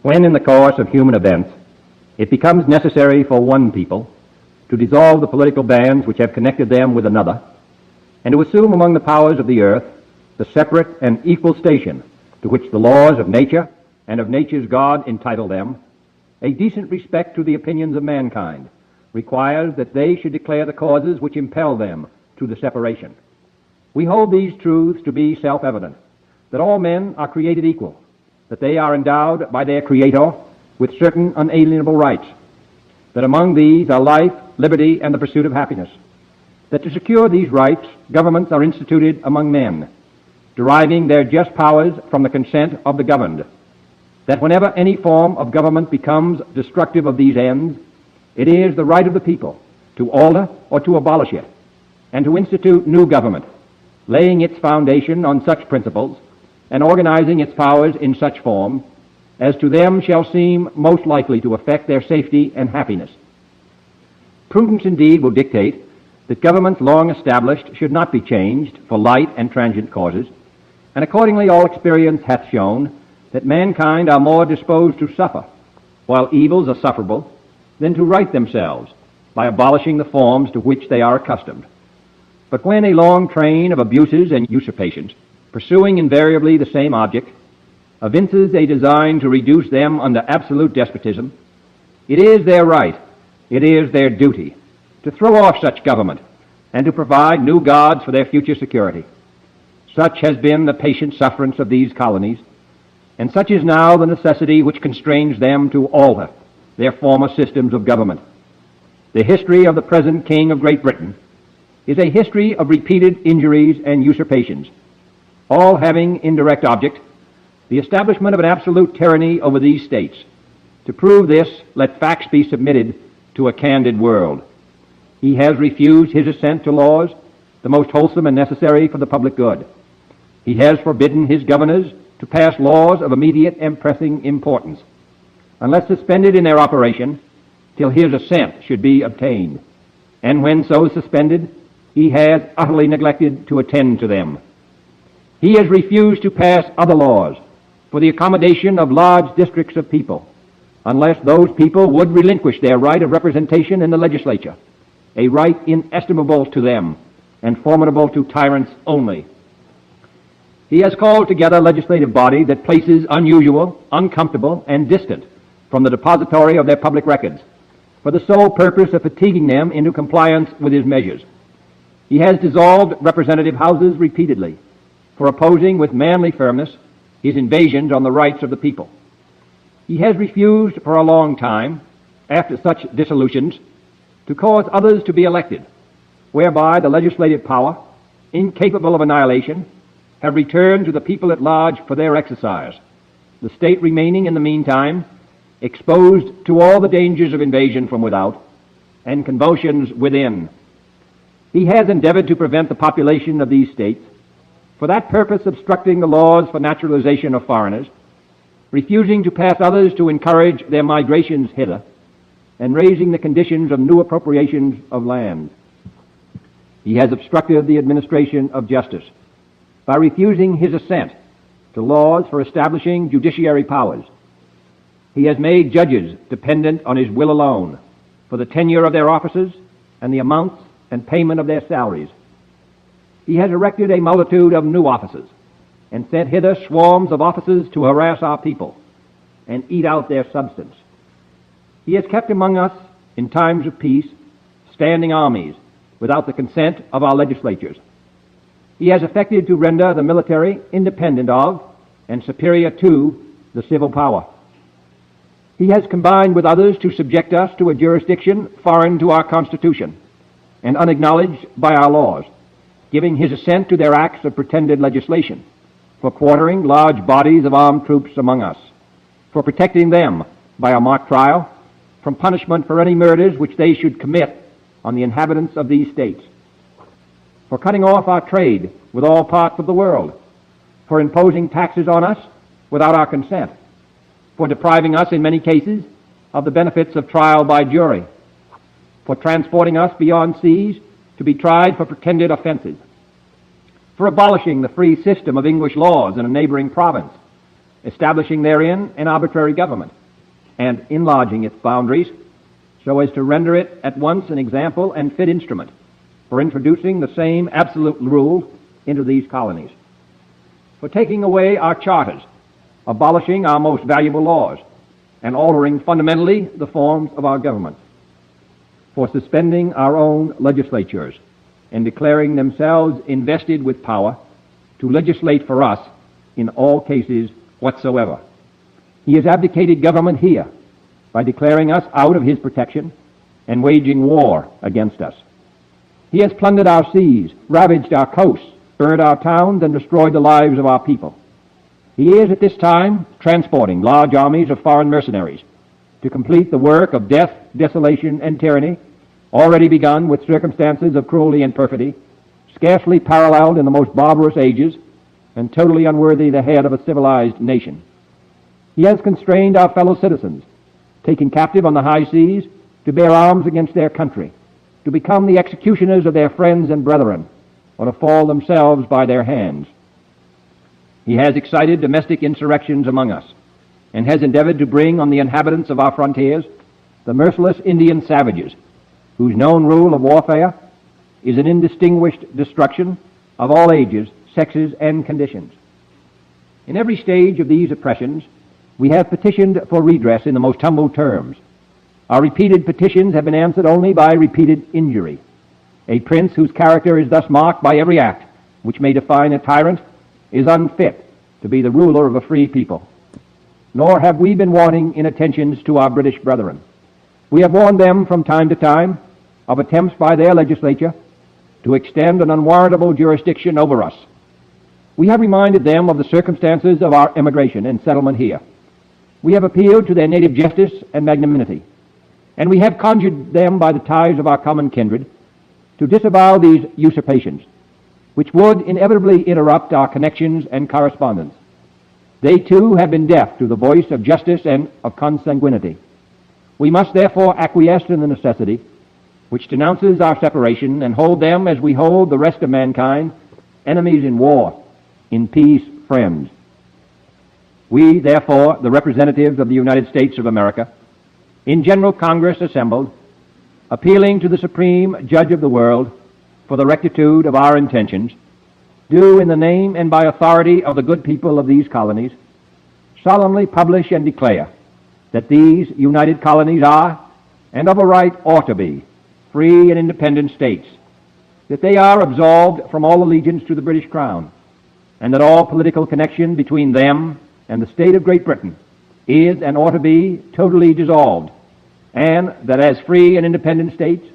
When in the course of human events it becomes necessary for one people to dissolve the political bands which have connected them with another, and to assume among the powers of the earth the separate and equal station to which the laws of nature and of nature's God entitle them, a decent respect to the opinions of mankind requires that they should declare the causes which impel them to the separation. We hold these truths to be self-evident, that all men are created equal, that they are endowed by their Creator with certain unalienable rights, that among these are life, liberty, and the pursuit of happiness, that to secure these rights, governments are instituted among men, deriving their just powers from the consent of the governed, that whenever any form of government becomes destructive of these ends, it is the right of the people to alter or to abolish it, and to institute new government, laying its foundation on such principles and organizing its powers in such form as to them shall seem most likely to affect their safety and happiness. Prudence indeed will dictate that governments long established should not be changed for light and transient causes, and accordingly all experience hath shown that mankind are more disposed to suffer, while evils are sufferable, than to right themselves by abolishing the forms to which they are accustomed. But when a long train of abuses and usurpations, pursuing invariably the same object, evinces a design to reduce them under absolute despotism, it is their right, it is their duty, to throw off such government and to provide new gods for their future security. Such has been the patient sufferance of these colonies, and such is now the necessity which constrains them to alter their former systems of government. The history of the present King of Great Britain is a history of repeated injuries and usurpations, all having indirect object the establishment of an absolute tyranny over these states. To prove this, let facts be submitted to a candid world. He has refused his assent to laws, the most wholesome and necessary for the public good. He has forbidden his governors to pass laws of immediate and pressing importance, unless suspended in their operation till his assent should be obtained. And when so suspended, he has utterly neglected to attend to them. He has refused to pass other laws for the accommodation of large districts of people, unless those people would relinquish their right of representation in the legislature, a right inestimable to them and formidable to tyrants only. He has called together a legislative body that places unusual, uncomfortable, and distant from the depository of their public records, for the sole purpose of fatiguing them into compliance with his measures. He has dissolved representative houses repeatedly for opposing with manly firmness his invasions on the rights of the people. He has refused for a long time, after such dissolutions, to cause others to be elected, whereby the legislative power, incapable of annihilation, have returned to the people at large for their exercise, the state remaining in the meantime exposed to all the dangers of invasion from without and convulsions within. He has endeavored to prevent the population of these states, for that purpose obstructing the laws for naturalization of foreigners, refusing to pass others to encourage their migrations hither, and raising the conditions of new appropriations of land. He has obstructed the administration of justice by refusing his assent to laws for establishing judiciary powers. He has made judges dependent on his will alone for the tenure of their offices and the amounts and payment of their salaries. He has erected a multitude of new offices and sent hither swarms of officers to harass our people and eat out their substance. He has kept among us, in times of peace, standing armies without the consent of our legislatures. He has effected to render the military independent of and superior to the civil power. He has combined with others to subject us to a jurisdiction foreign to our Constitution and unacknowledged by our laws, giving his assent to their acts of pretended legislation, for quartering large bodies of armed troops among us, for protecting them by a mock trial from punishment for any murders which they should commit on the inhabitants of these states, for cutting off our trade with all parts of the world, for imposing taxes on us without our consent, for depriving us in many cases of the benefits of trial by jury, for transporting us beyond seas to be tried for pretended offenses, for abolishing the free system of English laws in a neighboring province, establishing therein an arbitrary government, and enlarging its boundaries so as to render it at once an example and fit instrument for introducing the same absolute rule into these colonies, for taking away our charters, abolishing our most valuable laws, and altering fundamentally the forms of our government, for suspending our own legislatures and declaring themselves invested with power to legislate for us in all cases whatsoever. He has abdicated government here by declaring us out of his protection and waging war against us. He has plundered our seas, ravaged our coasts, burned our towns, and destroyed the lives of our people. He is at this time transporting large armies of foreign mercenaries to complete the work of death, desolation, and tyranny, already begun with circumstances of cruelty and perfidy, scarcely paralleled in the most barbarous ages, and totally unworthy the head of a civilized nation. He has constrained our fellow citizens, taken captive on the high seas, to bear arms against their country, to become the executioners of their friends and brethren, or to fall themselves by their hands. He has excited domestic insurrections among us, and has endeavored to bring on the inhabitants of our frontiers the merciless Indian savages, whose known rule of warfare is an indistinguished destruction of all ages, sexes, and conditions. In every stage of these oppressions, we have petitioned for redress in the most humble terms. Our repeated petitions have been answered only by repeated injury. A prince whose character is thus marked by every act which may define a tyrant is unfit to be the ruler of a free people. Nor have we been wanting in attentions to our British brethren. We have warned them from time to time of attempts by their legislature to extend an unwarrantable jurisdiction over us. We have reminded them of the circumstances of our emigration and settlement here. We have appealed to their native justice and magnanimity, and we have conjured them by the ties of our common kindred to disavow these usurpations, which would inevitably interrupt our connections and correspondence. They too have been deaf to the voice of justice and of consanguinity. We must therefore acquiesce in the necessity which denounces our separation, and hold them as we hold the rest of mankind, enemies in war, in peace friends. We, therefore, the representatives of the United States of America, in General Congress assembled, appealing to the Supreme Judge of the world for the rectitude of our intentions, do, in the name and by authority of the good people of these colonies, solemnly publish and declare that these united colonies are, and of a right ought to be, free and independent states, that they are absolved from all allegiance to the British Crown, and that all political connection between them and the state of Great Britain is and ought to be totally dissolved, and that as free and independent states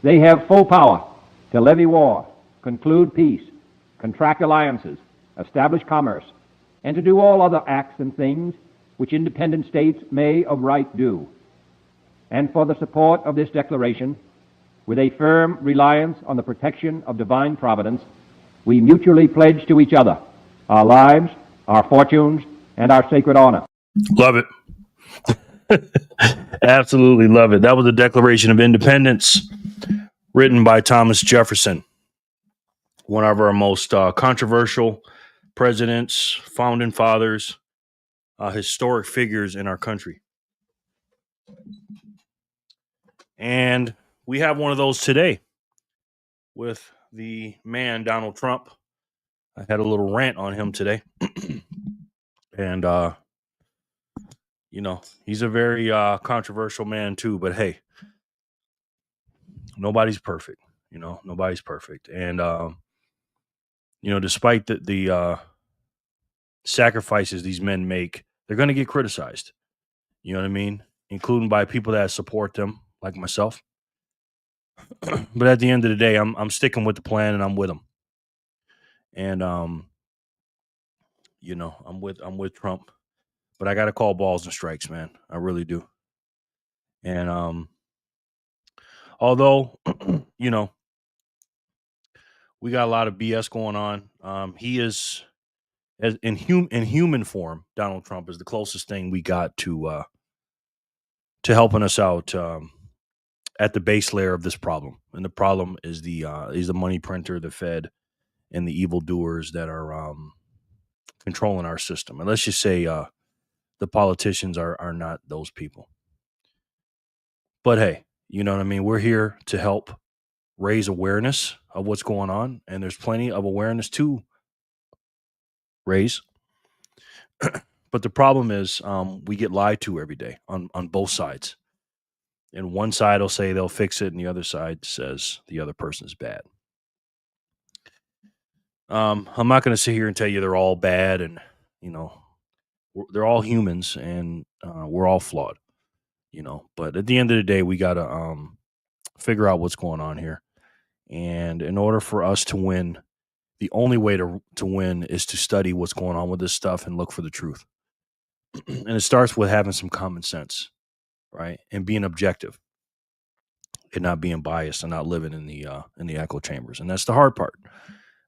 they have full power to levy war, conclude peace, contract alliances, establish commerce, and to do all other acts and things which independent states may of right do. And for the support of this declaration, with a firm reliance on the protection of divine providence, we mutually pledge to each other our lives, our fortunes, and our sacred honor. Love it. Absolutely love it. That was the Declaration of Independence written by Thomas Jefferson, one of our most controversial presidents, founding fathers, historic figures in our country. And we have one of those today with the man, Donald Trump. I had a little rant on him today. And, he's a very controversial man too. But hey, nobody's perfect. Nobody's perfect. And, despite the sacrifices these men make, they're going to get criticized. You know what I mean? Including by people that support them, like myself. But at the end of the day, I'm sticking with the plan, and I'm with them. And I'm with Trump. But I got to call balls and strikes, man. I really do. And although we got a lot of BS going on, he is in human form. Donald Trump is the closest thing we got to helping us out at the base layer of this problem. And the problem is the money printer, the Fed, and the evildoers that are controlling our system. And let's just say the politicians are not those people. But hey, you know what I mean? We're here to help raise awareness of what's going on, and there's plenty of awareness to raise. But the problem is we get lied to every day on both sides. And one side will say they'll fix it, and the other side says the other person is bad. I'm not going to sit here and tell you they're all bad, and you know they're all humans, and we're all flawed. But at the end of the day, we got to figure out what's going on here. And in order for us to win, the only way to win is to study what's going on with this stuff and look for the truth. And it starts with having some common sense, right? And being objective and not being biased and not living in the echo chambers. And that's the hard part.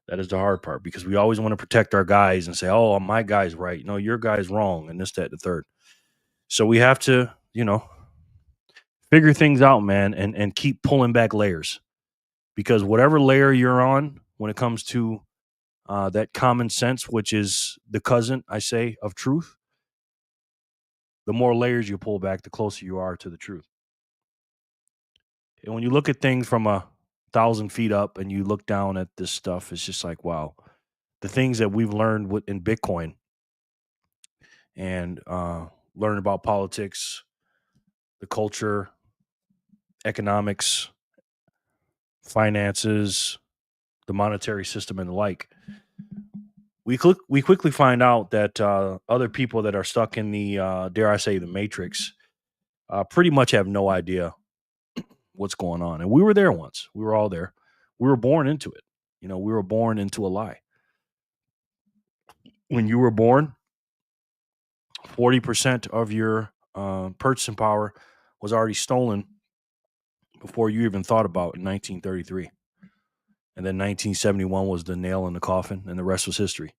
That is the hard part, because we always want to protect our guys and say, oh, my guy's right. No, your guy's wrong. And this, that, the third. So we have to, figure things out, man, and keep pulling back layers, because whatever layer you're on when it comes to that common sense, which is the cousin, I say, of truth, the more layers you pull back, the closer you are to the truth. And when you look at things from 1,000 feet up and you look down at this stuff, it's just like, wow, the things that we've learned in Bitcoin and learn about politics, the culture, economics, finances, the monetary system, and the like. We quickly find out that other people that are stuck in the, dare I say, the matrix, pretty much have no idea what's going on. And we were there once. We were all there. We were born into it. We were born into a lie. When you were born, 40% of your purchasing power was already stolen before you even thought about in 1933. And then 1971 was the nail in the coffin, and the rest was history.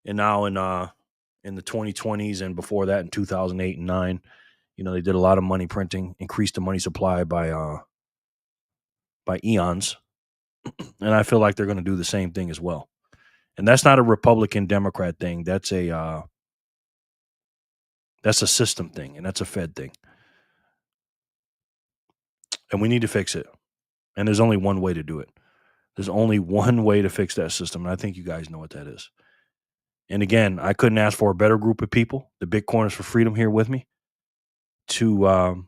And now in the 2020s and before that in 2008 and 9, they did a lot of money printing, increased the money supply by eons. And I feel like they're going to do the same thing as well. And that's not a Republican Democrat thing. That's a system thing, and that's a Fed thing. And we need to fix it. And there's only one way to do it. There's only one way to fix that system. And I think you guys know what that is. And again, I couldn't ask for a better group of people, the Bitcoiners for Freedom, here with me to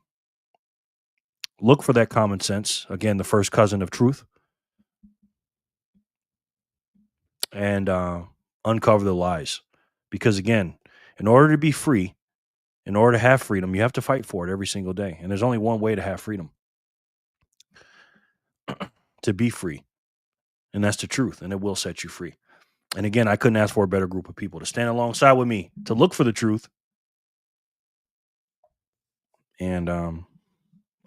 look for that common sense. Again, the first cousin of truth. And uncover the lies. Because again, in order to be free, in order to have freedom, you have to fight for it every single day. And there's only one way to have freedom. To be free. And that's the truth. And it will set you free. And again, I couldn't ask for a better group of people to stand alongside with me to look for the truth and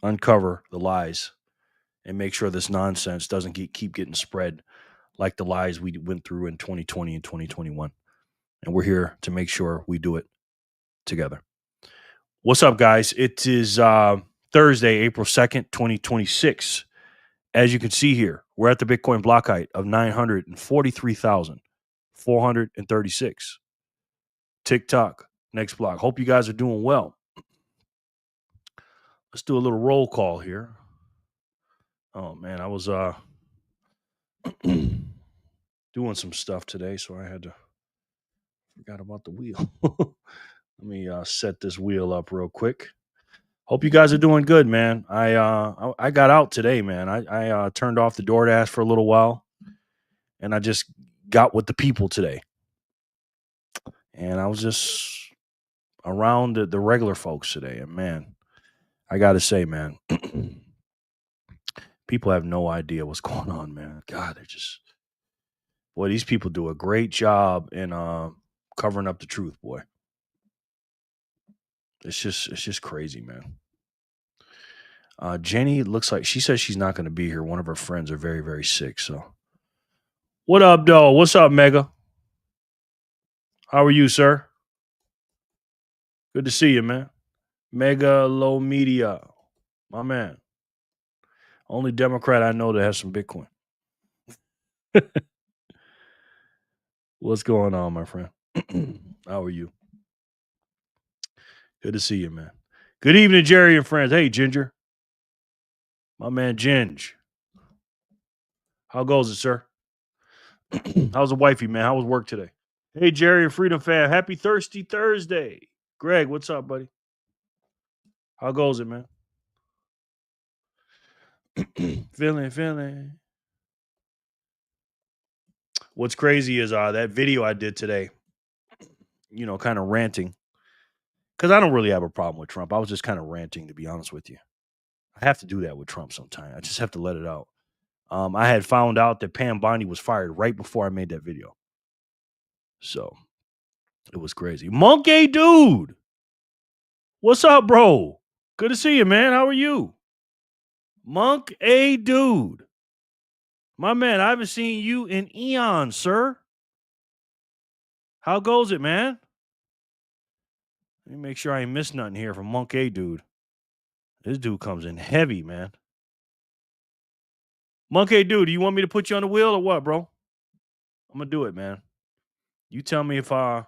uncover the lies and make sure this nonsense doesn't keep getting spread like the lies we went through in 2020 and 2021. And we're here to make sure we do it together. What's up, guys? It is Thursday, April 2nd, 2026. As you can see here, we're at the Bitcoin block height of 943,436. TikTok, next block. Hope you guys are doing well. Let's do a little roll call here. Oh, man, I was doing some stuff today, so I forgot about the wheel. Let me set this wheel up real quick. Hope you guys are doing good, man. I got out today, man. I turned off the DoorDash for a little while, and I just got with the people today. And I was just around the regular folks today. And, man, I got to say, man, people have no idea what's going on, man. God, boy, these people do a great job in covering up the truth, boy. It's just crazy, man. Jenny looks like she says she's not going to be here. One of her friends are very, very sick. So, what up, though? What's up, Mega? How are you, sir? Good to see you, man. Mega Low Media, my man. Only Democrat I know that has some Bitcoin. What's going on, my friend? How are you? Good to see you, man. Good evening, Jerry and friends. Hey, Ginger. My man, Ginge. How goes it, sir? How's the wifey, man? How was work today? Hey, Jerry and Freedom Fam. Happy Thirsty Thursday. Greg, what's up, buddy? How goes it, man? Feeling. What's crazy is that video I did today, kind of ranting. Because I don't really have a problem with Trump. I was just kind of ranting, to be honest with you. I have to do that with Trump sometime. I just have to let it out. I had found out that Pam Bondi was fired right before I made that video. So it was crazy. Monkey dude. What's up, bro? Good to see you, man. How are you? Monk A dude. My man, I haven't seen you in eons, sir. How goes it, man? Let me make sure I ain't missed nothing here from Monk A dude. This dude comes in heavy, man. Monk A dude, do you want me to put you on the wheel or what, bro? I'm gonna do it, man. You tell me if I'm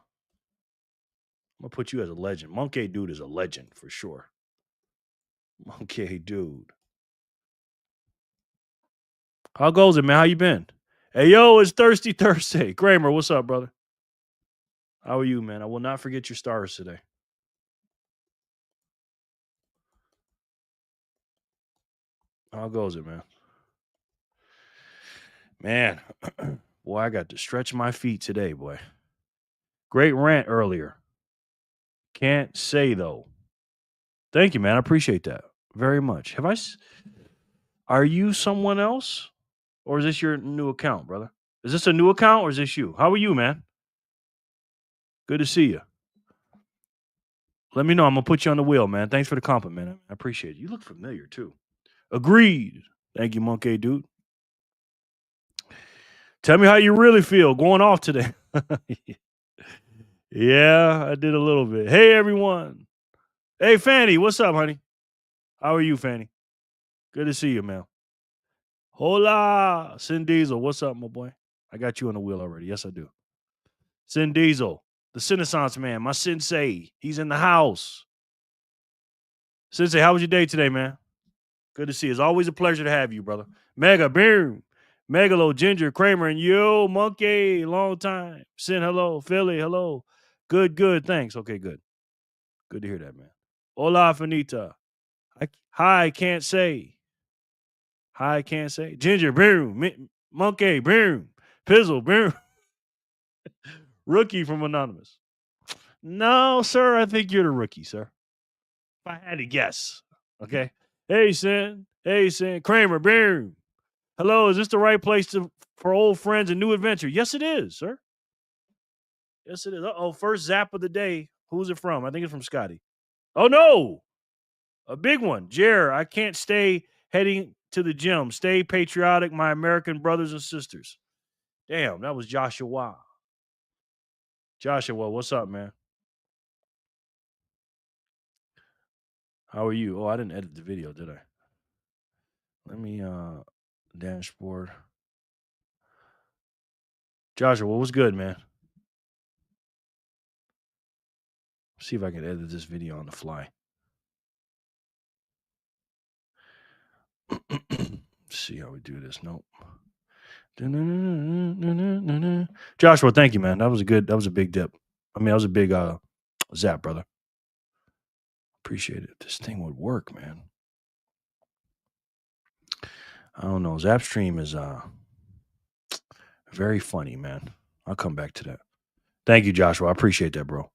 gonna put you as a legend. Monkey dude is a legend for sure. Monkey dude. How goes it, man? How you been? Hey, yo, it's Thirsty Thursday. Kramer, what's up, brother? How are you, man? I will not forget your stars today. How goes it, man? Man, boy, I got to stretch my feet today, boy. Great rant earlier. Can't say, though. Thank you, man. I appreciate that very much. Are you someone else? Or is this your new account, brother? Is this a new account or is this you? How are you, man? Good to see you. Let me know. I'm going to put you on the wheel, man. Thanks for the compliment, man. I appreciate it. You look familiar, too. Agreed. Thank you, Monkey dude. Tell me how you really feel going off today. Yeah, I did a little bit. Hey, everyone. Hey, Fanny. What's up, honey? How are you, Fanny? Good to see you, man. Hola. Sin Diesel. What's up, my boy? I got you on the wheel already. Yes, I do. Sin Diesel. The Renaissance man. My sensei. He's in the house. Sensei, how was your day today, man? Good to see you. It's always a pleasure to have you, brother. Mega, boom. Megalo, Ginger, Kramer, and yo, Monkey, long time. Sin, hello. Philly, hello. Good. Thanks. Okay, good. Good to hear that, man. Hola, Finita. Hi, can't say. Hi, can't say. Ginger, boom. Monkey, boom. Pizzle, boom. Rookie from Anonymous. No, sir, I think you're the rookie, sir. If I had to guess. Okay. Hey, Sin. Kramer, boom. Hello, is this the right place for old friends and new adventure? Yes, it is, sir. Yes, it is. Uh-oh, first zap of the day. Who's it from? I think it's from Scotty. Oh, no. A big one. Jer, I can't stay heading to the gym. Stay patriotic, my American brothers and sisters. Damn, that was Joshua. Joshua, what's up, man? How are you? Oh, I didn't edit the video, did I? Let me dashboard. Joshua, what was good, man? See if I can edit this video on the fly. See how we do this. Nope. Joshua, thank you, man. That was a big dip. I mean, that was a big zap, brother. Appreciate it. This thing would work, man. I don't know. Zapstream is very funny, man. I'll come back to that. Thank you, Joshua. I appreciate that, bro.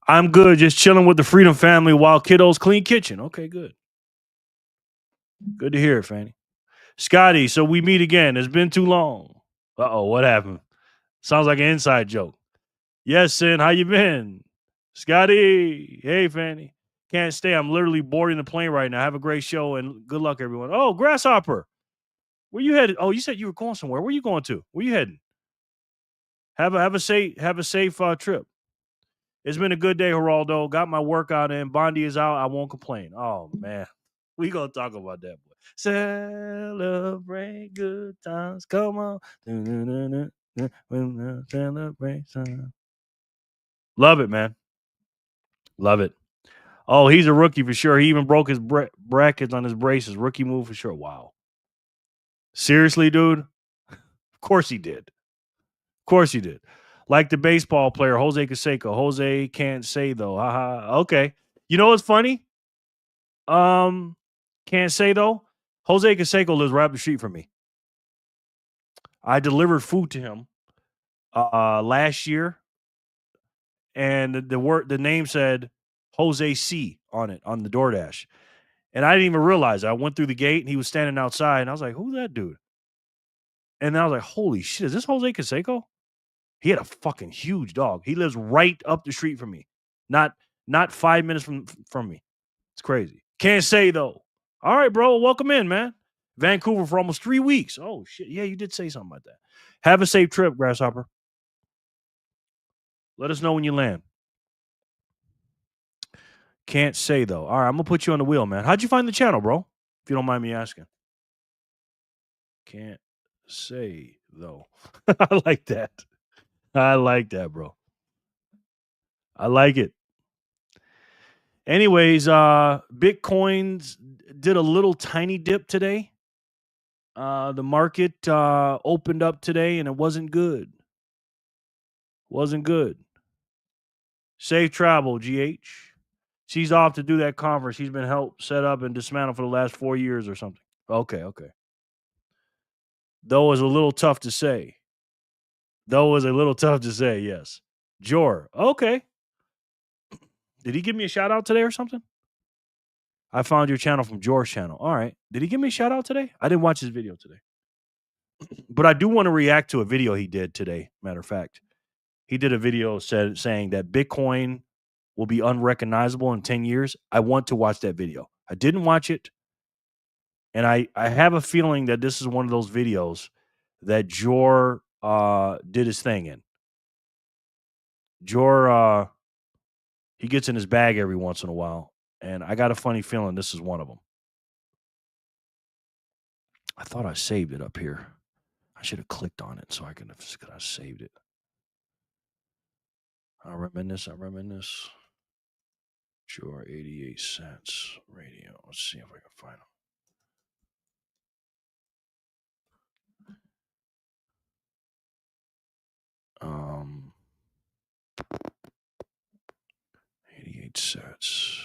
I'm good. Just chilling with the Freedom family while kiddos clean kitchen. Okay, good. Good to hear it, Fanny. Scotty, so we meet again. It's been too long. Uh-oh, what happened? Sounds like an inside joke. Yes, Sin, how you been? Scotty, hey, Fanny. Can't stay. I'm literally boarding the plane right now. Have a great show and good luck, everyone. Oh, Grasshopper. Where you headed? Oh, you said you were going somewhere. Where you going to? Where you heading? Have a safe trip. It's been a good day, Geraldo. Got my workout in. Bondi is out. I won't complain. Oh, man. We gonna talk about that, boy. Celebrate good times. Come on. Celebration. Love it, man. Love it. Oh, he's a rookie for sure. He even broke his brackets on his braces. Rookie move for sure. Wow. Seriously, dude? Of course he did. Of course he did. Like the baseball player, Jose Canseco. Jose can't say though. Haha. Okay. You know what's funny? Can't say though. Jose Canseco lives right up the street from me. I delivered food to him last year, and the name said Jose C on it on the DoorDash. And I didn't even realize it. I went through the gate and he was standing outside, and I was like, "Who's that dude?" And then I was like, "Holy shit, is this Jose Canseco?" He had a fucking huge dog. He lives right up the street from me. Not 5 minutes from me. It's crazy. Can't say though. All right, bro. Welcome in, man. Vancouver for almost 3 weeks. Oh shit. Yeah, you did say something about that. Have a safe trip, Grasshopper. Let us know when you land. Can't say though. All right, I'm gonna put you on the wheel, man. How'd you find the channel, bro? If you don't mind me asking. Can't say though. I like that. I like that, bro. I like it. Anyways, Bitcoins did a little tiny dip today. The market opened up today and it wasn't good. Wasn't good. Safe travel, GH. She's off to do that conference. She's been helped set up and dismantled for the last 4 years or something. Okay. Though is a little tough to say. Yes. Jor. Okay. Did he give me a shout out today or something? I found your channel from Jor's channel. All right. Did he give me a shout out today? I didn't watch his video today. But I do want to react to a video he did today. Matter of fact, he did a video saying that Bitcoin will be unrecognizable in 10 years. I want to watch that video. I didn't watch it. And I have a feeling that this is one of those videos that Jor did his thing in. Jor, he gets in his bag every once in a while. And I got a funny feeling this is one of them. I thought I saved it up here. I should have clicked on it so I could have saved it. I reminisce. Sure, 88 cents radio. Let's see if I can find them. 88 cents.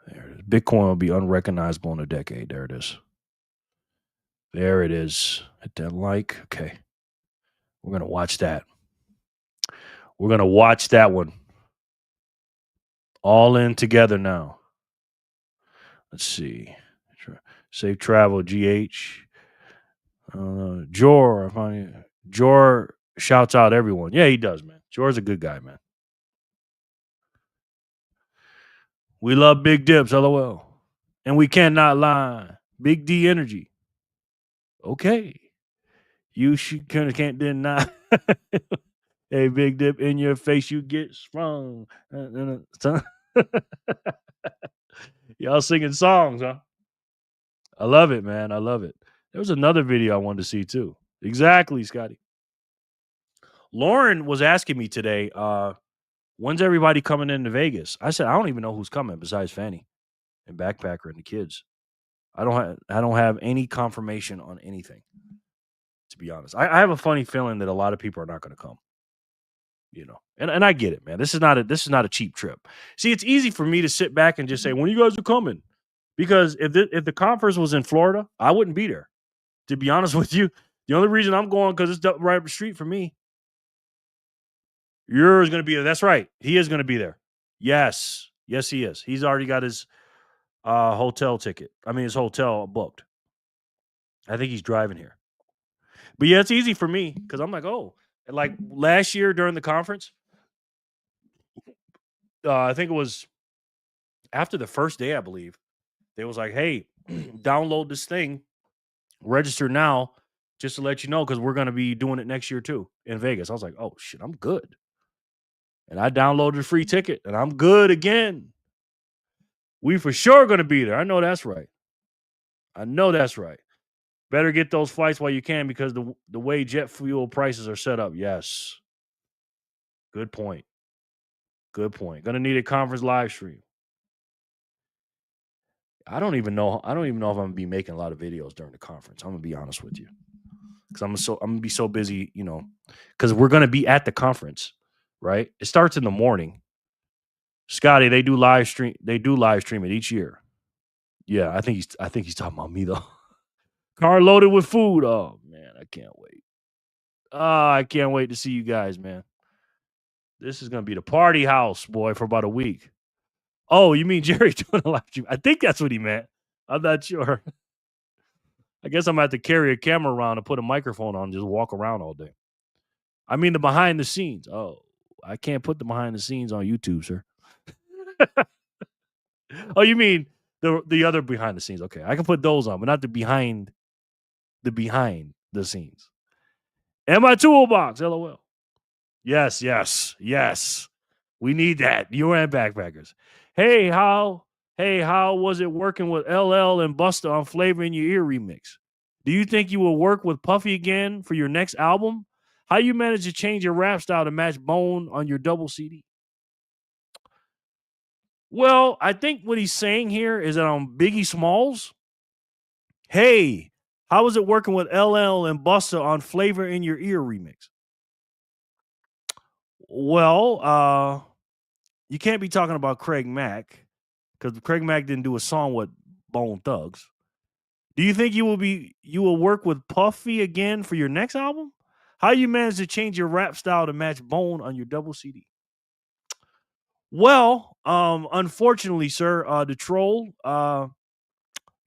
There it is. Bitcoin will be unrecognizable in a decade. There it is. There it is. Hit that like. Okay. We're going to watch that. We're going to watch that one. All in together now. Let's see. Safe travel, GH. Jor. Jor shouts out everyone. Yeah, he does, man. Jor's a good guy, man. We love big dips, LOL. And we cannot lie. Big D energy. Okay. You can't deny. A big dip in your face, you get sprung. Y'all singing songs, huh? I love it, man. I love it. There was another video I wanted to see too. Exactly, Scotty. Lauren was asking me today, when's everybody coming into Vegas? I said, I don't even know who's coming besides Fanny and Backpacker and the kids. I don't have any confirmation on anything, to be honest. I have a funny feeling that a lot of people are not going to come. You know, and I get it, man. This is not a cheap trip. See, it's easy for me to sit back and just say, when you guys are coming, because if the conference was in Florida, I wouldn't be there. To be honest with you, the only reason I'm going because it's right up the street from me. You're going to be there. That's right. He is going to be there. Yes, he is. He's already got his hotel ticket. I mean, his hotel booked. I think he's driving here. But yeah, it's easy for me because I'm like, oh, like last year during the conference, I think it was after the first day, I believe, they was like, hey, download this thing, register now, just to let you know, because we're going to be doing it next year too in Vegas. I was like, oh shit, I'm good. And I downloaded a free ticket and I'm good again. We for sure going to be there. I know that's right. Better get those flights while you can because the way jet fuel prices are set up. Yes. Good point. Good point. Gonna need a conference live stream. I don't even know. I don't even know if I'm gonna be making a lot of videos during the conference. I'm gonna be honest with you. Because I'm gonna be so busy, because we're gonna be at the conference, right? It starts in the morning. Scotty, they do live stream. They do live stream it each year. Yeah, I think he's talking about me though. Car loaded with food. Oh man, I can't wait. I can't wait to see you guys, man. This is gonna be the party house, boy, for about a week. Oh, you mean Jerry doing a live stream? I think that's what he meant. I'm not sure. I guess I'm gonna have to carry a camera around and put a microphone on and just walk around all day. I mean the behind the scenes. Oh, I can't put the behind the scenes on YouTube, sir. Oh, you mean the other behind the scenes? Okay, I can put those on, but not the behind the scenes. And my toolbox, LOL. Yes, yes, yes. We need that. You and backpackers. Hey, how was it working with LL and Busta on Flavor in Your Ear remix? Do you think you will work with Puffy again for your next album? How you manage to change your rap style to match Bone on your double CD? Well, I think what he's saying here is that on Biggie Smalls, hey, how was it working with LL and Busta on Flavor in Your Ear remix? Well, you can't be talking about Craig Mack because Craig Mack didn't do a song with Bone Thugs. Do you think you will work with Puffy again for your next album? How you manage to change your rap style to match Bone on your double CD? Well, unfortunately, sir, the troll,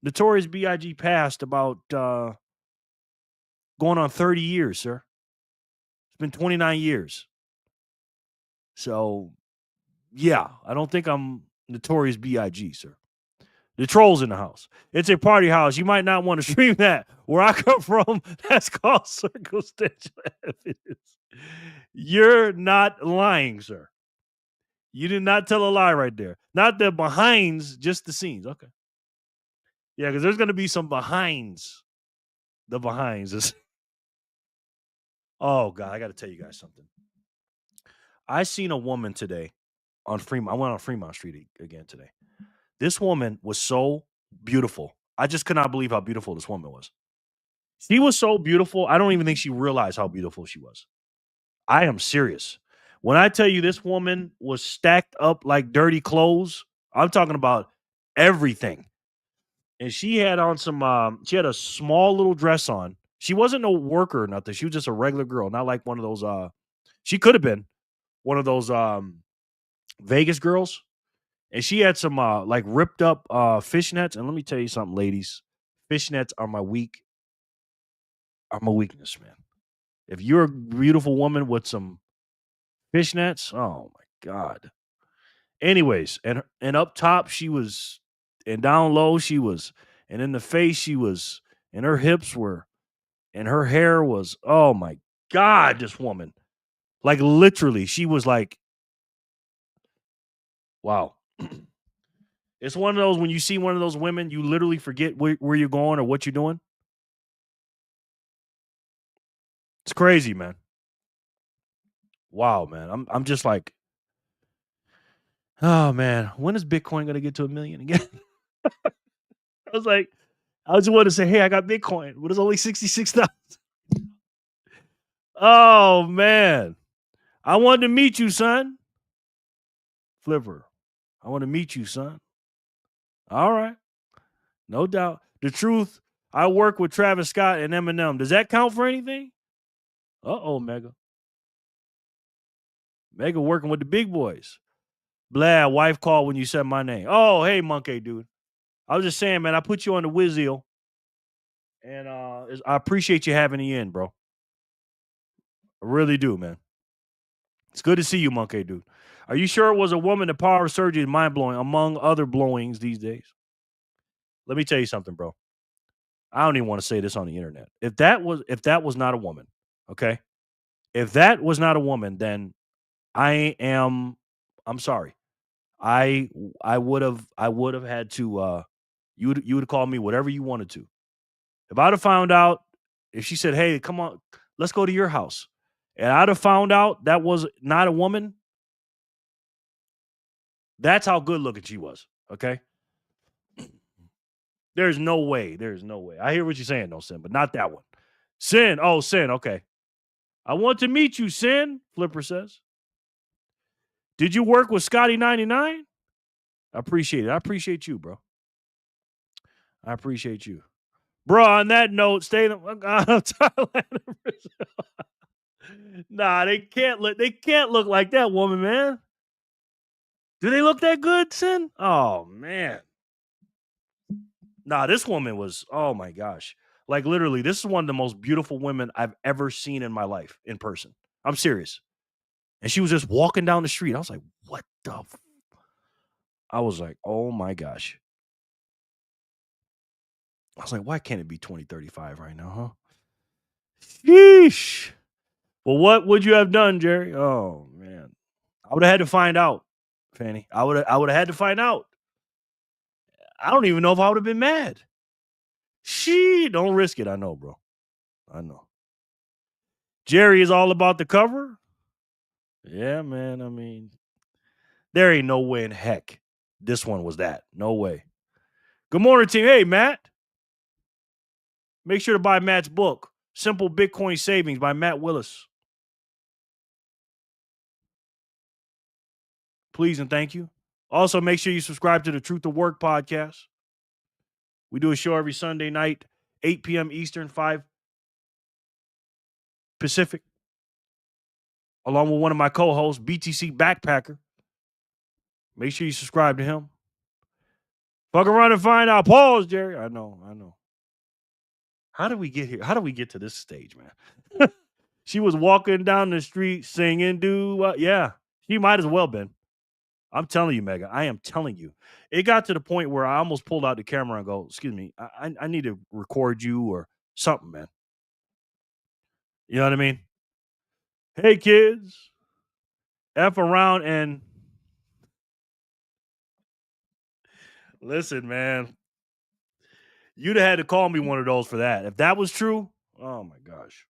Notorious B.I.G. passed about going on 30 years, sir. It's been 29 years. So, yeah, I don't think I'm Notorious B.I.G., sir. The troll's in the house. It's a party house. You might not want to stream that. Where I come from, that's called circumstantial evidence. You're not lying, sir. You did not tell a lie right there. Not the behinds, just the scenes. Okay. Yeah, because there's going to be some behinds. The behinds is. Oh, God, I got to tell you guys something. I seen a woman today on Fremont. I went on Fremont Street again today. This woman was so beautiful. I just could not believe how beautiful this woman was. She was so beautiful. I don't even think she realized how beautiful she was. I am serious. When I tell you this woman was stacked up like dirty clothes, I'm talking about everything. And she had on she had a small little dress on. She wasn't no worker or nothing. She was just a regular girl, not like one of those she could have been one of those Vegas girls. And she had some like ripped up fishnets. And let me tell you something, ladies. Fishnets are my weakness, man. If you're a beautiful woman with some fishnets, oh my God. Anyways, and up top she was, and down low she was, and in the face she was, and her hips were, and her hair was, oh my God, this woman. Like literally, she was like, wow. It's one of those when you see one of those women, you literally forget where you're going or what you're doing. It's crazy, man. Wow, man. I'm just like, oh man, when is Bitcoin gonna get to 1 million again? I was like, I just want to say, hey, I got Bitcoin, but it's only 66,000. Oh man, I wanted to meet you, son. Flipper, I want to meet you, son. All right, no doubt. The truth, I work with Travis Scott and Eminem. Does that count for anything? Uh-oh, Mega. Mega working with the big boys. Blad, wife called when you said my name. Oh, hey, monkey dude. I was just saying, man, I put you on the Wizio. And I appreciate you having me in, bro. I really do, man. It's good to see you, monkey dude. Are you sure it was a woman? The power of surgery is mind blowing, among other blowings these days. Let me tell you something, bro. I don't even want to say this on the internet. If that was not a woman, okay? If that was not a woman, then I'm sorry. I would have had to you would call me whatever you wanted to. If I'd have found out, if she said, hey, come on, let's go to your house, and I'd have found out that was not a woman, that's how good looking she was. Okay. There's no way. There's no way. I hear what you're saying, no, Sin, but not that one. Sin. Oh, Sin. Okay. I want to meet you, Sin, Flipper says. Did you work with Scotty 99? I appreciate it. I appreciate you, bro. I appreciate you. Bro, on that note, stay in Thailand. Nah, they can't look like that woman, man. Do they look that good, Sin? Oh, man. Nah, this woman was, oh my gosh. Like literally, this is one of the most beautiful women I've ever seen in my life in person. I'm serious. And she was just walking down the street. I was like, what the I was like, oh my gosh. I was like, why can't it be 2035 right now, huh? Sheesh. Well, what would you have done, Jerry? Oh man. I would have had to find out, Fanny. I would have had to find out. I don't even know if I would have been mad. Don't risk it. I know, bro. I know. Jerry is all about the cover. Yeah, man. I mean, there ain't no way in heck this one was that. No way. Good morning, team. Hey, Matt. Make sure to buy Matt's book, Simple Bitcoin Savings by Matt Willis. Please and thank you. Also, make sure you subscribe to the Truth to Work podcast. We do a show every Sunday night, 8 p.m. Eastern, 5 Pacific, along with one of my co-hosts, BTC Backpacker. Make sure you subscribe to him. Fuck around and find out. Pause, Jerry. I know. How did we get here? How did we get to this stage, man? She was walking down the street singing, yeah, she might as well been. I'm telling you, Mega. I am telling you. It got to the point where I almost pulled out the camera and go, excuse me, I need to record you or something, man. You know what I mean? Hey, kids. F around and listen, man. You'd have had to call me one of those for that. If that was true, oh my gosh.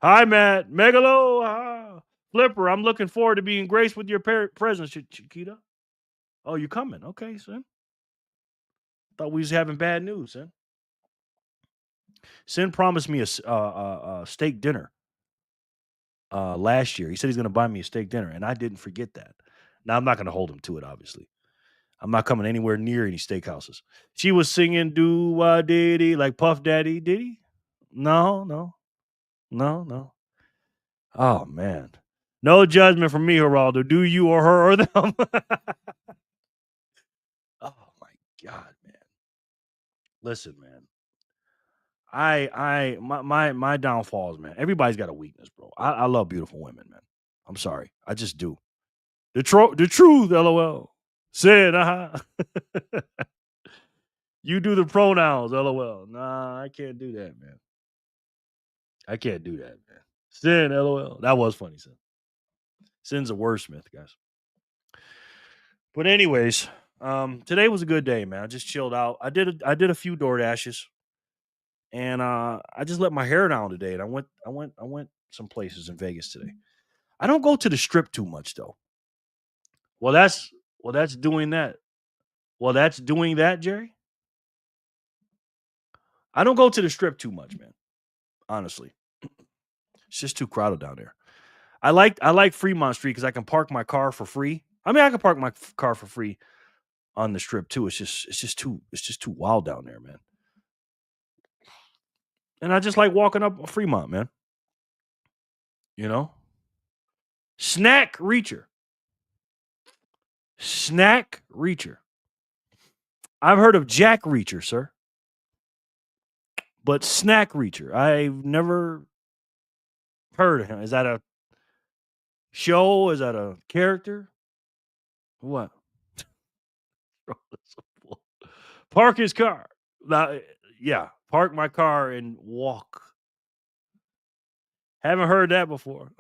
Hi, Matt. Megalo. Flipper, I'm looking forward to being graced with your presence, Chiquita. Oh, you coming? Okay, son. Thought we was having bad news, son. Sin promised me a steak dinner last year. He said he's going to buy me a steak dinner, and I didn't forget that. Now, I'm not going to hold him to it, obviously. I'm not coming anywhere near any steakhouses. She was singing do-wah-diddy like Puff Daddy. Did he? No. Oh, man. No judgment from me, Geraldo. Do you or her or them? Oh, my God, man. Listen, man. My downfalls, man. Everybody's got a weakness, bro. I love beautiful women, man. I'm sorry. I just do. The truth, LOL. Said, You do the pronouns, LOL. Nah, I can't do that, man. I can't do that, man. Sin, LOL. That was funny, Sin. Sin's a wordsmith, guys. But anyways, today was a good day, man. I just chilled out. I did a few DoorDashes, and I just let my hair down today. And I went some places in Vegas today. I don't go to the strip too much though. That's doing that. Well, that's doing that, Jerry. I don't go to the strip too much, man. Honestly, it's just too crowded down there. I like Fremont Street because I can park my car for free. I mean, I can park my car for free on the strip too. It's just too wild down there, man. And I just like walking up Fremont, man. You know, Snack Reacher. I've heard of Jack Reacher, sir, but Snack Reacher, I've never heard of him. Is that a show? Is that a character? What? Park his car. Yeah, park my car and walk. Haven't heard that before.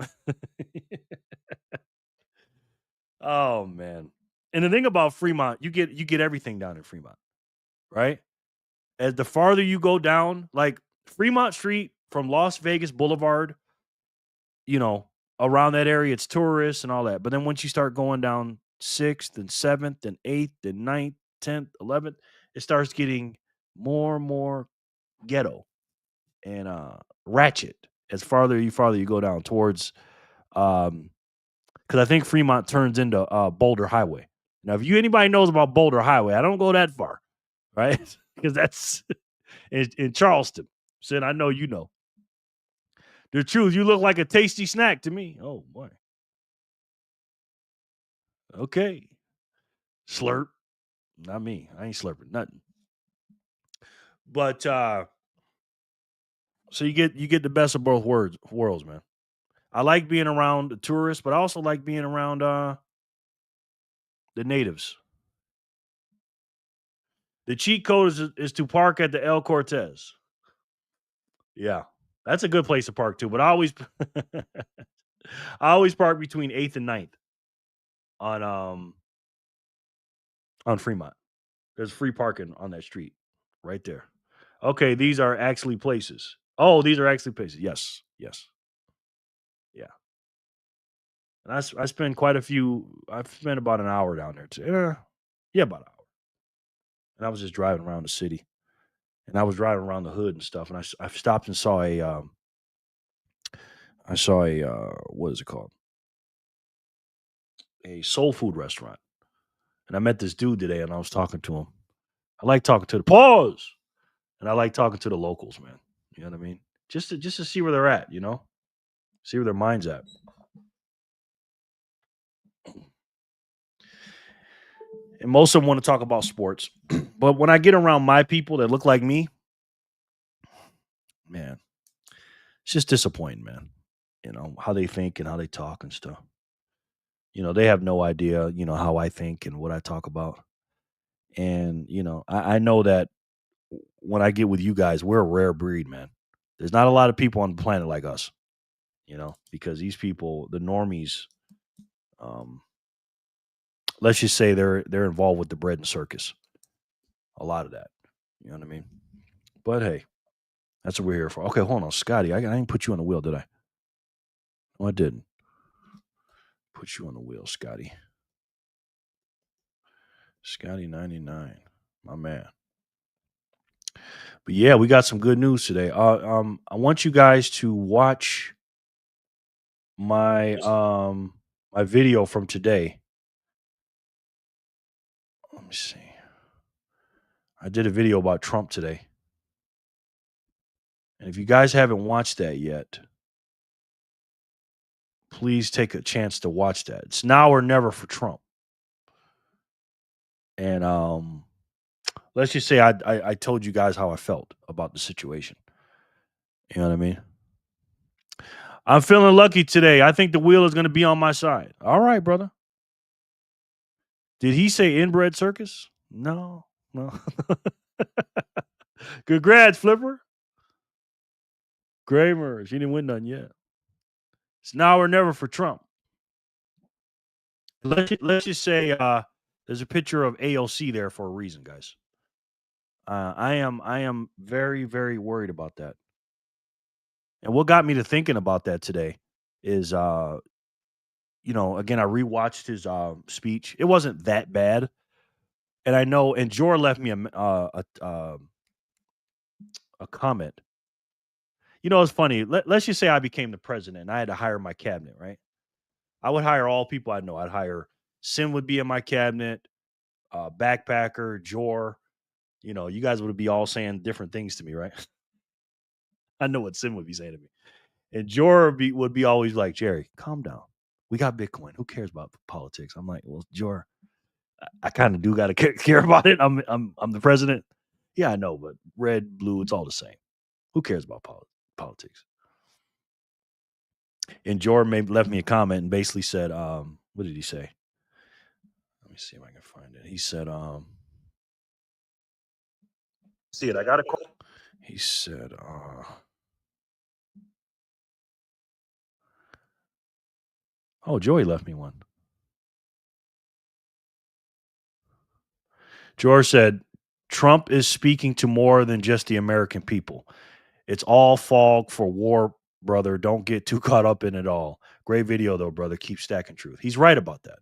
Oh man. And the thing about Fremont, you get everything down in Fremont, right? as the farther you go down, like Fremont Street from Las Vegas Boulevard, around that area, it's tourists and all that. But then once you start going down 6th and 7th and 8th and 9th, 10th, 11th, it starts getting more and more ghetto and ratchet as farther you go down towards because I think Fremont turns into Boulder Highway. Now, if anybody knows about Boulder Highway, I don't go that far, right? Because that's in Charleston. Said I know you know. The truth, you look like a tasty snack to me. Oh boy. Okay. Slurp. Not me. I ain't slurping nothing. But so you get the best of both worlds, man. I like being around the tourists, but I also like being around the natives. The cheat code is to park at the El Cortez. Yeah. That's a good place to park too, but I always I always park between 8th and 9th on Fremont. There's free parking on that street right there. Okay, these are actually places. Oh, these are actually places. Yes. Yes. Yeah. And I spend quite a few. I've spent about an hour down there too. Yeah, about an hour. And I was just driving around the city, and I was driving around the hood and stuff. And I stopped and saw a what is it called? A soul food restaurant. And I met this dude today, and I was talking to him. I like talking to the pause, and I like talking to the locals, man. You know what I mean? Just to see where they're at. See where their mind's at. And most of them want to talk about sports. But when I get around my people that look like me, man, it's just disappointing, man. How they think and how they talk and stuff. They have no idea, how I think and what I talk about. And, I know that when I get with you guys, we're a rare breed, man. There's not a lot of people on the planet like us, because these people, the normies, um, let's just say they're involved with the bread and circus. A lot of that. You know what I mean? But hey, that's what we're here for. Okay, hold on, Scotty. I didn't put you on the wheel, did I? No, I didn't. Put you on the wheel, Scotty. Scotty 99. My man. But yeah, we got some good news today. I want you guys to watch my my video from today. Let me see. I did a video about Trump today. And if you guys haven't watched that yet, please take a chance to watch that. It's now or never for Trump. And let's just say I told you guys how I felt about the situation. You know what I mean? I'm feeling lucky today. I think the wheel is going to be on my side. All right, brother. Did he say inbred circus? No. Congrats, Flipper. Kramer. She didn't win none yet. It's now or never for Trump. Let's just say there's a picture of AOC there for a reason, guys. I am very, very worried about that. And what got me to thinking about that today is again, I rewatched his speech. It wasn't that bad. And I know, and Jor left me a comment. It's funny. Let's just say I became the president and I had to hire my cabinet, right? I would hire all people I know. I'd hire Sim would be in my cabinet, Backpacker, Jor. You guys would be all saying different things to me, right? I know what Sim would be saying to me. And Jor would be always like, Jerry, calm down. We got Bitcoin. Who cares about politics? I'm like, well, Jor, I kind of do got to care about it. I'm the president. Yeah, I know, but red, blue, it's all the same. Who cares about politics? And Jor left me a comment and basically said, what did he say? Let me see if I can find it. He said, see it, I got a call. He said, oh, Joey left me one. Jor said, Trump is speaking to more than just the American people. It's all fog for war, brother. Don't get too caught up in it all. Great video, though, brother. Keep stacking truth. He's right about that.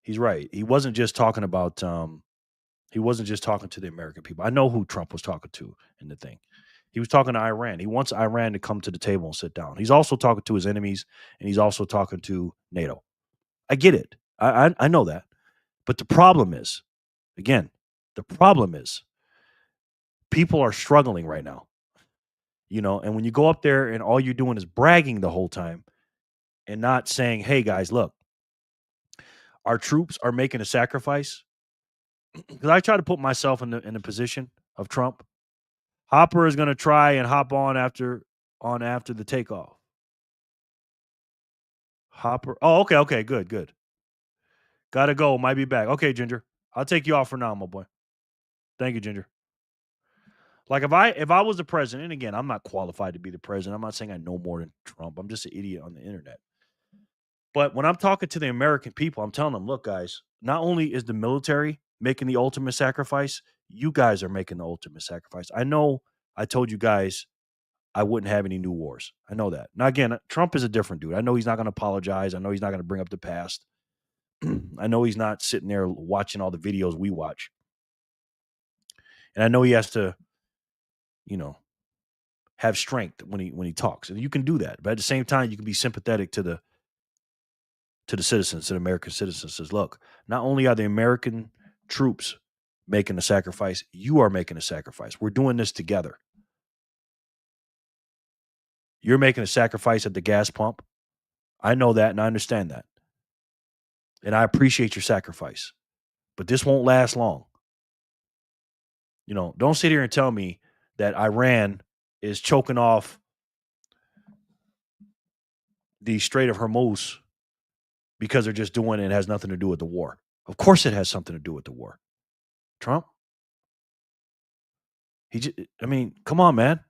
He's right. He wasn't just talking about. He wasn't just talking to the American people. I know who Trump was talking to in the thing. He was talking to Iran. He wants Iran to come to the table and sit down. He's also talking to his enemies, and he's also talking to NATO. I get it. I know that. But the problem is, again, the problem is people are struggling right now. And when you go up there and all you're doing is bragging the whole time and not saying, hey guys, look, our troops are making a sacrifice. Because I try to put myself in the position of Trump. Hopper is going to try and hop on after the takeoff. Hopper. Oh, okay, good. Gotta go. Might be back. Okay, Ginger. I'll take you off for now, my boy. Thank you, Ginger. Like if I was the president, and again, I'm not qualified to be the president. I'm not saying I know more than Trump. I'm just an idiot on the internet. But when I'm talking to the American people, I'm telling them, look, guys, not only is the military making the ultimate sacrifice, you guys are making the ultimate sacrifice. I know I told you guys I wouldn't have any new wars. I know that. Now, again, Trump is a different dude. I know he's not going to apologize. I know he's not going to bring up the past. I know he's not sitting there watching all the videos we watch. And I know he has to, have strength when he talks. And you can do that. But at the same time, you can be sympathetic to the citizens, to the American citizens. Says, look, not only are the American troops making a sacrifice, you are making a sacrifice. We're doing this together. You're making a sacrifice at the gas pump. I know that and I understand that. And I appreciate your sacrifice. But this won't last long. Don't sit here and tell me that Iran is choking off the Strait of Hormuz because they're just doing it and it has nothing to do with the war. Of course it has something to do with the war. Trump? Come on, man.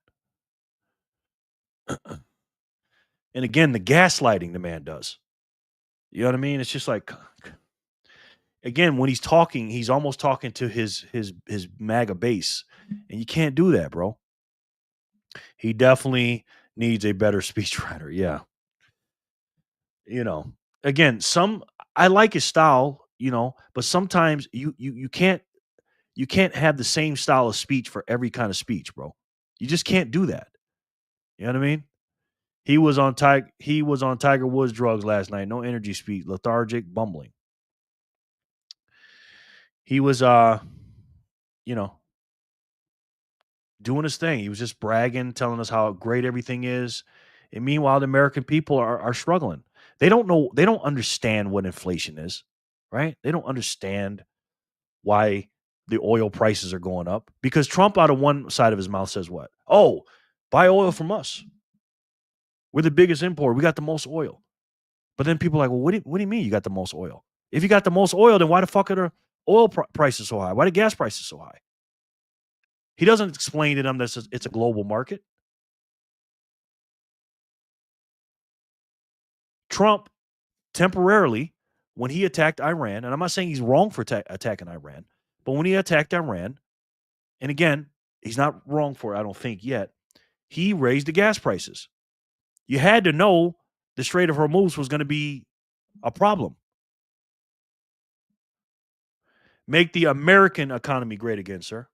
And again, the gaslighting the man does. You know what I mean? It's just like, again, when he's talking, he's almost talking to his MAGA base. And you can't do that, bro. He definitely needs a better speechwriter. Yeah. Again, I like his style, but sometimes you can't have the same style of speech for every kind of speech, bro. You just can't do that. You know what I mean? He was on Tiger Woods drugs last night. No energy speech, lethargic, bumbling. He was doing his thing. He was just bragging, telling us how great everything is. And meanwhile, the American people are struggling. They don't know, they don't understand what inflation is, right? They don't understand why the oil prices are going up. Because Trump out of one side of his mouth says what? Oh, buy oil from us. We're the biggest importer. We got the most oil. But then people are like, well, what do you mean you got the most oil? If you got the most oil, then why the fuck are the oil prices so high? Why the gas prices so high? He doesn't explain to them that it's a global market. Trump temporarily, when he attacked Iran, and I'm not saying he's wrong for attacking Iran, but when he attacked Iran, and again, he's not wrong for it, I don't think yet, he raised the gas prices. You had to know the Strait of Hormuz was going to be a problem. Make the American economy great again, sir.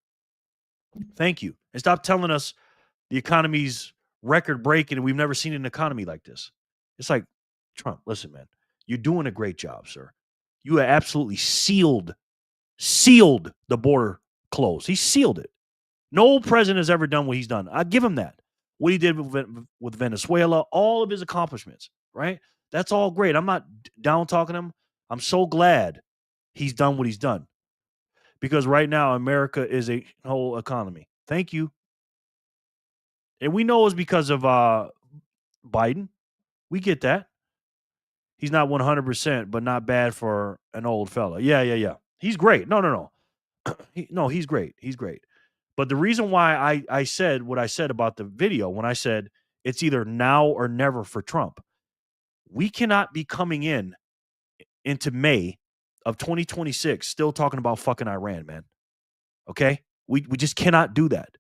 Thank you. And stop telling us the economy's record breaking and we've never seen an economy like this. It's like, Trump, listen, man, you're doing a great job, sir. You have absolutely sealed the border closed. He sealed it. No president has ever done what he's done. I give him that. What he did with Venezuela, all of his accomplishments, right? That's all great. I'm not down talking him. I'm so glad he's done what he's done. Because right now, America is a whole economy. Thank you. And we know it's because of Biden. We get that. He's not 100%, but not bad for an old fella. Yeah. He's great. No. He's great. He's great. But the reason why I said what I said about the video, when I said it's either now or never for Trump, we cannot be coming into May of 2026 still talking about fucking Iran, man. Okay? We just cannot do that.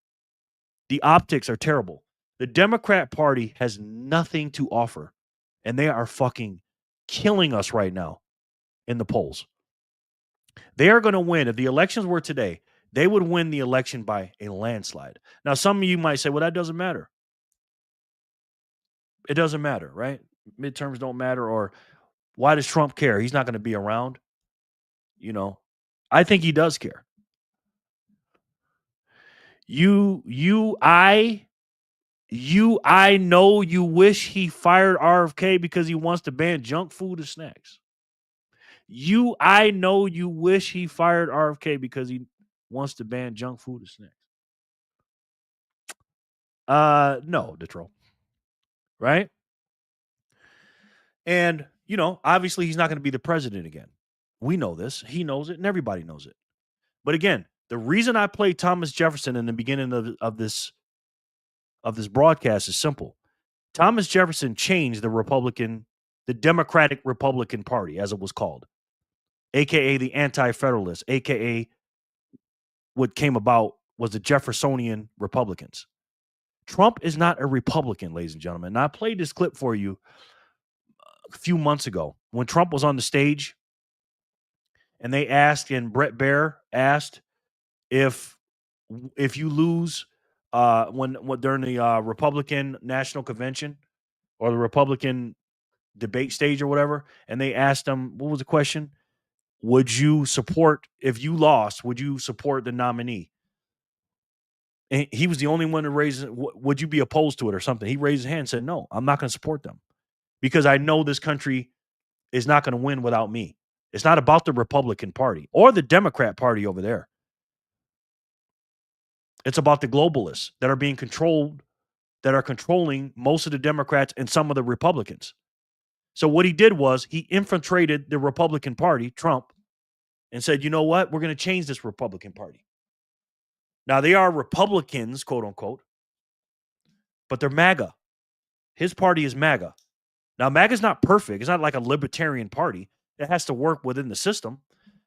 The optics are terrible. The Democrat Party has nothing to offer, and they are fucking killing us right now in the polls. They are going to win. If the elections were today, they would win the election by a landslide. Now, some of you might say, well, that doesn't matter. It doesn't matter, right? Midterms don't matter. Or why does Trump care? He's not going to be around. You know, I think he does care. I know you wish he fired RFK because he wants to ban junk food and snacks. I know you wish he fired RFK because he wants to ban junk food and snacks. No, Detro. Right? And, obviously he's not going to be the president again. We know this. He knows it, and everybody knows it. But again, the reason I played Thomas Jefferson in the beginning of this broadcast is simple. Thomas Jefferson changed the Democratic Republican Party, as it was called, aka the Anti-Federalists, aka what came about was the Jeffersonian Republicans. Trump is not a Republican, ladies and gentlemen. And I played this clip for you a few months ago when Trump was on the stage and they asked, and Brett Baer asked, if you lose when during the Republican National Convention or the Republican debate stage or whatever, and they asked him, what was the question? Would you support, if you lost, would you support the nominee? And he was the only one to raise it. Would you be opposed to it or something? He raised his hand and said, no, I'm not going to support them because I know this country is not going to win without me. It's not about the Republican Party or the Democrat Party over there. It's about the globalists that are being controlled, that are controlling most of the Democrats and some of the Republicans. So what he did was he infiltrated the Republican Party, Trump, and said, you know what? We're going to change this Republican Party. Now, they are Republicans, quote unquote, but they're MAGA. His party is MAGA. Now, MAGA is not perfect. It's not like a libertarian party. It has to work within the system,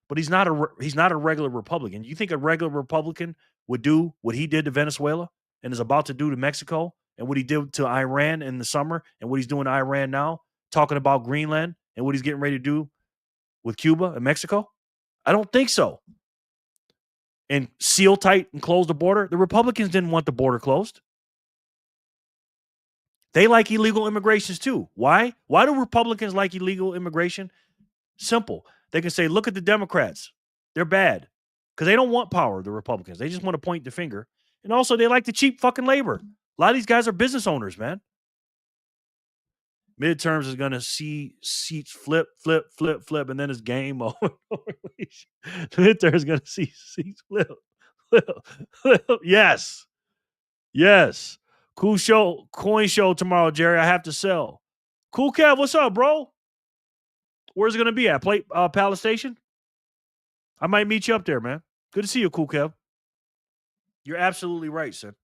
but he's not a regular Republican. You think a regular Republican would do what he did to Venezuela and is about to do to Mexico and what he did to Iran in the summer and what he's doing to Iran now, talking about Greenland and what he's getting ready to do with Cuba and Mexico? I don't think so. And seal tight and close the border. The Republicans didn't want the border closed. They like illegal immigrations too. Why? Why do Republicans like illegal immigration? Simple. They can say, look at the Democrats. They're bad. Because they don't want power, the Republicans. They just want to point the finger. And also, they like the cheap fucking labor. A lot of these guys are business owners, man. Midterms is going to see seats flip, and then it's game over. Midterms is going to see seats flip. Yes. Cool show, coin show tomorrow, Jerry. I have to sell. Cool Kev, what's up, bro? Where's it going to be at? Palace Station? I might meet you up there, man. Good to see you, Cool Kev. You're absolutely right, sir.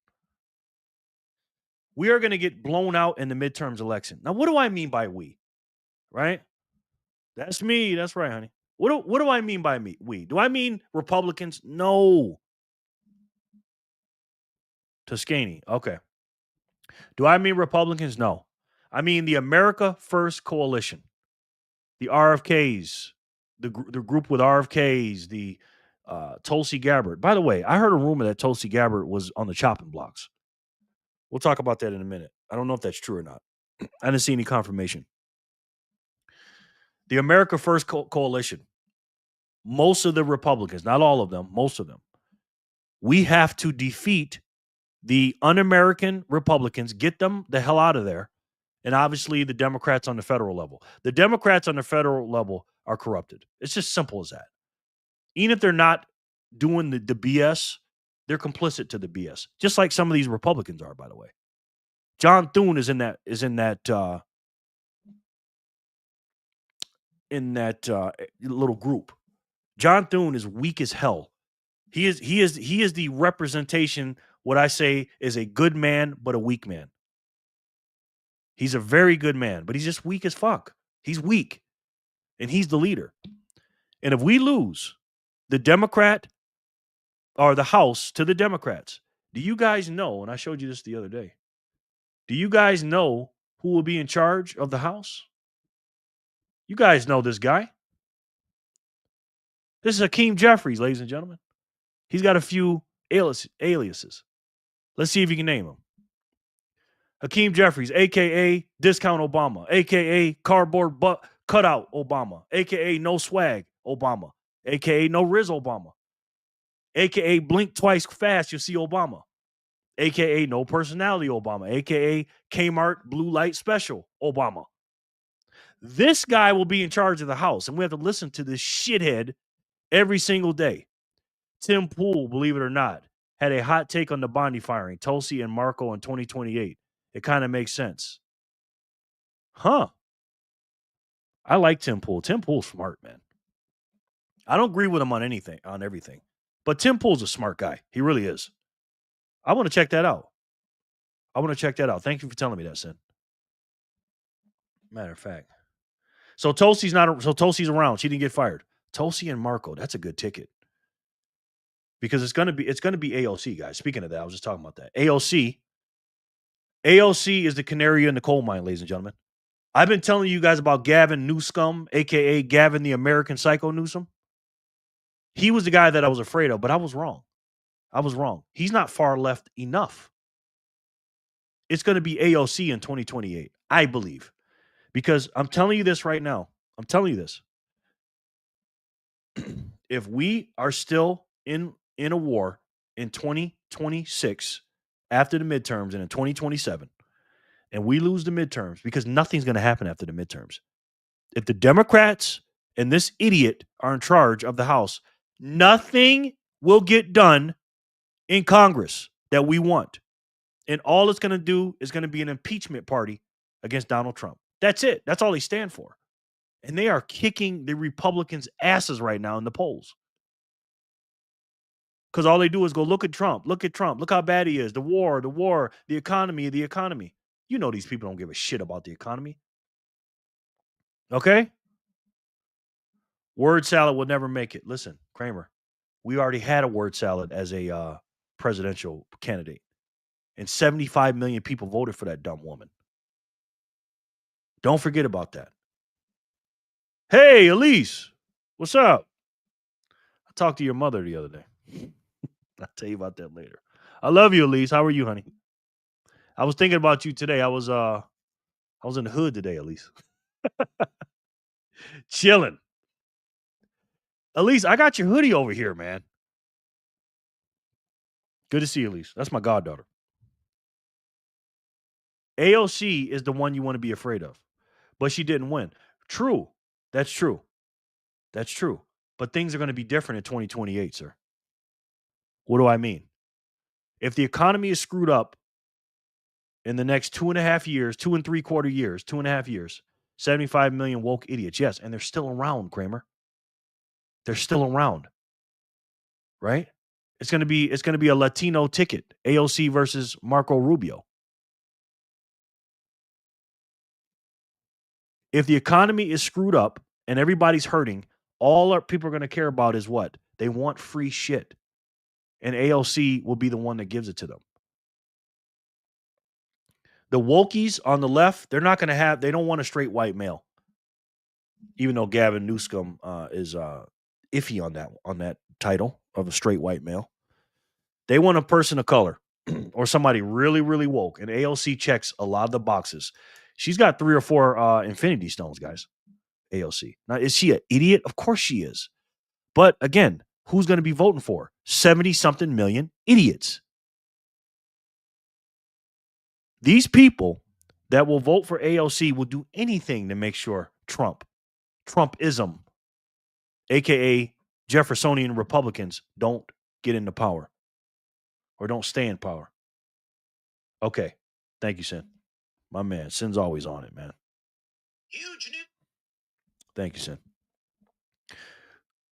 We are going to get blown out in the midterms election. Now, what do I mean by we? Right? That's me. That's right, honey. What do I mean by me? We? Do I mean Republicans? No. Tuscany. Okay. Do I mean Republicans? No. I mean the America First Coalition. The RFKs. The group with RFKs. The Tulsi Gabbard. By the way, I heard a rumor that Tulsi Gabbard was on the chopping blocks. We'll talk about that in a minute. I don't know if that's true or not. I didn't see any confirmation. The America First Coalition. Most of the Republicans, not all of them, most of them. We have to defeat the un-American Republicans, get them the hell out of there, and obviously the Democrats on the federal level. The Democrats on the federal level are corrupted. It's just simple as that. Even if they're not doing the BS, they're complicit to the BS, just like some of these Republicans are, by the way. John Thune is in that little group. John Thune is weak as hell. He is the representation, what I say is a good man, but a weak man. He's a very good man, but he's just weak as fuck. He's weak. And he's the leader. And if we lose the Democrat or the House to the Democrats. Do you guys know, and I showed you this the other day, do you guys know who will be in charge of the House? You guys know this guy. This is Hakeem Jeffries, ladies and gentlemen. He's got a few aliases. Let's see if you can name them. Hakeem Jeffries, a.k.a. Discount Obama, a.k.a. Cardboard Cutout Obama, a.k.a. No Swag Obama, a.k.a. No Riz Obama, a.k.a. Blink Twice Fast, you'll see Obama, a.k.a. No Personality Obama, a.k.a. Kmart Blue Light Special Obama. This guy will be in charge of the House, and we have to listen to this shithead every single day. Tim Pool, believe it or not, had a hot take on the Bondi firing, Tulsi and Marco in 2028. It kind of makes sense. Huh. I like Tim Pool. Tim Pool's smart, man. I don't agree with him on everything. But Tim Pool's a smart guy. He really is. I want to check that out. Thank you for telling me that, Sin. Matter of fact. So Tulsi's around. She didn't get fired. Tulsi and Marco, that's a good ticket. Because it's gonna be AOC, guys. Speaking of that, I was just talking about that. AOC is the canary in the coal mine, ladies and gentlemen. I've been telling you guys about Gavin Newsom, aka Gavin the American Psycho Newsom. He was the guy that I was afraid of, but I was wrong. He's not far left enough. It's going to be AOC in 2028, I believe. Because I'm telling you this right now. I'm telling you this. If we are still in a war in 2026 after the midterms and in 2027, and we lose the midterms, because nothing's going to happen after the midterms. If the Democrats and this idiot are in charge of the House, nothing will get done in Congress that we want. And all it's going to do is going to be an impeachment party against Donald Trump. That's it. That's all they stand for. And they are kicking the Republicans' asses right now in the polls. Because all they do is go, look at Trump. Look how bad he is. The war, the economy. You know these people don't give a shit about the economy. Okay? Word salad will never make it. Listen, Kramer, we already had a word salad as a presidential candidate. And 75 million people voted for that dumb woman. Don't forget about that. Hey, Elise, what's up? I talked to your mother the other day. I'll tell you about that later. I love you, Elise. How are you, honey? I was thinking about you today. I was in the hood today, Elise. Chilling. Elise, I got your hoodie over here, man. Good to see you, Elise. That's my goddaughter. AOC is the one you want to be afraid of. But she didn't win. True. That's true. But things are going to be different in 2028, sir. What do I mean? If the economy is screwed up in the next 2.5 years, 2.75 years, 75 million woke idiots. Yes, and they're still around, Kramer. They're still around. Right? It's going to be a Latino ticket. AOC versus Marco Rubio. If the economy is screwed up and everybody's hurting, all our people are going to care about is what? They want free shit. And AOC will be the one that gives it to them. The wokies on the left, they don't want a straight white male. Even though Gavin Newsom is iffy on that title of a straight white male. They want a person of color or somebody really, really woke. And AOC checks a lot of the boxes. She's got 3 or 4 infinity stones, guys. AOC. Now, is she an idiot? Of course she is. But again, who's going to be voting for? 70-something million idiots. These people that will vote for AOC will do anything to make sure Trumpism, a.k.a. Jeffersonian Republicans, don't get into power or don't stay in power. Okay. Thank you, Sin. My man. Sin's always on it, man. Huge news. Thank you, Sin.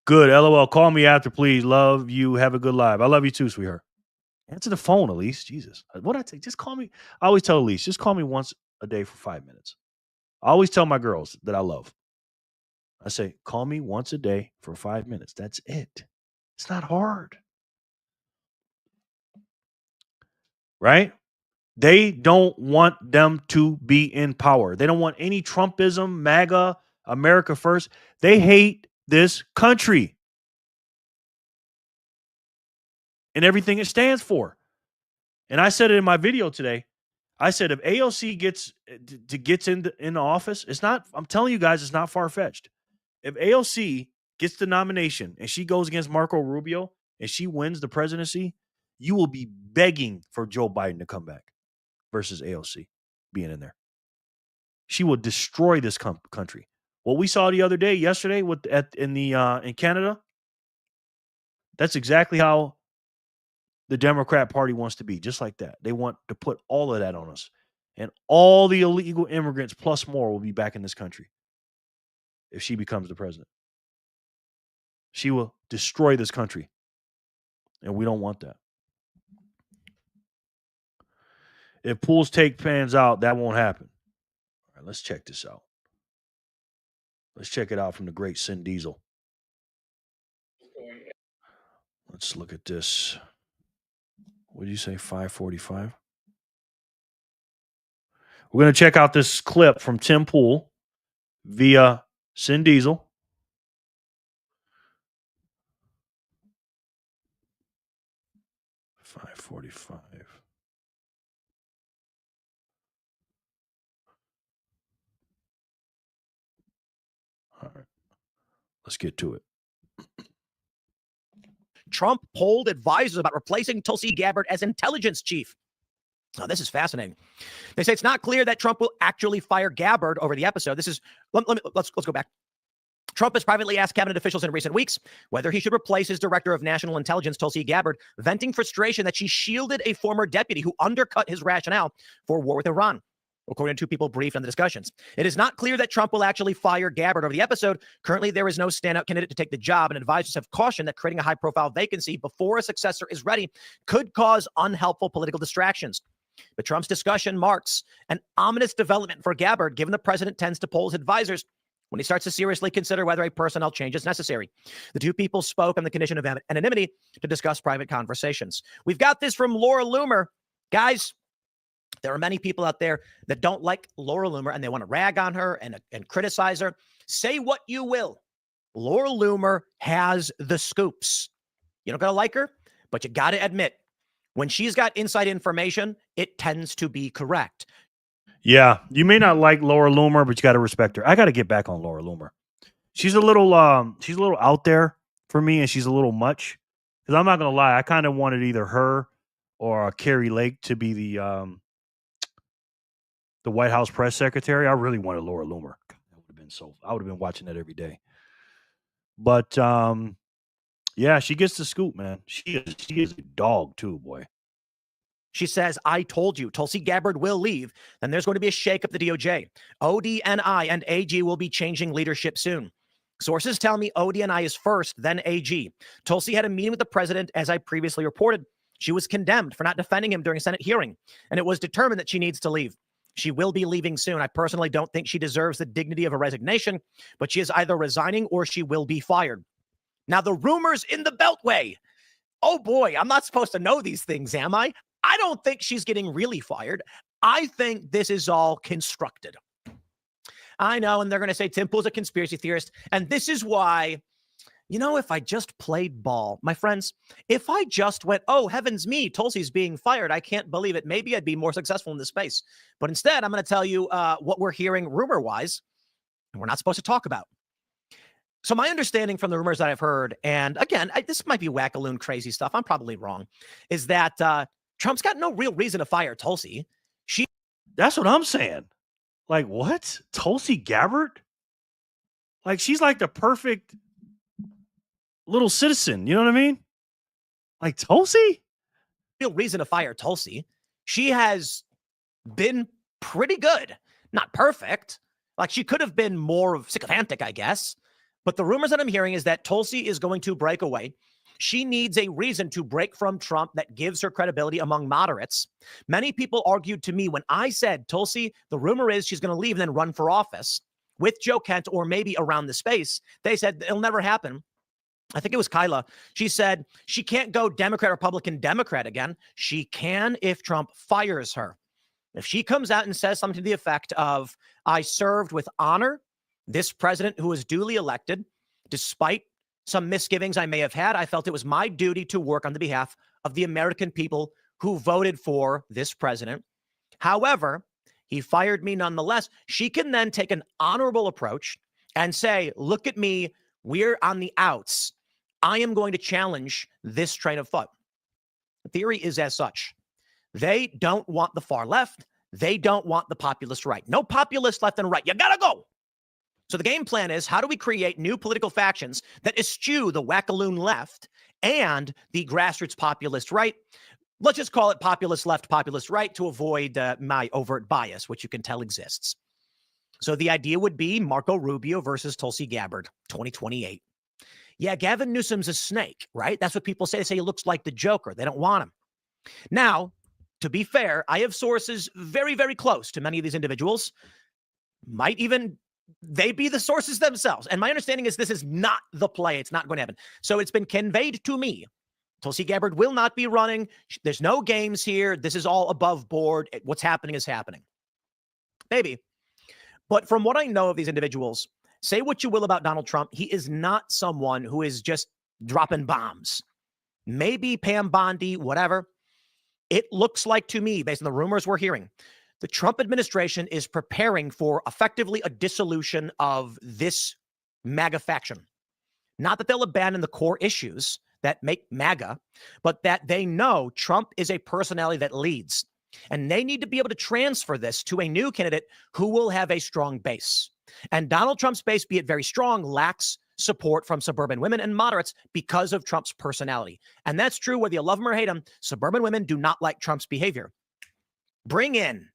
Good. LOL. Call me after, please. Love you. Have a good live. I love you too, sweetheart. Answer the phone, Elise. Jesus. What I take? Just call me. I always tell Elise, just call me once a day for 5 minutes. I always tell my girls that I love. I say, call me once a day for 5 minutes. That's it. It's not hard. right? They don't want them to be in power. They don't want any Trumpism, MAGA, America first. They hate this country and everything it stands for. And I said it in my video today. I said if AOC gets into office, it's not. I'm telling you guys, it's not far fetched. If AOC gets the nomination and she goes against Marco Rubio and she wins the presidency, you will be begging for Joe Biden to come back versus AOC being in there. She will destroy this country. What we saw the other day, yesterday, in Canada, that's exactly how the Democrat Party wants to be, just like that. They want to put all of that on us. And all the illegal immigrants plus more will be back in this country if she becomes the president. She will destroy this country. And we don't want that. If pools take pans out, that won't happen. All right, let's check this out. Let's check it out from the great Sin Diesel. Let's look at this. What did you say, 545? We're going to check out this clip from Tim Pool via Sin Diesel. $5.45. All right. Let's get to it. Trump polled advisors about replacing Tulsi Gabbard as intelligence chief. Now, this is fascinating. They say it's not clear that Trump will actually fire Gabbard over the episode. Let's go back. Trump has privately asked cabinet officials in recent weeks whether he should replace his director of national intelligence, Tulsi Gabbard, venting frustration that she shielded a former deputy who undercut his rationale for war with Iran, according to two people briefed on the discussions. It is not clear that Trump will actually fire Gabbard over the episode. Currently, there is no standout candidate to take the job, and advisors have cautioned that creating a high-profile vacancy before a successor is ready could cause unhelpful political distractions. But Trump's discussion marks an ominous development for Gabbard, given the president tends to poll his advisors when he starts to seriously consider whether a personnel change is necessary. The two people spoke on the condition of anonymity to discuss private conversations. We've got this from Laura Loomer. Guys, there are many people out there that don't like Laura Loomer and they want to rag on her and criticize her. Say what you will. Laura Loomer has the scoops. You don't got to like her, but you got to admit, when she's got inside information, it tends to be correct. Yeah, you may not like Laura Loomer, but you got to respect her. I got to get back on Laura Loomer. She's a little out there for me, and she's a little much. Because I'm not gonna lie, I kind of wanted either her or Carrie Lake to be the White House press secretary. I really wanted Laura Loomer. I would have been watching that every day. But yeah, she gets the scoop, man. She is a dog too, boy. She says, I told you, Tulsi Gabbard will leave. Then there's going to be a shake up the DOJ. ODNI and AG will be changing leadership soon. Sources tell me ODNI is first, then AG. Tulsi had a meeting with the president, as I previously reported. She was condemned for not defending him during a Senate hearing, and it was determined that she needs to leave. She will be leaving soon. I personally don't think she deserves the dignity of a resignation, but she is either resigning or she will be fired. Now, the rumors in the Beltway. Oh boy, I'm not supposed to know these things, am I? I don't think she's getting really fired. I think this is all constructed. I know, and they're going to say Tim Pool's a conspiracy theorist. And this is why, if I just played ball, my friends, if I just went, oh, heavens me, Tulsi's being fired, I can't believe it, maybe I'd be more successful in this space. But instead, I'm going to tell you what we're hearing rumor-wise, and we're not supposed to talk about. So my understanding from the rumors that I've heard, and again, this might be wackaloon crazy stuff, I'm probably wrong, is that Trump's got no real reason to fire Tulsi. That's what I'm saying. Like, what? Tulsi Gabbard? Like, she's like the perfect little citizen. You know what I mean? Like, Tulsi? Real reason to fire Tulsi. She has been pretty good. Not perfect. Like, she could have been more sycophantic, I guess. But the rumors that I'm hearing is that Tulsi is going to break away. She needs a reason to break from Trump that gives her credibility among moderates. Many people argued to me when I said, Tulsi, the rumor is she's going to leave and then run for office with Joe Kent or maybe around the space. They said it'll never happen. I think it was Kyla. She said she can't go Democrat, Republican, Democrat again. She can if Trump fires her. If she comes out and says something to the effect of, I served with honor this president who was duly elected, despite some misgivings I may have had, I felt it was my duty to work on the behalf of the American people who voted for this president. However, he fired me nonetheless. She can then take an honorable approach and say, look at me, we're on the outs. I am going to challenge this train of thought. The theory is as such. They don't want the far left. They don't want the populist right. No populist left and right. You gotta go. So the game plan is, how do we create new political factions that eschew the wackaloon left and the grassroots populist right? Let's just call it populist left, populist right to avoid my overt bias, which you can tell exists. So the idea would be Marco Rubio versus Tulsi Gabbard, 2028. Yeah, Gavin Newsom's a snake, right? That's what people say. They say he looks like the Joker. They don't want him. Now, to be fair, I have sources very, very close to many of these individuals. Might even they be the sources themselves. And my understanding is this is not the play. It's not going to happen. So it's been conveyed to me. Tulsi Gabbard will not be running. There's no games here. This is all above board. What's happening is happening. Maybe. But from what I know of these individuals, say what you will about Donald Trump, he is not someone who is just dropping bombs. Maybe Pam Bondi, whatever. It looks like to me, based on the rumors we're hearing, the Trump administration is preparing for effectively a dissolution of this MAGA faction. Not that they'll abandon the core issues that make MAGA, but that they know Trump is a personality that leads. And they need to be able to transfer this to a new candidate who will have a strong base. And Donald Trump's base, be it very strong, lacks support from suburban women and moderates because of Trump's personality. And that's true whether you love him or hate him. Suburban women do not like Trump's behavior. Bring in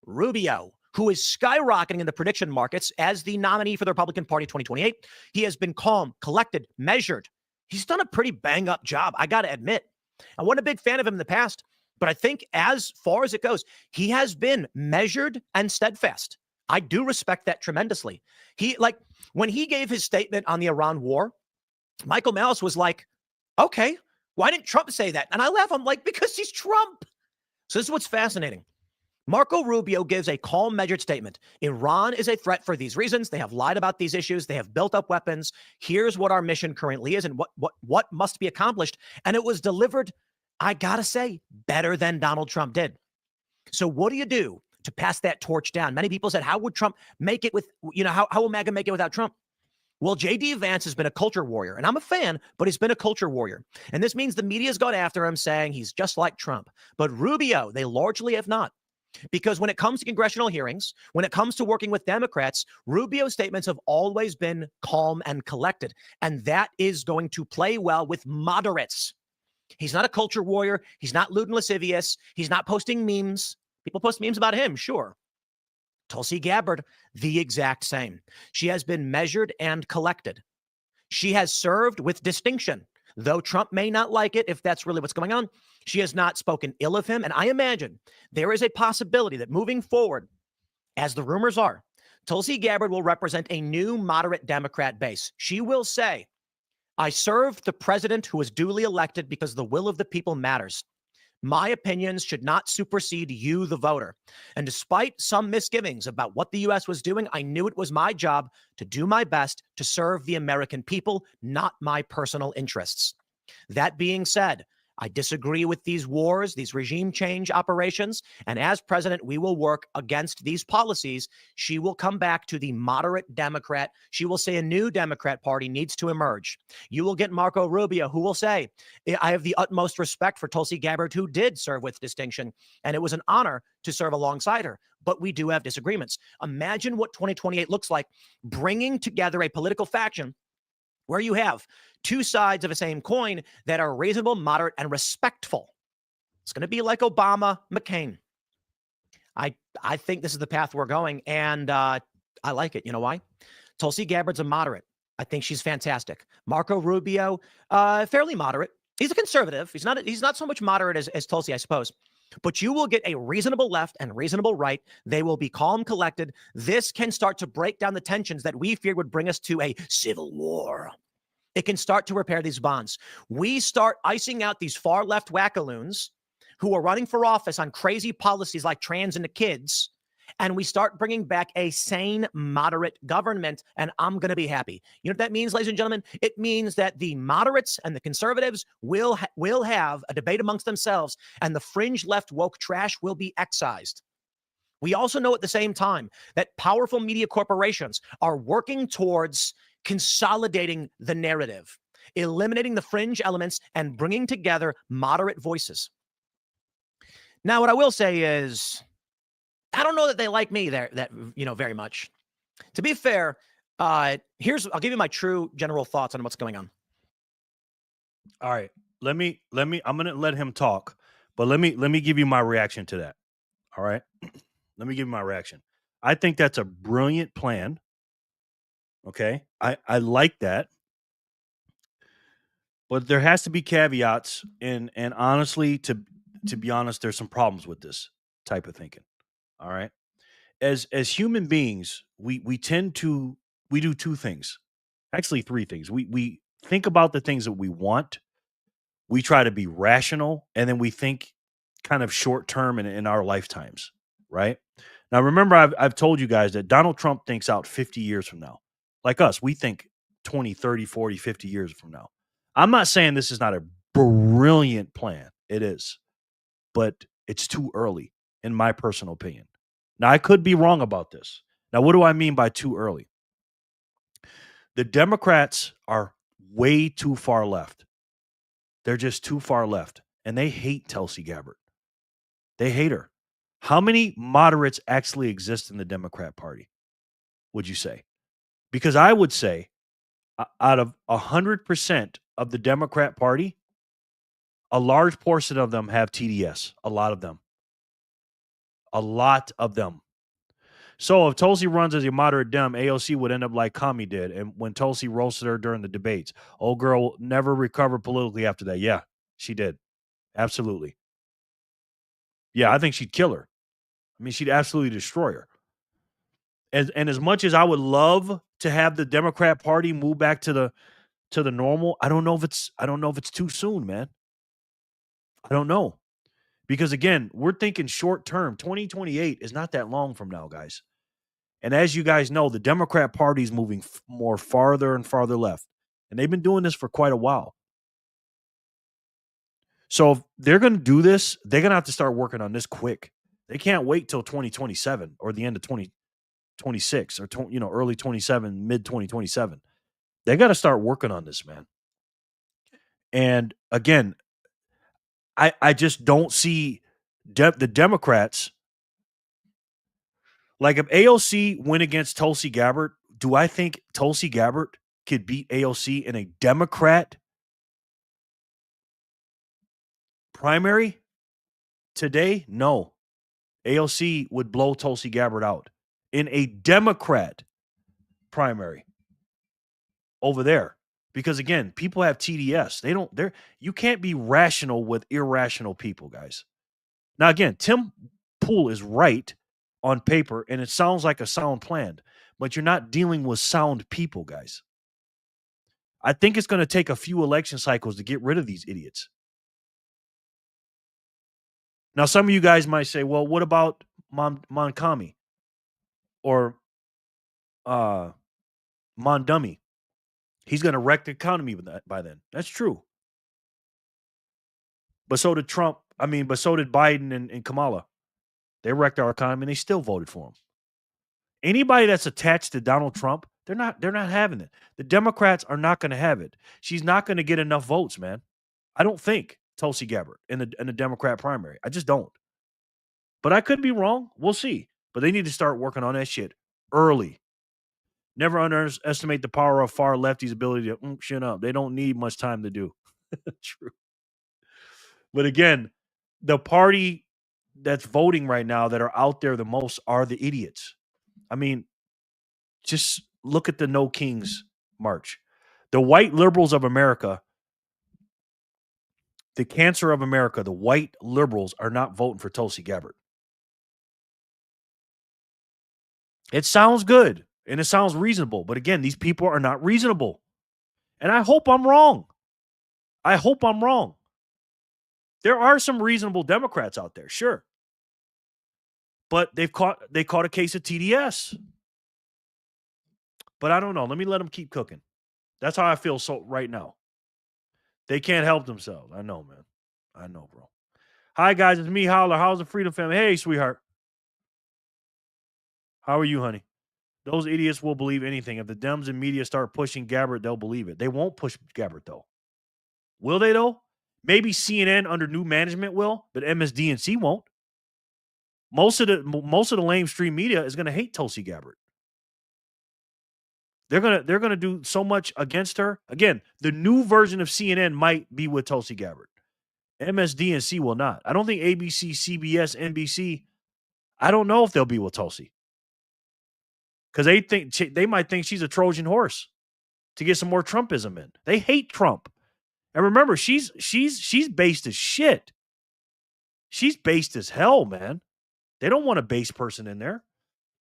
Rubio, who is skyrocketing in the prediction markets as the nominee for the Republican Party 2028. He has been calm, collected, measured. He's done a pretty bang-up job, I got to admit. I wasn't a big fan of him in the past, but I think as far as it goes, he has been measured and steadfast. I do respect that tremendously. When he gave his statement on the Iran war, Michael Malice was like, okay, why didn't Trump say that? And I laugh. I'm like, because he's Trump. So this is what's fascinating. Marco Rubio gives a calm, measured statement. Iran is a threat for these reasons. They have lied about these issues. They have built up weapons. Here's what our mission currently is and what must be accomplished. And it was delivered, I gotta say, better than Donald Trump did. So what do you do to pass that torch down? Many people said, how would Trump make it with, how will MAGA make it without Trump? Well, J.D. Vance has been a culture warrior, and I'm a fan, but he's been a culture warrior. And this means the media's gone after him saying he's just like Trump. But Rubio, they largely have not. Because when it comes to congressional hearings, when it comes to working with Democrats, Rubio's statements have always been calm and collected. And that is going to play well with moderates. He's not a culture warrior. He's not lewd and lascivious. He's not posting memes. People post memes about him, sure. Tulsi Gabbard, the exact same. She has been measured and collected. She has served with distinction. Though Trump may not like it, if that's really what's going on, she has not spoken ill of him. And I imagine there is a possibility that moving forward, as the rumors are, Tulsi Gabbard will represent a new moderate Democrat base. She will say, I served the president who was duly elected because the will of the people matters. My opinions should not supersede you, the voter. And despite some misgivings about what the U.S. was doing, I knew it was my job to do my best to serve the American people, not my personal interests. That being said, I disagree with these wars, these regime change operations. And as president, we will work against these policies. She will come back to the moderate Democrat. She will say a new Democrat party needs to emerge. You will get Marco Rubio, who will say, I have the utmost respect for Tulsi Gabbard, who did serve with distinction. And it was an honor to serve alongside her. But we do have disagreements. Imagine what 2028 looks like, bringing together a political faction where you have two sides of the same coin that are reasonable, moderate, and respectful. It's going to be like Obama, McCain. I think this is the path we're going, and I like it. You know why? Tulsi Gabbard's a moderate. I think she's fantastic. Marco Rubio, fairly moderate. He's a conservative. He's not so much moderate as Tulsi, I suppose. But you will get a reasonable left and reasonable right. They will be calm, collected. This can start to break down the tensions that we feared would bring us to a civil war. It can start to repair these bonds. We start icing out these far left wackaloons who are running for office on crazy policies like trans and the kids, and we start bringing back a sane, moderate government, and I'm going to be happy. You know what that means, ladies and gentlemen? It means that the moderates and the conservatives will have a debate amongst themselves, and the fringe left woke trash will be excised. We also know at the same time that powerful media corporations are working towards consolidating the narrative, eliminating the fringe elements, and bringing together moderate voices. Now, what I will say is, I don't know that they like me very much. To be fair, I'll give you my true general thoughts on what's going on. All right. I'm going to let him talk, but let me give you my reaction to that. All right. Let me give you my reaction. I think that's a brilliant plan. Okay. I like that. But there has to be caveats, and honestly, to be honest, there's some problems with this type of thinking. All right. As human beings, we do two things. Actually, three things. We think about the things that we want. We try to be rational, and then we think kind of short term in our lifetimes, right? Now, remember, I've told you guys that Donald Trump thinks out 50 years from now. Like us, we think 20, 30, 40, 50 years from now. I'm not saying this is not a brilliant plan. It is. But it's too early, in my personal opinion. Now, I could be wrong about this. Now, what do I mean by too early? The Democrats are way too far left. They're just too far left. And they hate Tulsi Gabbard. They hate her. How many moderates actually exist in the Democrat Party, would you say? Because I would say out of 100% of the Democrat Party, a large portion of them have TDS. A lot of them. A lot of them. So if Tulsi runs as a moderate Dem, AOC would end up like Kami did, and when Tulsi roasted her during the debates. Old girl never recovered politically after that. Yeah, she did. Absolutely. Yeah, I think she'd kill her. I mean, she'd absolutely destroy her. And as much as I would love to have the Democrat Party move back to the normal, I don't know if it's too soon, man. I don't know. Because again, we're thinking short term. 2028 is not that long from now, guys. And as you guys know, the Democrat Party is moving more farther and farther left. And they've been doing this for quite a while. So if they're going to do this, they're going to have to start working on this quick. They can't wait till 2027 or the end of 2026 or early 27, mid 2027. They got to start working on this, man. And again, I just don't see the Democrats. Like if AOC went against Tulsi Gabbard, do I think Tulsi Gabbard could beat AOC in a Democrat primary today? No. AOC would blow Tulsi Gabbard out in a Democrat primary over there. Because again, people have TDS. You can't be rational with irrational people, guys. Now again, Tim Pool is right on paper, and it sounds like a sound plan, but you're not dealing with sound people, guys. I think it's going to take a few election cycles to get rid of these idiots. Now, some of you guys might say, well, what about Monkami or Mondummy? He's going to wreck the economy by then. That's true. But so did Trump. But so did Biden and Kamala. They wrecked our economy and they still voted for him. Anybody that's attached to Donald Trump, they're not having it. The Democrats are not going to have it. She's not going to get enough votes, man. I don't think Tulsi Gabbard in the Democrat primary. I just don't. But I could be wrong. We'll see. But they need to start working on that shit early. Never underestimate the power of far lefties' ability to shit up. They don't need much time to do. True. But again, the party that's voting right now that are out there the most are the idiots. I mean, just look at the No Kings march. The white liberals of America, the cancer of America, the white liberals are not voting for Tulsi Gabbard. It sounds good and it sounds reasonable. But again, these people are not reasonable. And I hope I'm wrong. I hope I'm wrong. There are some reasonable Democrats out there, sure. But they caught a case of TDS. But I don't know. Let me let them keep cooking. That's how I feel so right now. They can't help themselves. I know, man. I know, bro. Hi, guys. It's me, Howler. How's the Freedom family? Hey, sweetheart. How are you, honey? Those idiots will believe anything. If the Dems and media start pushing Gabbard, they'll believe it. They won't push Gabbard, though. Will they, though? Maybe CNN under new management will, but MSDNC won't. Most of the lamestream media is going to hate Tulsi Gabbard. They're gonna do so much against her. Again, the new version of CNN might be with Tulsi Gabbard. MSDNC will not. I don't think ABC, CBS, NBC. I don't know if they'll be with Tulsi because they might think she's a Trojan horse to get some more Trumpism in. They hate Trump, and remember, she's based as shit. She's based as hell, man. They don't want a base person in there.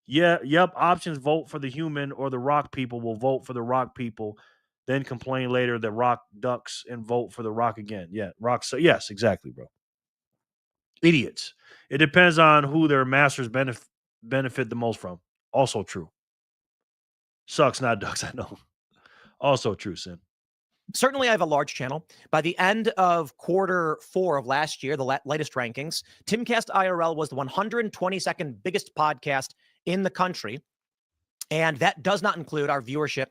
Yeah, yep. Options: vote for the human, or the rock people will vote for the rock people, then complain later that rock ducks and vote for the rock again. Yeah, rock. So yes, exactly, bro. Idiots. It depends on who their masters benefit the most from. Also true. Sucks, not ducks. I know. Also true, Sin. Certainly, I have a large channel. By the end of Q4 of last year, the latest rankings, Timcast IRL was the 122nd biggest podcast in the country. And that does not include our viewership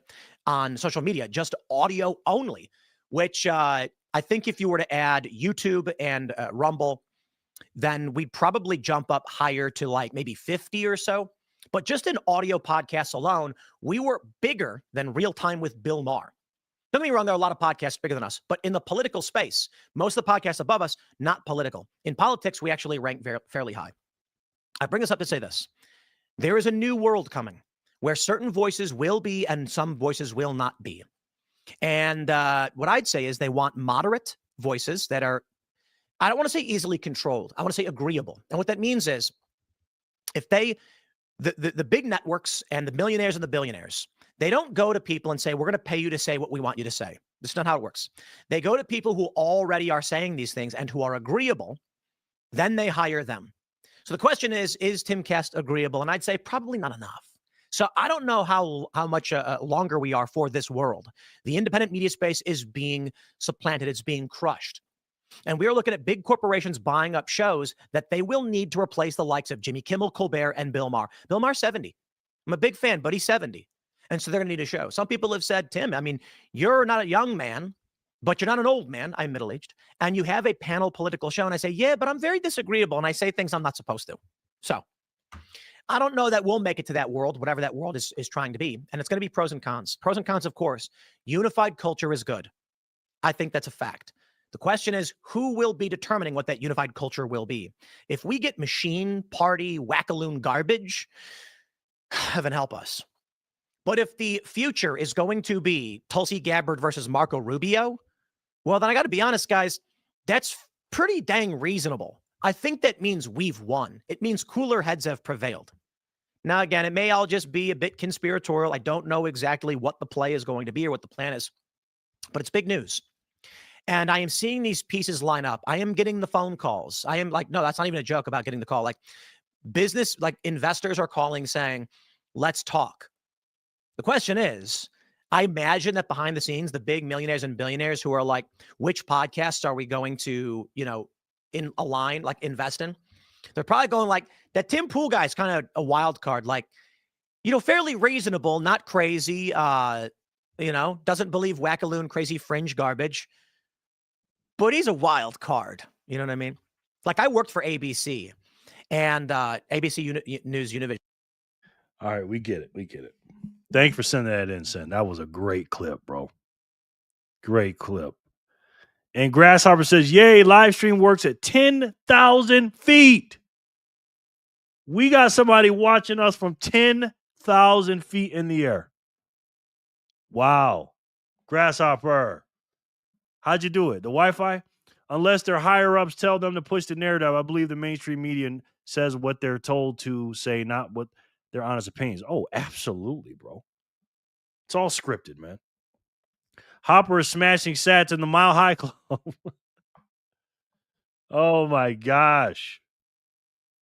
on social media, just audio only, which I think if you were to add YouTube and Rumble, then we'd probably jump up higher to like maybe 50 or so. But just in audio podcasts alone, we were bigger than Real Time with Bill Maher. Don't get me wrong, there are a lot of podcasts bigger than us, but in the political space, most of the podcasts above us, not political. In politics, we actually rank fairly high. I bring this up to say this. There is a new world coming where certain voices will be and some voices will not be. And what I'd say is they want moderate voices that are, I don't want to say easily controlled. I want to say agreeable. And what that means is if the big networks and the millionaires and the billionaires, they don't go to people and say, we're going to pay you to say what we want you to say. This is not how it works. They go to people who already are saying these things and who are agreeable. Then they hire them. So the question is Timcast agreeable? And I'd say probably not enough. So I don't know how much longer we are for this world. The independent media space is being supplanted. It's being crushed. And we are looking at big corporations buying up shows that they will need to replace the likes of Jimmy Kimmel, Colbert, and Bill Maher. Bill Maher's 70. I'm a big fan, but he's 70. And so they're going to need a show. Some people have said, Tim, I mean, you're not a young man, but you're not an old man. I'm middle-aged. And you have a panel political show. And I say, yeah, but I'm very disagreeable. And I say things I'm not supposed to. So I don't know that we'll make it to that world, whatever that world is trying to be. And it's going to be pros and cons. Pros and cons, of course. Unified culture is good. I think that's a fact. The question is, who will be determining what that unified culture will be? If we get machine party wackaloon garbage, heaven help us. But if the future is going to be Tulsi Gabbard versus Marco Rubio, well, then I got to be honest, guys, that's pretty dang reasonable. I think that means we've won. It means cooler heads have prevailed. Now, again, it may all just be a bit conspiratorial. I don't know exactly what the play is going to be or what the plan is, but it's big news. And I am seeing these pieces line up. I am getting the phone calls. I am like, no, that's not even a joke about getting the call. Like business, like investors are calling saying, let's talk. The question is, I imagine that behind the scenes, the big millionaires and billionaires who are like, which podcasts are we going to, invest in? They're probably going like, that Tim Pool guy is kind of a wild card, like, fairly reasonable, not crazy, doesn't believe wackaloon, crazy fringe garbage, but he's a wild card. You know what I mean? Like I worked for ABC and ABC News Univision. All right, we get it. We get it. Thanks for sending that in, Sen. That was a great clip, bro. Great clip. And Grasshopper says, yay, live stream works at 10,000 feet. We got somebody watching us from 10,000 feet in the air. Wow. Grasshopper. How'd you do it? The Wi-Fi? Unless their higher-ups tell them to push the narrative, I believe the mainstream media says what they're told to say, not what their honest opinions. Oh, absolutely, bro. It's all scripted, man. Hopper is smashing sats in the Mile High Club. Oh my gosh.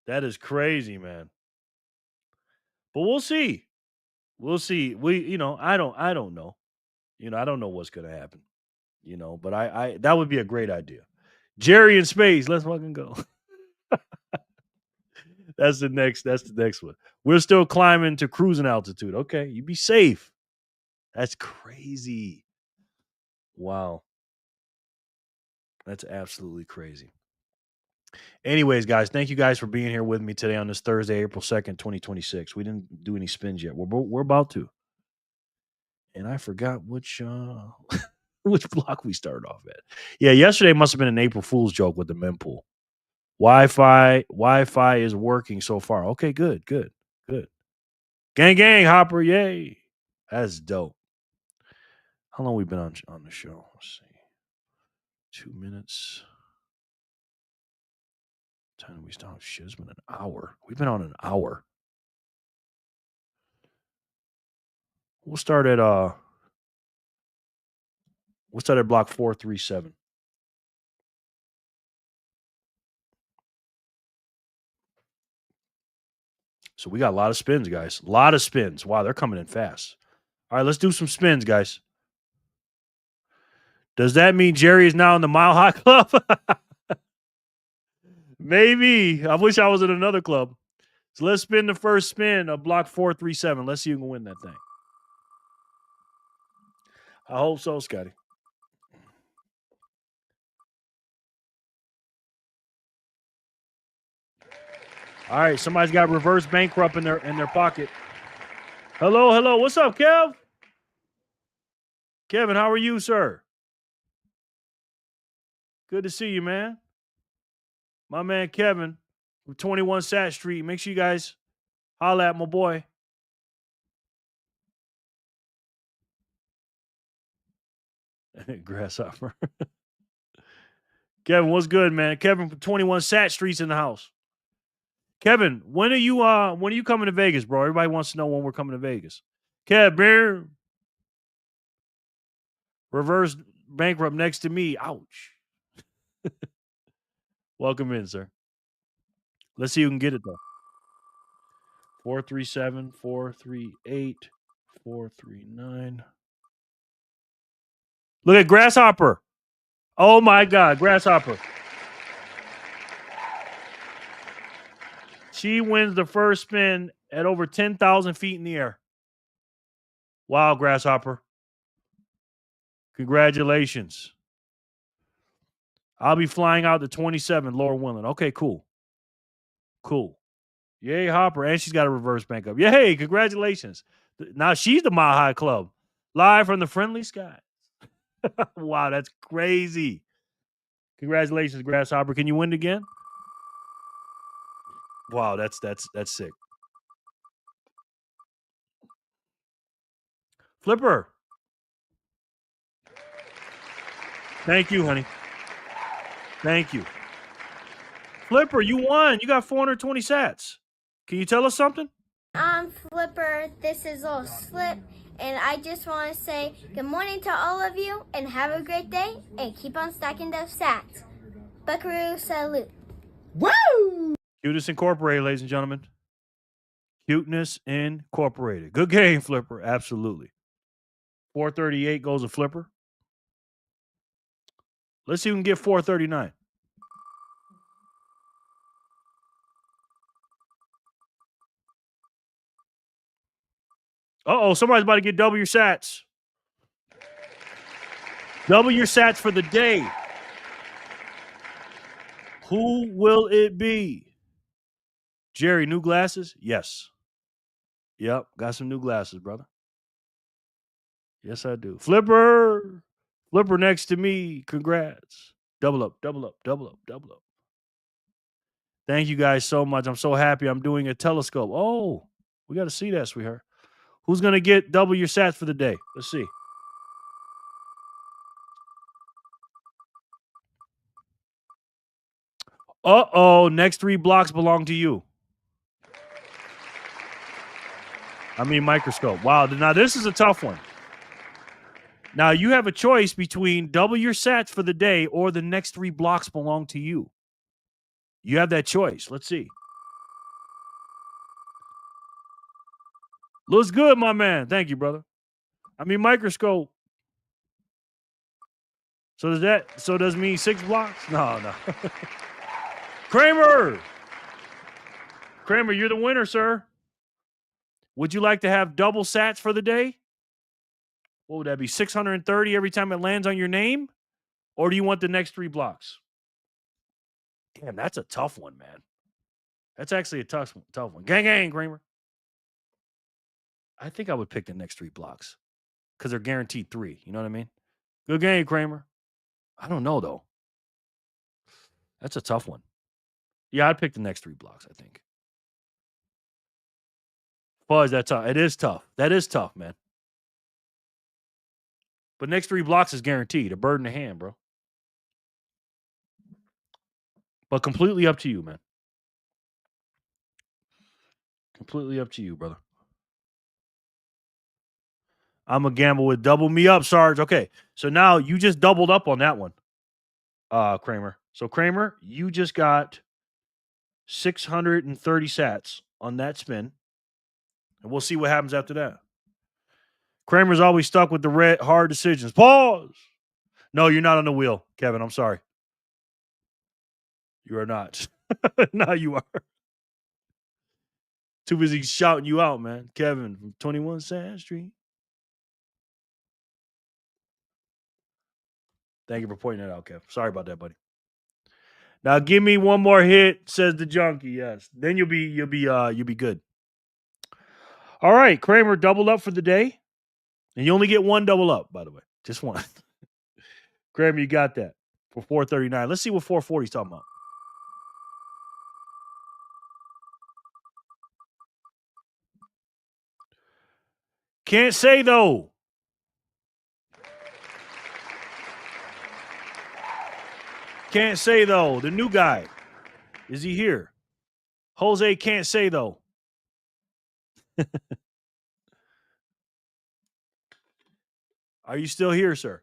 That is crazy, man. But we'll see. We'll see. I don't know. I don't know what's gonna happen. But I that would be a great idea. Jerry in space. Let's fucking go. That's the next one. We're still climbing to cruising altitude. Okay, you be safe. That's crazy. Wow. That's absolutely crazy. Anyways, guys, thank you guys for being here with me today on this Thursday, April 2nd, 2026. We didn't do any spins yet. We're about to. And I forgot which which block we started off at. Yeah, yesterday must have been an April Fool's joke with the mempool. Wi-Fi is working so far. Okay, good. Gang, Hopper, yay. That's dope. How long we been on the show? Let's see. 2 minutes. Time we start. Shit, it's been an hour. We've been on an hour. We'll start at block 437. So we got a lot of spins, guys. A lot of spins. Wow, they're coming in fast. All right, let's do some spins, guys. Does that mean Jerry is now in the Mile High Club? Maybe. I wish I was in another club. So let's spin the first spin of block 437. Let's see who can win that thing. I hope so, Scotty. All right, somebody's got reverse bankrupt in their pocket. Hello. What's up, Kev? Kevin, how are you, sir? Good to see you, man. My man Kevin from 21 Sat Street. Make sure you guys holla at my boy. Grasshopper. Kevin, what's good, man? Kevin from 21 Sat Street's in the house. Kevin, when are you coming to Vegas, bro? Everybody wants to know when we're coming to Vegas. Kevin, reverse bankrupt next to me. Ouch. Welcome in, sir. Let's see who can get it though. 437, 438, 439. Look at Grasshopper. Oh my God, Grasshopper. She wins the first spin at over 10,000 feet in the air. Wow, Grasshopper. Congratulations. I'll be flying out to 27, Lord willing. Okay, cool. Yay, Hopper. And she's got a reverse bank up. Yay, congratulations. Now she's the Mile High Club. Live from the friendly skies. Wow, that's crazy. Congratulations, Grasshopper. Can you win again? Wow, that's sick. Flipper. Thank you, honey. Thank you. Flipper, you won. You got 420 sats. Can you tell us something? I'm Flipper. This is Little Slip. And I just want to say good morning to all of you and have a great day and keep on stacking those sats. Buckaroo salute. Woo! Cuteness Incorporated, ladies and gentlemen. Cuteness Incorporated. Good game, Flipper. Absolutely. 438 goes to Flipper. Let's see who can get 439. Uh-oh, somebody's about to get double your sats. Double your sats for the day. Who will it be? Jerry, new glasses? Yes. Yep, got some new glasses, brother. Yes, I do. Flipper next to me. Congrats. Double up. Thank you guys so much. I'm so happy. I'm doing a telescope. Oh, we got to see that, sweetheart. Who's going to get double your sats for the day? Let's see. Uh-oh, next 3 blocks belong to you. I mean, microscope. Wow, now this is a tough one. Now you have a choice between double your sats for the day or the next 3 blocks belong to you. You have that choice. Let's see. Looks good, my man. Thank you, brother. I mean, microscope. So does mean 6 blocks? No. Kramer, you're the winner, sir. Would you like to have double sats for the day? What would that be? 630 every time it lands on your name? Or do you want the next 3 blocks? Damn, that's a tough one, man. That's actually a tough one. Gang, Kramer. I think I would pick the next 3 blocks because they're guaranteed 3. You know what I mean? Good game, Kramer. I don't know, though. That's a tough one. Yeah, I'd pick the next 3 blocks, I think. Fuzz, that's tough. It is tough. That is tough, man. But next 3 blocks is guaranteed. A bird in the hand, bro. But completely up to you, man. Completely up to you, brother. I'm a gamble with double me up, Sarge. Okay, so now you just doubled up on that one, Kramer. So Kramer, you just got 630 sats on that spin, and we'll see what happens after that. Kramer's always stuck with the red hard decisions. Pause. No, you're not on the wheel, Kevin. I'm sorry. You are not. No, you are. Too busy shouting you out, man. Kevin from 21 Sand Street. Thank you for pointing that out, Kev. Sorry about that, buddy. Now give me one more hit, says the junkie. Yes. Then you'll be good. All right, Kramer doubled up for the day. And you only get 1 double up, by the way. Just 1. Kramer, you got that for 439. Let's see what 440 is talking about. Can't say though. Can't say though. The new guy. Is he here? Jose can't say though. Are you still here, sir?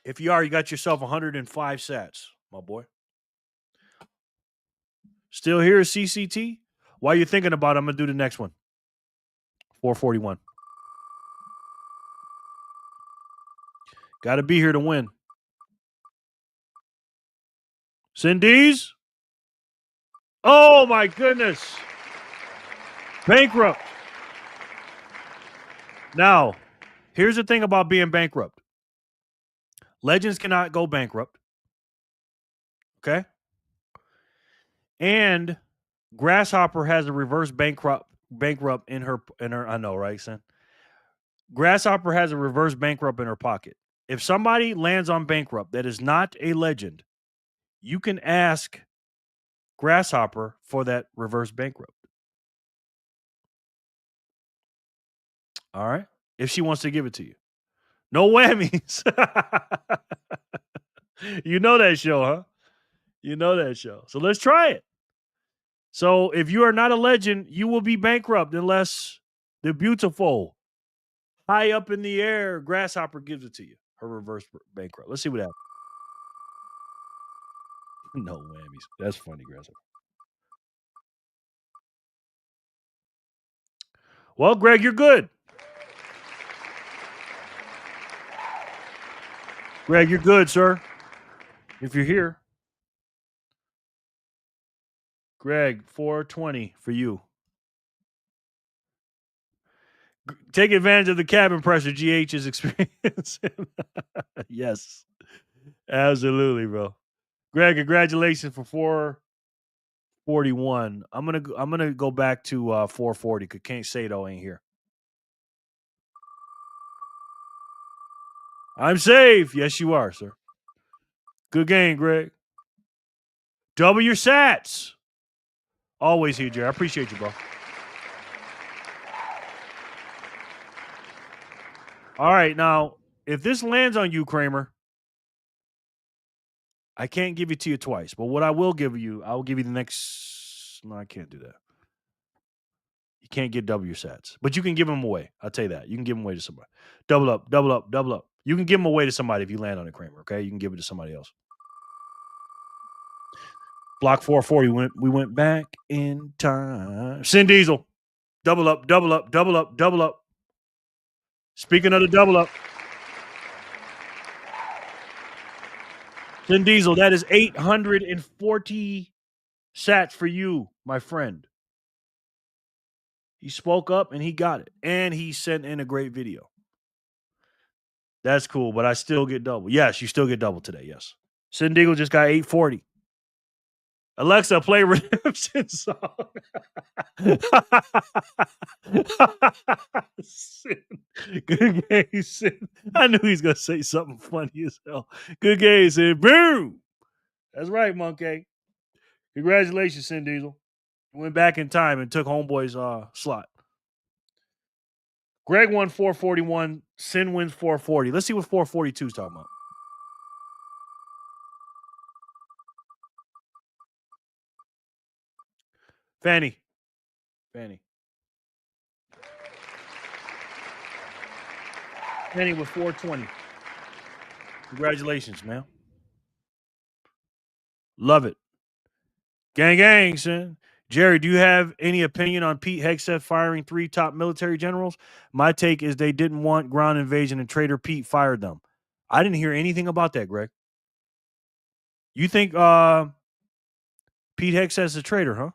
If you are, you got yourself 105 sats, my boy. Still here, CCT? While you're thinking about it, I'm going to do the next one. 441. Got to be here to win. Cindy's? Oh, my goodness. Bankrupt. Now, here's the thing about being bankrupt. Legends cannot go bankrupt. Okay? And Grasshopper has a reverse bankrupt in her I know, right, son? Grasshopper has a reverse bankrupt in her pocket. If somebody lands on bankrupt that is not a legend, you can ask Grasshopper for that reverse bankrupt. All right? If she wants to give it to you. No whammies. You know that show, huh? You know that show. So let's try it. So if you are not a legend, you will be bankrupt unless the beautiful, high up in the air Grasshopper gives it to you. Her reverse bankrupt. Let's see what happens. No whammies. That's funny, Grasshopper. Well, Greg, you're good. Greg, you're good, sir. If you're here. Greg, 420 for you. Take advantage of the cabin pressure GH is experiencing. Yes. Absolutely, bro. Greg, congratulations for 441. I'm gonna go back to 440 because Can't Say Though ain't here. I'm safe. Yes, you are, sir. Good game, Greg. Double your sats. Always here, Jerry. I appreciate you, bro. All right, now, if this lands on you, Kramer, I can't give it to you twice. But what I will give you, I will give you the next. No, I can't do that. can't get double your sats. But you can give them away. I'll tell you that. You can give them away to somebody. Double up, double up, double up. You can give them away to somebody if you land on a Kramer, okay? You can give it to somebody else. Block 440. We went back in time. Sin Diesel. Double up, double up, double up, double up. Speaking of the double up. Sin Diesel, that is 840 sats for you, my friend. He spoke up and he got it. And he sent in a great video. That's cool, but I still get double. Yes, you still get double today, yes. Sin Diesel just got 840. Alexa, play Redemption song. Sin. Good game, Sin. I knew he was going to say something funny as hell. Good game, Sin. Boom. That's right, Monkey. Congratulations, Sin Diesel. You went back in time and took Homeboy's slot. Greg won 441. Sin wins 440. Let's see what 442 is talking about. Fanny with 420. Congratulations, man. Love it. Gang, gang, son. Jerry, do you have any opinion on Pete Hegseth firing 3 top military generals? My take is they didn't want ground invasion and Trader Pete fired them. I didn't hear anything about that, Greg. You think Pete Hegseth is a traitor, huh?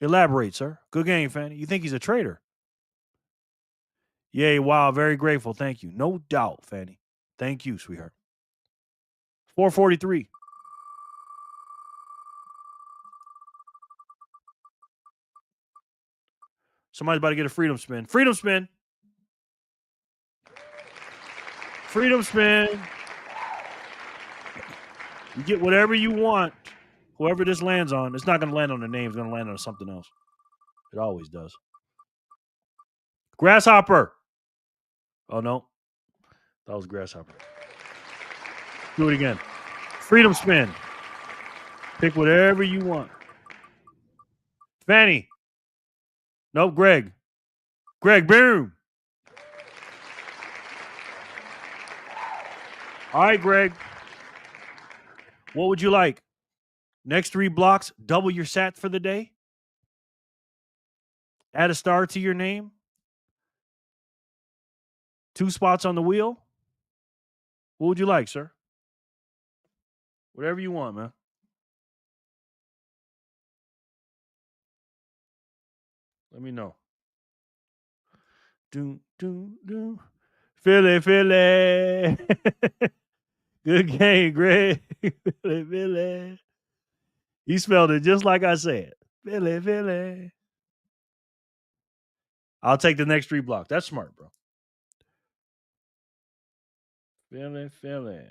Elaborate, sir. Good game, Fanny. You think he's a traitor? Yay, wow, very grateful. Thank you. No doubt, Fanny. Thank you, sweetheart. 443. Somebody's about to get a freedom spin. Freedom spin. Freedom spin. You get whatever you want. Whoever this lands on, it's not going to land on the name. It's going to land on something else. It always does. Grasshopper. Oh, no. That was Grasshopper. Do it again. Freedom spin. Pick whatever you want. Fanny. Nope, Greg. Greg, boom. All right, Greg. What would you like? Next 3 blocks, double your sats for the day. Add a star to your name. 2 spots on the wheel. What would you like, sir? Whatever you want, man. Let me know. Do. Philly. Good game, Greg. Philly. He spelled it just like I said. Philly. I'll take the next 3 blocks. That's smart, bro. Philly.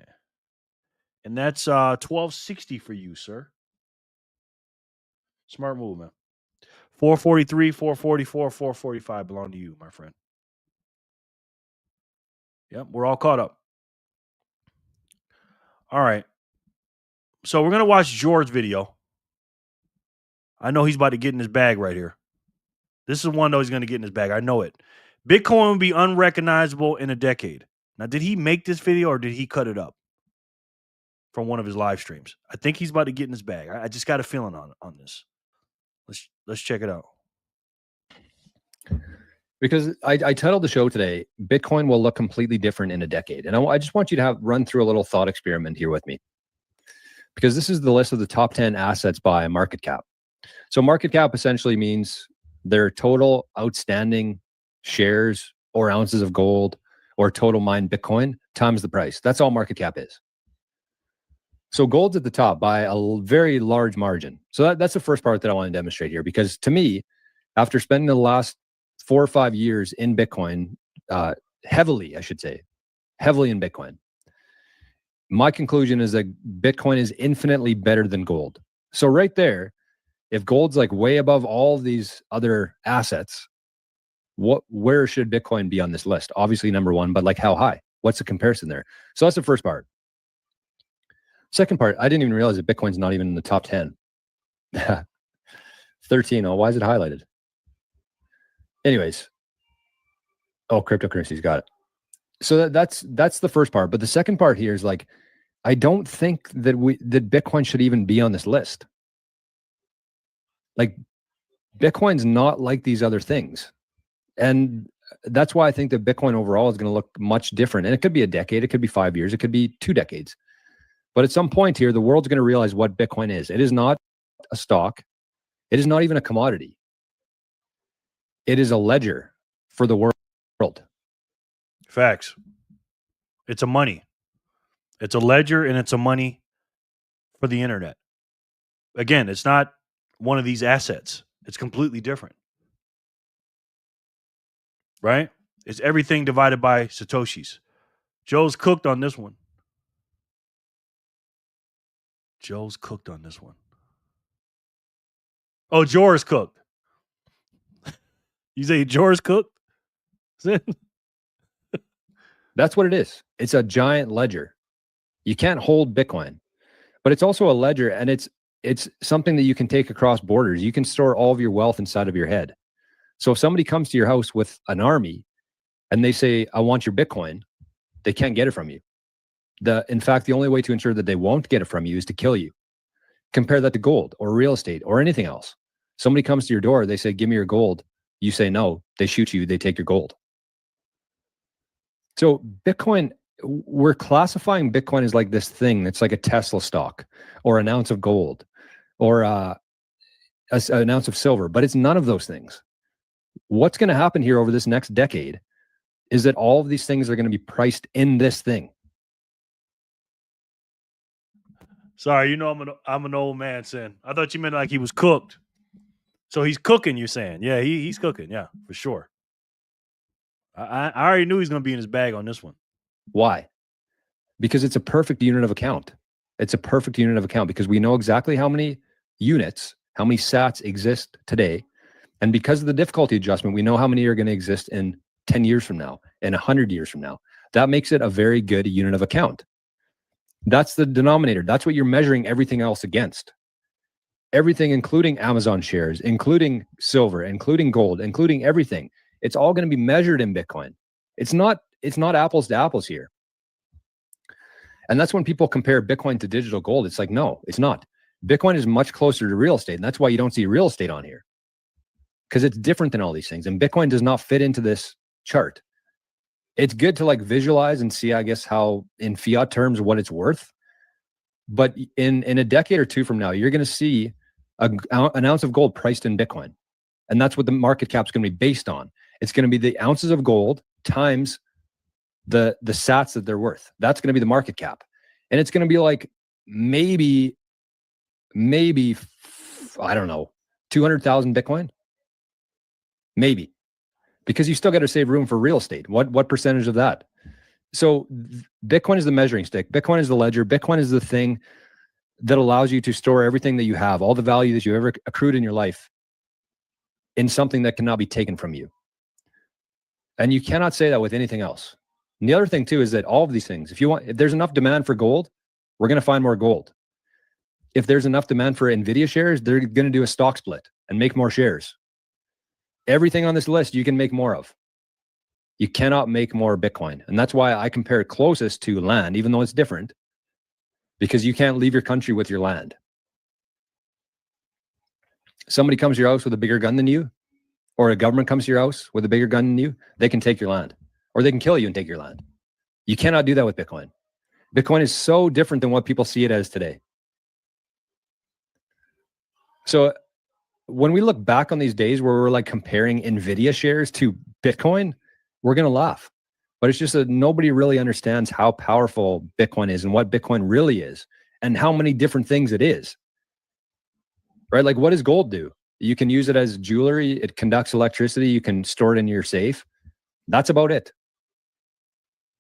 And that's 1260 for you, sir. Smart move, man. 443, 444, 445 belong to you, my friend. Yep, we're all caught up. All right. So we're going to watch George's video. I know he's about to get in his bag right here. This is one, though, he's going to get in his bag. I know it. Bitcoin will be unrecognizable in a decade. Now, did he make this video or did he cut it up from one of his live streams? I think he's about to get in his bag. I just got a feeling on this. Let's check it out. Because I titled the show today, Bitcoin will look completely different in a decade. And I just want you to run through a little thought experiment here with me. Because this is the list of the top 10 assets by market cap. So market cap essentially means their total outstanding shares or ounces of gold or total mined Bitcoin times the price. That's all market cap is. So gold's at the top by a very large margin. So that's the first part that I want to demonstrate here. Because to me, after spending the last 4 or 5 years in Bitcoin, heavily in Bitcoin, my conclusion is that Bitcoin is infinitely better than gold. So right there, if gold's like way above all these other assets, where should Bitcoin be on this list? Obviously number 1, but like how high? What's the comparison there? So that's the first part. Second part, I didn't even realize that Bitcoin's not even in the top 10. 13. Oh, why is it highlighted? Anyways, cryptocurrencies, got it. So that's the first part. But the second part here is like, I don't think that Bitcoin should even be on this list. Like, Bitcoin's not like these other things. And that's why I think that Bitcoin overall is going to look much different. And it could be a decade, it could be 5 years, it could be 2 decades. But at some point here, the world's going to realize what Bitcoin is. It is not a stock. It is not even a commodity. It is a ledger for the world. Facts. It's a money. It's a ledger and it's a money for the internet. Again, it's not one of these assets. It's completely different. Right? It's everything divided by Satoshis. Joe's cooked on this one. Joe's cooked on this one. Oh, Jor's cooked. You say Jor's cooked? That's what it is. It's a giant ledger. You can't hold Bitcoin, but it's also a ledger, and it's something that you can take across borders. You can store all of your wealth inside of your head. So if somebody comes to your house with an army and they say, I want your Bitcoin, they can't get it from you. In fact, the only way to ensure that they won't get it from you is to kill you. Compare that to gold or real estate or anything else. Somebody comes to your door, they say, give me your gold. You say no, they shoot you, they take your gold. So Bitcoin, we're classifying Bitcoin as like this thing that's like a Tesla stock or an ounce of gold or an ounce of silver, but it's none of those things. What's going to happen here over this next decade is that all of these things are going to be priced in this thing. Sorry, I'm an old man, Sin. I thought you meant like he was cooked. So he's cooking, you're saying? Yeah, he's cooking. Yeah, for sure. I already knew he was going to be in his bag on this one. Why? Because it's a perfect unit of account. It's a perfect unit of account because we know exactly how many units, how many sats exist today. And because of the difficulty adjustment, we know how many are going to exist in 10 years from now and 100 years from now. That makes it a very good unit of account. That's the denominator. That's what you're measuring everything else against. Everything, including Amazon shares, including silver, including gold, including everything. It's all going to be measured in Bitcoin. It's not apples to apples here. And that's when people compare Bitcoin to digital gold. It's like, no, it's not. Bitcoin is much closer to real estate. And that's why you don't see real estate on here. Because it's different than all these things. And Bitcoin does not fit into this chart. It's good to like visualize and see, I guess, how in fiat terms, what it's worth. But in a decade or two from now, you're going to see an ounce of gold priced in Bitcoin. And that's what the market cap is going to be based on. It's going to be the ounces of gold times the sats that they're worth. That's going to be the market cap. And it's going to be like maybe, I don't know, 200,000 Bitcoin? Maybe. Because you still got to save room for real estate. What percentage of that? So Bitcoin is the measuring stick. Bitcoin is the ledger. Bitcoin is the thing that allows you to store everything that you have, all the value that you ever accrued in your life, in something that cannot be taken from you. And you cannot say that with anything else. And the other thing too is that all of these things, if there's enough demand for gold, we're going to find more gold. If there's enough demand for NVIDIA shares, they're going to do a stock split and make more shares. Everything on this list you can make more of. You cannot make more Bitcoin. And that's why I compare it closest to land, even though it's different, because you can't leave your country with your land. Somebody comes to your house with a bigger gun than you, or a government comes to your house with a bigger gun than you, they can take your land, or they can kill you and take your land. You cannot do that with Bitcoin. Bitcoin is so different than what people see it as today. So when we look back on these days where we're like comparing NVIDIA shares to Bitcoin, we're going to laugh. But it's just that nobody really understands how powerful Bitcoin is and what Bitcoin really is and how many different things it is. Right? Like, what does gold do? You can use it as jewelry. It conducts electricity. You can store it in your safe. That's about it.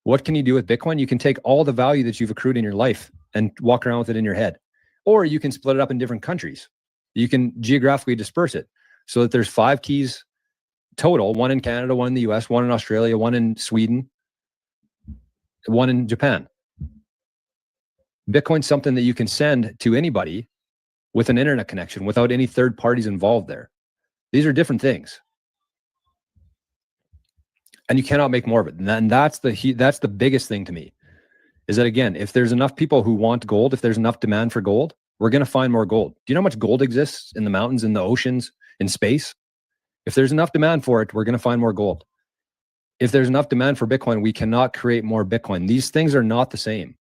What can you do with Bitcoin? You can take all the value that you've accrued in your life and walk around with it in your head. Or you can split it up in different countries. You can geographically disperse it so that there's 5 keys total, one in Canada, one in the US, one in Australia, one in Sweden, one in Japan. Bitcoin's something that you can send to anybody with an internet connection without any third parties involved there. These are different things. And you cannot make more of it. And that's the biggest thing to me, is that, again, if there's enough people who want gold, if there's enough demand for gold, we're going to find more gold. Do you know how much gold exists in the mountains, in the oceans, in space? If there's enough demand for it, we're going to find more gold. If there's enough demand for Bitcoin, we cannot create more Bitcoin. These things are not the same.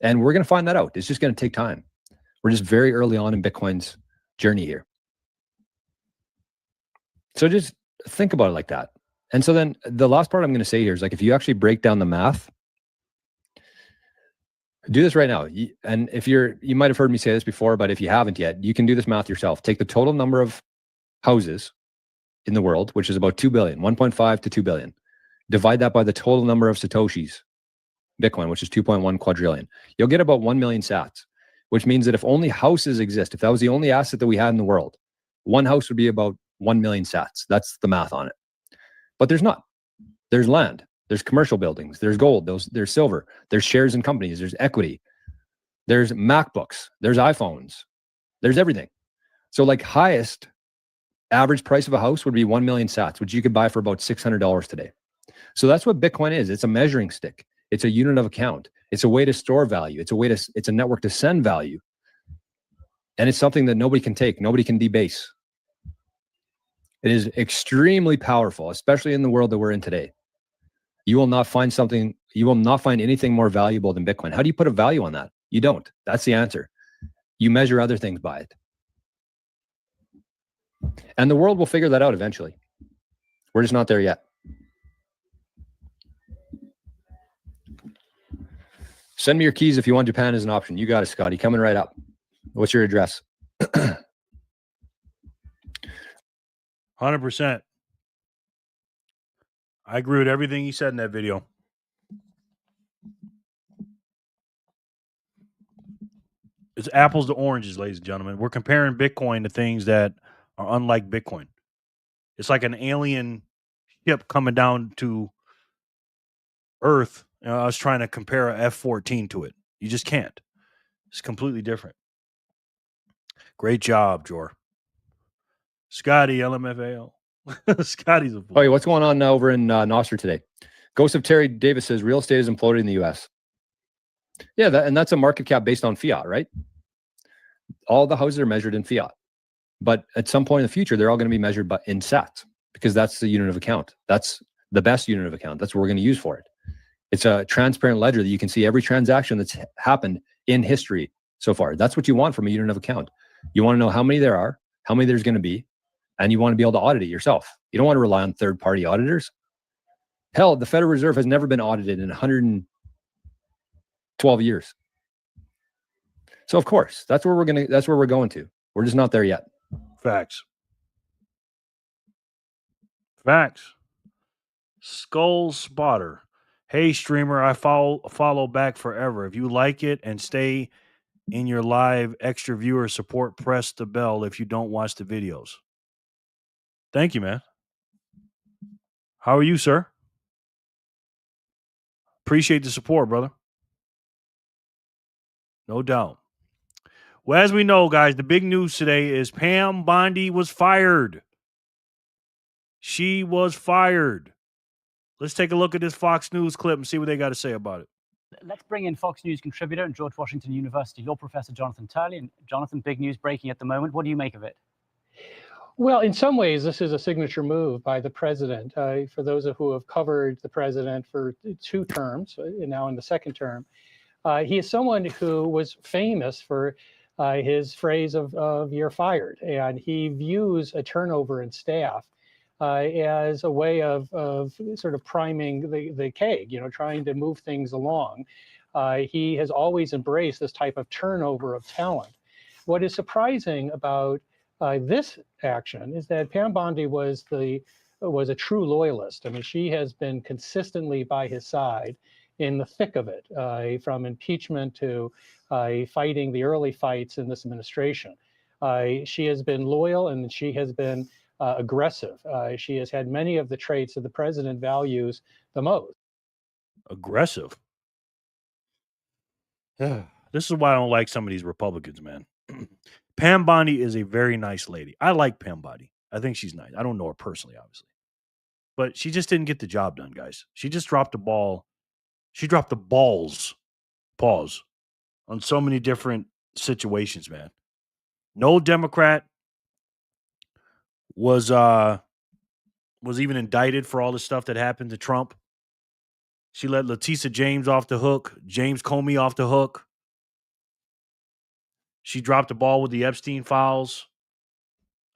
And we're going to find that out. It's just going to take time. We're just very early on in Bitcoin's journey here. So just think about it like that. And so then the last part I'm going to say here is, like, if you actually break down the math, do this right now. And if you might have heard me say this before, but if you haven't yet, you can do this math yourself. Take the total number of houses in the world, which is about 2 billion, 1.5 to 2 billion. Divide that by the total number of Satoshis, Bitcoin, which is 2.1 quadrillion. You'll get about 1 million sats, which means that if only houses exist, if that was the only asset that we had in the world, one house would be about 1 million sats. That's the math on it. But there's not. There's land. There's commercial buildings. There's gold. There's silver. There's shares in companies. There's equity. There's MacBooks. There's iPhones. There's everything. So, like, highest average price of a house would be 1 million sats, which you could buy for about $600 today. So that's what Bitcoin is. It's a measuring stick. It's a unit of account. It's a way to store value. It's a network to send value. And it's something that nobody can take. Nobody can debase. It is extremely powerful, especially in the world that we're in today. You will not find anything more valuable than Bitcoin. How do you put a value on that? You don't. That's the answer. You measure other things by it. And the world will figure that out eventually. We're just not there yet. Send me your keys if you want Japan as an option. You got it, Scotty. Coming right up. What's your address? 100%. I agree with everything you said in that video. It's apples to oranges, ladies and gentlemen. We're comparing Bitcoin to things that are unlike Bitcoin. It's like an alien ship coming down to Earth. I was trying to compare a F-14 to it. You just can't. It's completely different. Great job, Jor. Scotty, LMFAO. Scotty's a fool. Oh, yeah, what's going on over in Nostr today? Ghost of Terry Davis says real estate is imploding in the U.S. Yeah, and that's a market cap based on fiat, right? All the houses are measured in fiat. But at some point in the future, they're all going to be measured in sats, because that's the unit of account. That's the best unit of account. That's what we're going to use for it. It's a transparent ledger that you can see every transaction that's happened in history so far. That's what you want from a unit of account. You want to know how many there are, how many there's going to be, and you want to be able to audit it yourself. You don't want to rely on third-party auditors. Hell, the Federal Reserve has never been audited in 112 years. So of course, that's where we're going to. We're just not there yet. Facts. Facts. Skull Spotter. Hey, streamer, I follow back forever. If you like it and stay in your live extra viewer support, press the bell if you don't watch the videos. Thank you, man. How are you, sir? Appreciate the support, brother. No doubt. Well, as we know, guys, the big news today is Pam Bondi was fired. She was fired. Let's take a look at this Fox News clip and see what they got to say about it. Let's bring in Fox News contributor and George Washington University law professor Jonathan Turley. And Jonathan, big news breaking at the moment. What do you make of it? Well, in some ways, this is a signature move by the president. For those who have covered the president for 2 terms, now in the second term, he is someone who was famous for his phrase of "you're fired," and he views a turnover in staff as a way of sort of priming the keg, trying to move things along. He has always embraced this type of turnover of talent. What is surprising about this action is that Pam Bondi was a true loyalist. I mean, she has been consistently by his side in the thick of it, from impeachment to fighting the early fights in this administration. She has been loyal and she has been aggressive. She has had many of the traits that the president values the most. Aggressive. This is why I don't like some of these Republicans, man. Pam Bondi is a very nice lady. I like Pam Bondi. I think she's nice. I don't know her personally, obviously. But she just didn't get the job done, guys. She just dropped the ball. She dropped the balls, pause, on so many different situations, man. No Democrat was even indicted for all the stuff that happened to Trump. She let Letitia James off the hook, James Comey off the hook. She dropped the ball with the Epstein files.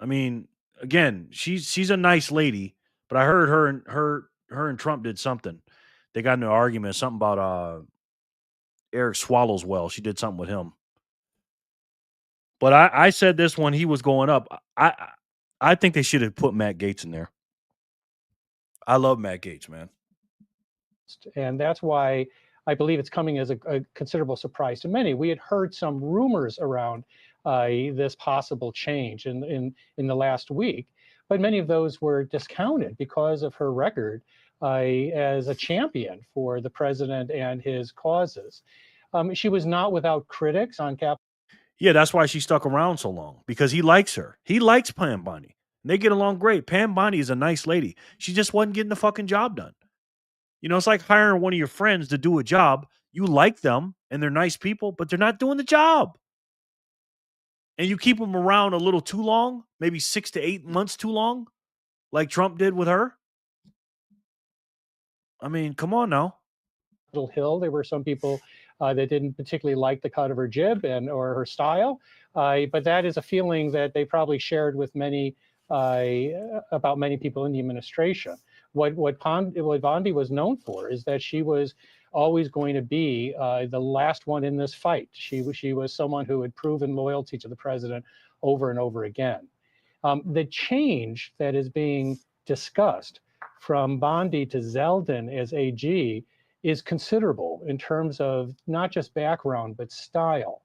I mean, again, she's a nice lady, but I heard her and Trump did something. They got in an argument, something about Eric Swallowswell. She did something with him. But I said this when he was going up. I think they should have put Matt Gaetz in there. I love Matt Gaetz, man. And that's why I believe it's coming as a considerable surprise to many. We had heard some rumors around this possible change in the last week, but many of those were discounted because of her record as a champion for the president and his causes. She was not without critics on Capitol. Yeah, that's why she stuck around so long, because he likes her. He likes Pam Bondi. And they get along great. Pam Bondi is a nice lady. She just wasn't getting the fucking job done. You know, it's like hiring one of your friends to do a job. You like them and they're nice people, but they're not doing the job. And you keep them around a little too long, maybe 6 to 8 months too long, like Trump did with her. I mean, come on now. Hill, there were some people that didn't particularly like the cut of her jib or her style, but that is a feeling that they probably shared with many about many people in the administration. What Bondi was known for is that she was always going to be the last one in this fight. She was someone who had proven loyalty to the president over and over again. The change that is being discussed from Bondi to Zeldin as AG is considerable in terms of not just background, but style.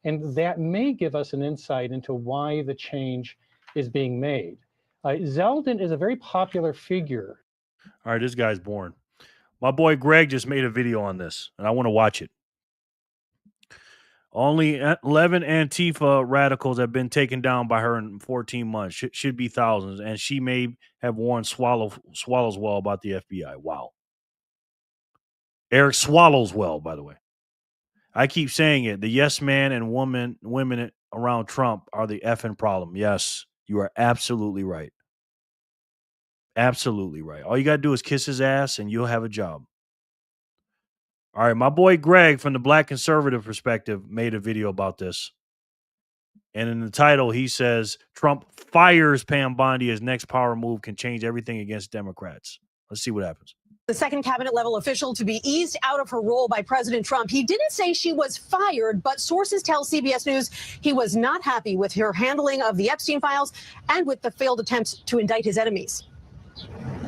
And that may give us an insight into why the change is being made. Zeldin is a very popular figure. All right, this guy's born. My boy Greg just made a video on this, and I want to watch it. Only 11 Antifa radicals have been taken down by her in 14 months. Should be thousands, and she may have warned Swallowswell about the FBI. Wow. Eric Swallowswell, by the way. I keep saying it. The yes man and women around Trump are the effing problem. Yes, you are absolutely right. Absolutely right. All you got to do is kiss his ass and you'll have a job. All right, my boy Greg from the Black Conservative Perspective made a video about this. And in the title, he says, Trump fires Pam Bondi as next power move can change everything against Democrats. Let's see what happens. The second cabinet level official to be eased out of her role by President Trump. He didn't say she was fired, but sources tell CBS News he was not happy with her handling of the Epstein files and with the failed attempts to indict his enemies.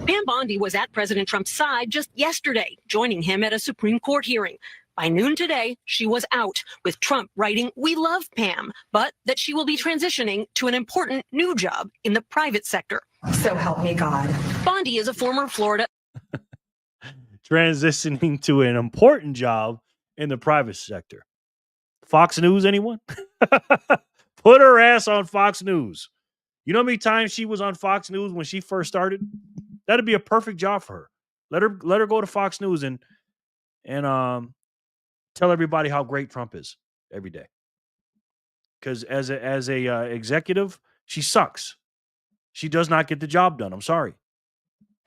Pam Bondi was at President Trump's side just yesterday, joining him at a Supreme Court hearing. By noon today, she was out, with Trump writing, "We love Pam," but that she will be transitioning to an important new job in the private sector. So help me God. Bondi is a former Florida transitioning to an important job in the private sector. Fox News, anyone? Put her ass on Fox News. You know how many times she was on Fox News when she first started? That'd be a perfect job for her. Let her go to Fox News and tell everybody how great Trump is every day. Because as a executive, she sucks. She does not get the job done. I'm sorry.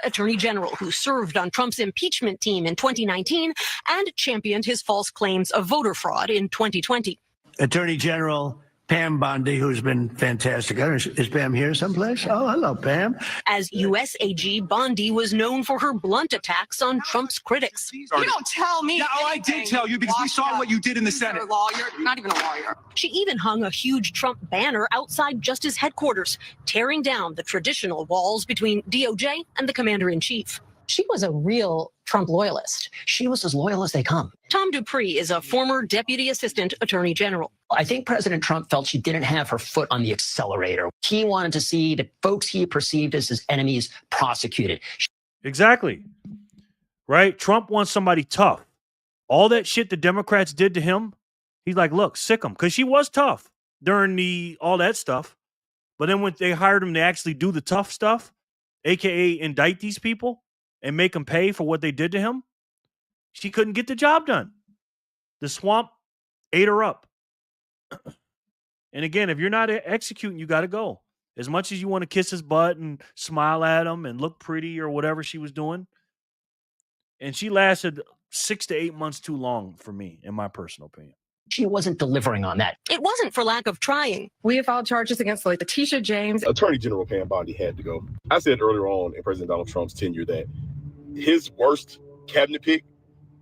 Attorney General who served on Trump's impeachment team in 2019 and championed his false claims of voter fraud in 2020. Attorney General Pam Bondi, who's been fantastic. Is Pam here someplace? Oh, hello, Pam. As U.S. AG, Bondi was known for her blunt attacks on Trump's critics. You don't tell me. No, I did tell you because we saw what you did in the Senate. You're a lawyer, not even a lawyer. She even hung a huge Trump banner outside Justice headquarters, tearing down the traditional walls between DOJ and the commander-in-chief. She was a real Trump loyalist. She was as loyal as they come. Tom Dupree is a former deputy assistant attorney general. I think President Trump felt she didn't have her foot on the accelerator. He wanted to see the folks he perceived as his enemies prosecuted. Exactly. Right? Trump wants somebody tough. All that shit the Democrats did to him, he's like, look, sick him. Because she was tough during all that stuff. But then when they hired him to actually do the tough stuff, aka indict these people and make them pay for what they did to him, she couldn't get the job done. The swamp ate her up. And again, if you're not executing, you got to go. As much as you want to kiss his butt and smile at him and look pretty or whatever she was doing. And she lasted 6 to 8 months too long for me, in my personal opinion. She wasn't delivering on that. It wasn't for lack of trying. We have filed charges against Letitia James. Attorney General Pam Bondi had to go. I said earlier on in President Donald Trump's tenure that his worst cabinet pick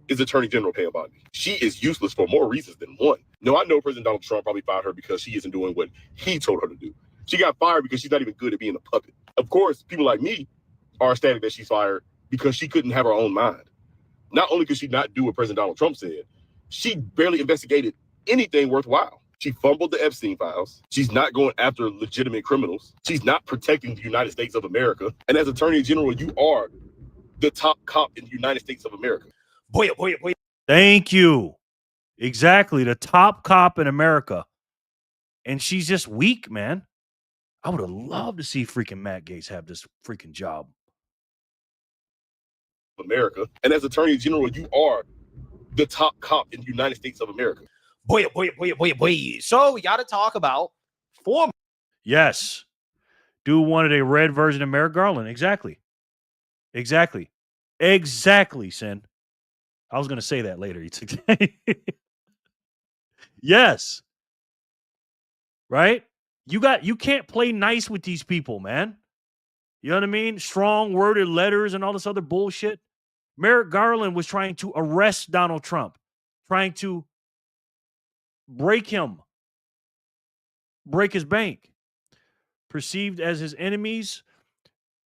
is Attorney General Pam Bondi. She is useless for more reasons than one. No, I know President Donald Trump probably fired her because she isn't doing what he told her to do. She got fired because she's not even good at being a puppet. Of course, people like me are ecstatic that she's fired because she couldn't have her own mind. Not only could she not do what President Donald Trump said, she barely investigated anything worthwhile. She fumbled the Epstein files. She's not going after legitimate criminals. She's not protecting the United States of America. And as Attorney General, you are the top cop in the United States of America. Boy. Thank you. Exactly. The top cop in America. And she's just weak, man. I would have loved to see freaking Matt Gaetz have this freaking job. America. And as Attorney General, you are the top cop in the United States of America. Boy. So we got to talk about former. Yes. Dude wanted a red version of Merrick Garland. Exactly, Sin. I was going to say that later. Yes. Right? You can't play nice with these people, man. You know what I mean? Strong worded letters and all this other bullshit. Merrick Garland was trying to arrest Donald Trump, trying to break his bank. Perceived as his enemies.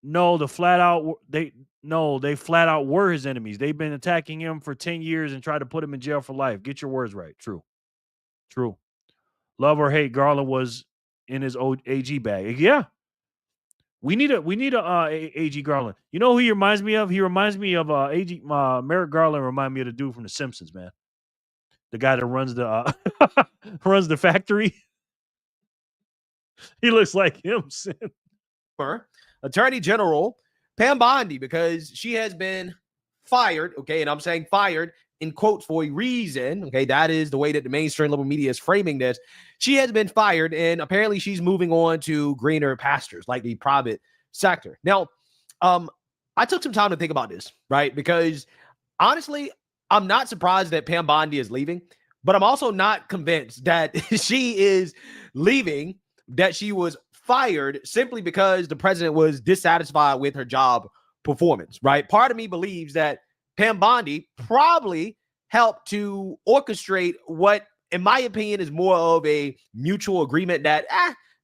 No, they flat out were his enemies. They've been attacking him for 10 years and tried to put him in jail for life. Get your words right. True. Love or hate, Garland was in his old AG bag. Yeah. We need a AG Garland. You know who he reminds me of? He reminds me of AG Merrick Garland. Remind me of the dude from The Simpsons, man. The guy that runs the runs the factory. He looks like him. Attorney General Pam Bondi, because she has been fired. Okay, and I'm saying fired in quotes for a reason. Okay, that is the way that the mainstream liberal media is framing this. She has been fired, and apparently she's moving on to greener pastures, like the private sector. Now, I took some time to think about this, right? Because honestly, I'm not surprised that Pam Bondi is leaving, but I'm also not convinced that she is leaving, that she was fired simply because the president was dissatisfied with her job performance, right? Part of me believes that Pam Bondi probably helped to orchestrate what, in my opinion, is more of a mutual agreement that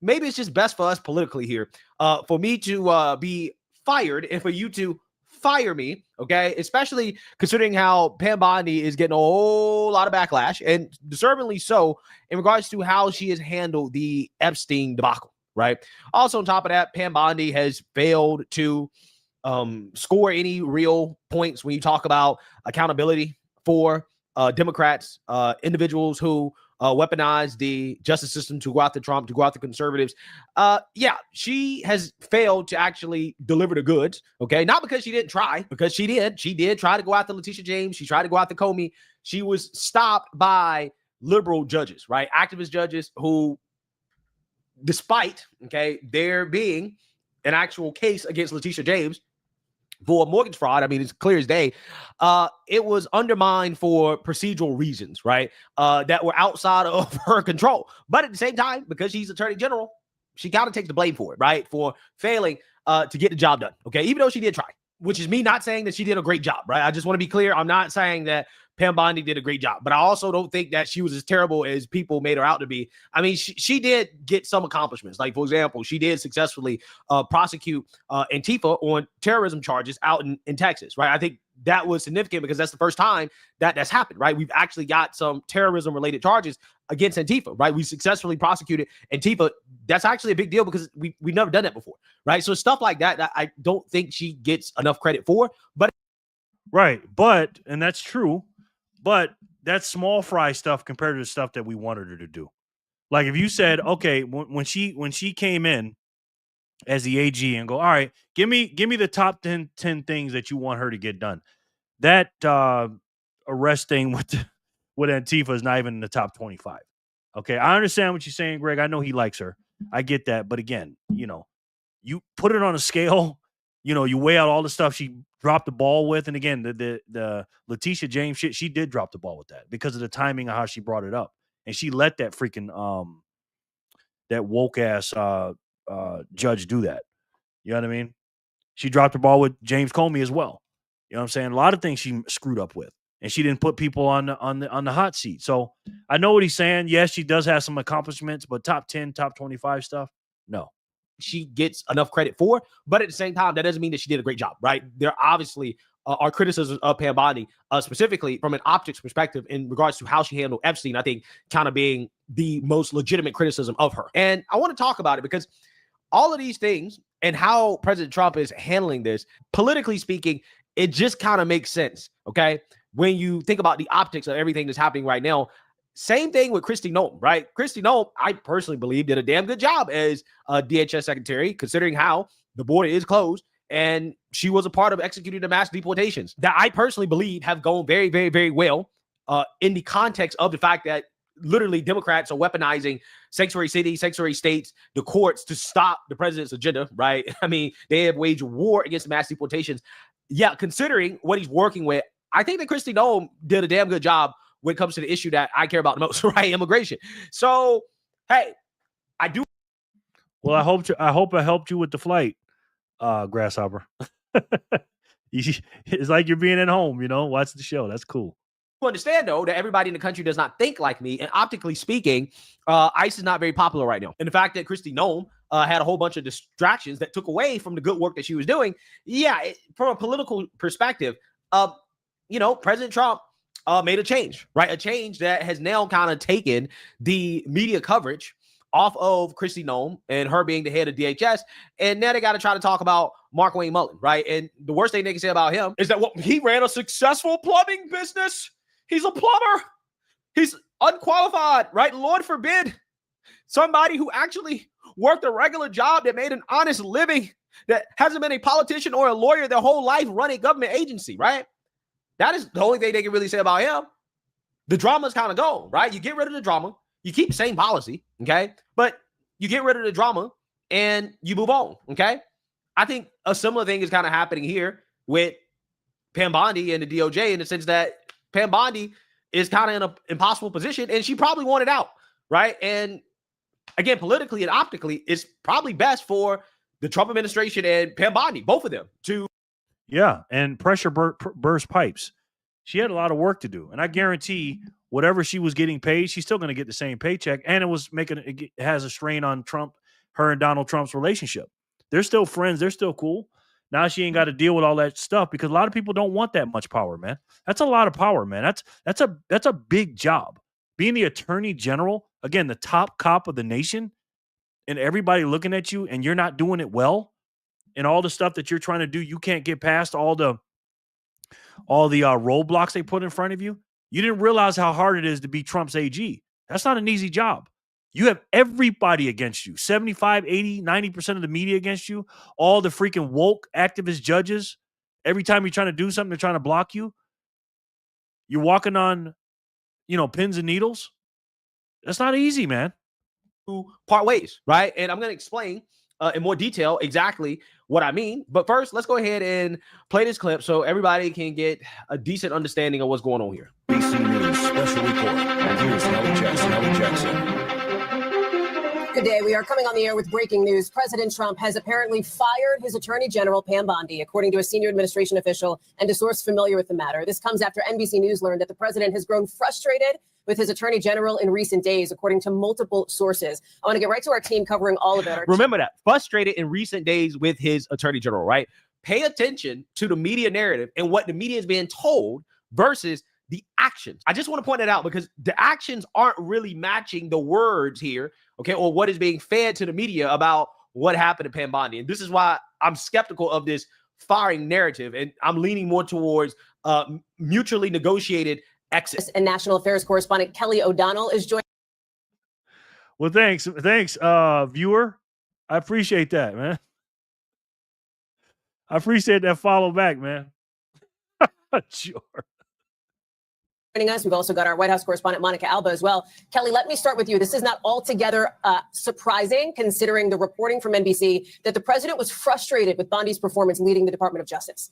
maybe it's just best for us politically here, for me to be fired and for you to fire me, okay? Especially considering how Pam Bondi is getting a whole lot of backlash, and deservedly so, in regards to how she has handled the Epstein debacle, right? Also, on top of that, Pam Bondi has failed to score any real points when you talk about accountability for Democrats, individuals who weaponize the justice system to go after Trump, to go after conservatives. Yeah, she has failed to actually deliver the goods. Okay, not because she didn't try, because she did. She did try to go after Letitia James. She tried to go after Comey. She was stopped by liberal judges, right? Activist judges who, despite there being an actual case against Letitia James for mortgage fraud, I mean, it's clear as day, it was undermined for procedural reasons, right? That were outside of her control. But at the same time, because she's Attorney General, she kind of takes the blame for it, right? For failing to get the job done, okay? Even though she did try, which is me not saying that she did a great job, right? I just want to be clear. I'm not saying that Pam Bondi did a great job, but I also don't think that she was as terrible as people made her out to be. I mean, she did get some accomplishments. Like, for example, she did successfully prosecute Antifa on terrorism charges out in Texas, right? I think that was significant because that's the first time that's happened, right? We've actually got some terrorism-related charges against Antifa, right? We successfully prosecuted Antifa. That's actually a big deal because we've never done that before, right? So stuff like that I don't think she gets enough credit for. But right, and that's true. But that's small fry stuff compared to the stuff that we wanted her to do. Like if you said, okay, when she came in, as the AG and go, all right, give me the top 10 things that you want her to get done. That arrest thing with Antifa is not even in the top 25. Okay, I understand what you're saying, Greg. I know he likes her. I get that. But again, you put it on a scale, you weigh out all the stuff she dropped the ball with. And again, the Letitia James shit, she did drop the ball with that because of the timing of how she brought it up. And she let that freaking that woke ass judge do that. You know what I mean? She dropped the ball with James Comey as well. You know what I'm saying? A lot of things she screwed up with. And she didn't put people on the hot seat. So I know what he's saying. Yes, she does have some accomplishments, but top 10, top 25 stuff, no. She gets enough credit for, but at the same time, that doesn't mean that she did a great job, right? There obviously are criticisms of Pam Bondi, specifically from an optics perspective in regards to how she handled Epstein, I think kind of being the most legitimate criticism of her. And I want to talk about it because all of these things and how President Trump is handling this, politically speaking, it just kind of makes sense, okay? When you think about the optics of everything that's happening right now. Same thing with Kristi Noem, right? Kristi Noem, I personally believe, did a damn good job as a DHS secretary, considering how the border is closed, and she was a part of executing the mass deportations that I personally believe have gone very, very, very well in the context of the fact that literally Democrats are weaponizing sanctuary cities, sanctuary states, the courts to stop the president's agenda, right? I mean, they have waged war against mass deportations. Yeah, considering what he's working with, I think that Kristi Noem did a damn good job when it comes to the issue that I care about the most, right? Immigration. So, hey, I do. Well, I hope I helped you with the flight, Grasshopper. It's like you're being at home, watch the show. That's cool. Understand, though, that everybody in the country does not think like me. And optically speaking, ICE is not very popular right now. And the fact that Kristi Noem had a whole bunch of distractions that took away from the good work that she was doing. Yeah, from a political perspective, President Trump made a change, right? A change that has now kind of taken the media coverage off of Kristi Noem and her being the head of DHS. And now they got to try to talk about Mark Wayne Mullen, right? And the worst thing they can say about him is that he ran a successful plumbing business. He's a plumber. He's unqualified, right? Lord forbid somebody who actually worked a regular job that made an honest living, that hasn't been a politician or a lawyer their whole life, run a government agency, right? That is the only thing they can really say about him. The drama's kind of gone, right? You get rid of the drama. You keep the same policy, okay? But you get rid of the drama and you move on, okay? I think a similar thing is kind of happening here with Pam Bondi and the DOJ in the sense that Pam Bondi is kind of in an impossible position and she probably wanted out, right? And again, politically and optically, it's probably best for the Trump administration and Pam Bondi, both of them, to. Yeah, and pressure burst pipes. She had a lot of work to do. And I guarantee whatever she was getting paid, she's still going to get the same paycheck. And it has a strain on her and Donald Trump's relationship. They're still friends. They're still cool. Now she ain't got to deal with all that stuff because a lot of people don't want that much power, man. That's a lot of power, man. That's a big job. Being the attorney general, again, the top cop of the nation, and everybody looking at you and you're not doing it well, and all the stuff that you're trying to do, you can't get past all the roadblocks they put in front of you. You didn't realize how hard it is to be Trump's AG. That's not an easy job. You have everybody against you, 75, 80, 90% of the media against you, all the freaking woke activist judges. Every time you're trying to do something, they're trying to block you. You're walking on, pins and needles. That's not easy, man. Part ways, right? And I'm going to explain in more detail exactly what I mean. But first, let's go ahead and play this clip so everybody can get a decent understanding of what's going on here. BC News special report. And here's Nellie Jackson. Good day. We are coming on the air with breaking news. President Trump has apparently fired his Attorney General, Pam Bondi, according to a senior administration official and a source familiar with the matter. This comes after NBC News learned that the president has grown frustrated with his Attorney General in recent days, according to multiple sources. I want to get right to our team covering all of it. Remember that. Frustrated in recent days with his Attorney General, right? Pay attention to the media narrative and what the media is being told versus the actions. I just want to point that out because the actions aren't really matching the words here, okay, or what is being fed to the media about what happened to Pam Bondi. And this is why I'm skeptical of this firing narrative, and I'm leaning more towards mutually negotiated exit. And national affairs correspondent Kelly O'Donnell is joining. Well, thanks, viewer. I appreciate that, man. I appreciate that follow back, man. Sure. Joining us, we've also got our White House correspondent Monica Alba as well. Kelly, let me start with you. This is not altogether surprising, considering the reporting from NBC that the president was frustrated with Bondi's performance leading the Department of Justice.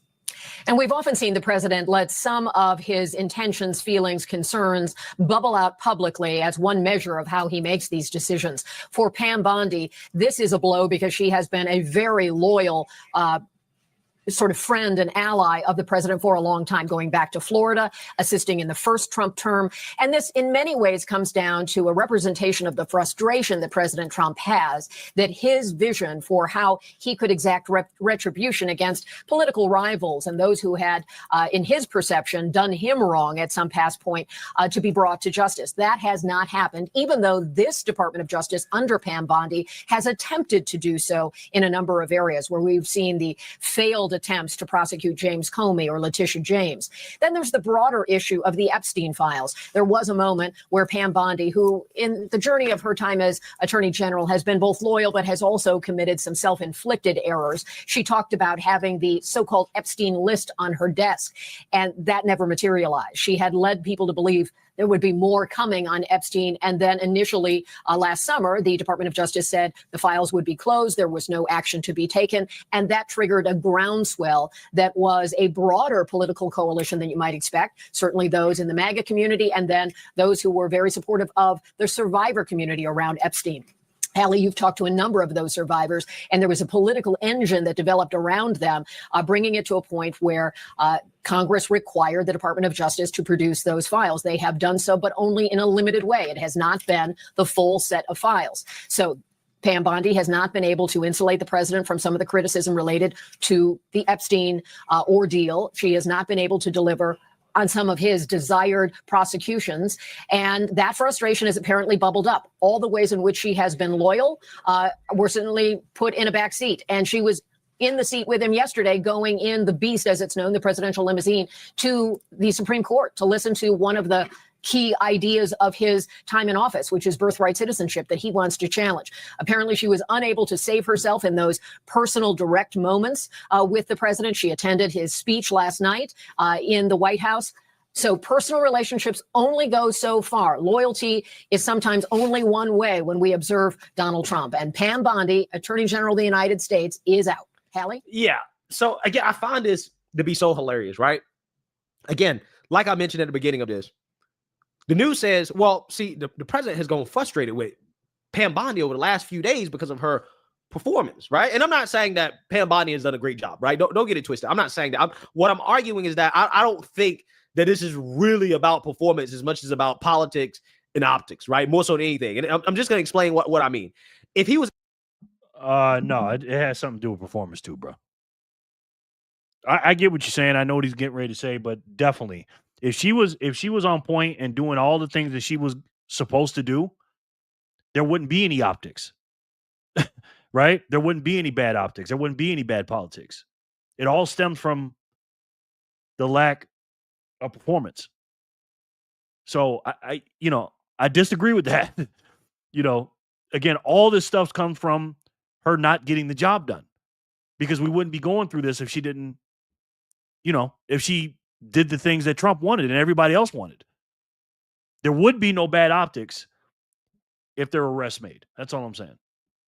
And we've often seen the president let some of his intentions, feelings, concerns bubble out publicly as one measure of how he makes these decisions. For Pam Bondi, this is a blow because she has been a very loyal sort of friend and ally of the president for a long time, going back to Florida, assisting in the first Trump term. And this in many ways comes down to a representation of the frustration that President Trump has, that his vision for how he could exact retribution against political rivals and those who had, in his perception, done him wrong at some past point, to be brought to justice. That has not happened, even though this Department of Justice under Pam Bondi has attempted to do so in a number of areas where we've seen the failed attempts to prosecute James Comey or Letitia James. Then there's the broader issue of the Epstein files. There was a moment where Pam Bondi, who in the journey of her time as Attorney General has been both loyal but has also committed some self-inflicted errors. She talked about having the so-called Epstein list on her desk, and that never materialized. She had led people to believe there would be more coming on Epstein. And then initially last summer, the Department of Justice said the files would be closed. There was no action to be taken. And that triggered a groundswell that was a broader political coalition than you might expect. Certainly those in the MAGA community, and then those who were very supportive of the survivor community around Epstein. Hallie, you've talked to a number of those survivors, and there was a political engine that developed around them, bringing it to a point where Congress required the Department of Justice to produce those files. They have done so, but only in a limited way. It has not been the full set of files. So Pam Bondi has not been able to insulate the president from some of the criticism related to the Epstein ordeal. She has not been able to deliver on some of his desired prosecutions. And that frustration has apparently bubbled up. All the ways in which she has been loyal were certainly put in a back seat. And she was in the seat with him yesterday, going in the beast, as it's known, the presidential limousine, to the Supreme Court to listen to one of the key ideas of his time in office, which is birthright citizenship that he wants to challenge. Apparently, she was unable to save herself in those personal direct moments with the president. She attended his speech last night in the White House. So personal relationships only go so far. Loyalty is sometimes only one way when we observe Donald Trump. And Pam Bondi, Attorney General of the United States, is out. Hallie? Yeah. So again, I find this to be so hilarious, right? Again, like I mentioned at the beginning of this, the news says, well, see, the president has gone frustrated with Pam Bondi over the last few days because of her performance, right? And I'm not saying that Pam Bondi has done a great job, right? Don't get it twisted. I'm not saying that. What I'm arguing is that I don't think that this is really about performance as much as about politics and optics, right? More so than anything. And I'm just going to explain what I mean. If he was... No, it has something to do with performance too, bro. I get what you're saying. I know what he's getting ready to say, but definitely. If she was on point and doing all the things that she was supposed to do, there wouldn't be any optics, right? There wouldn't be any bad optics. There wouldn't be any bad politics. It all stems from the lack of performance. So I disagree with that. Again, all this stuff comes from her not getting the job done, because we wouldn't be going through this if she didn't, if she did the things that Trump wanted and everybody else wanted. There would be no bad optics if there were arrests made. That's all I'm saying.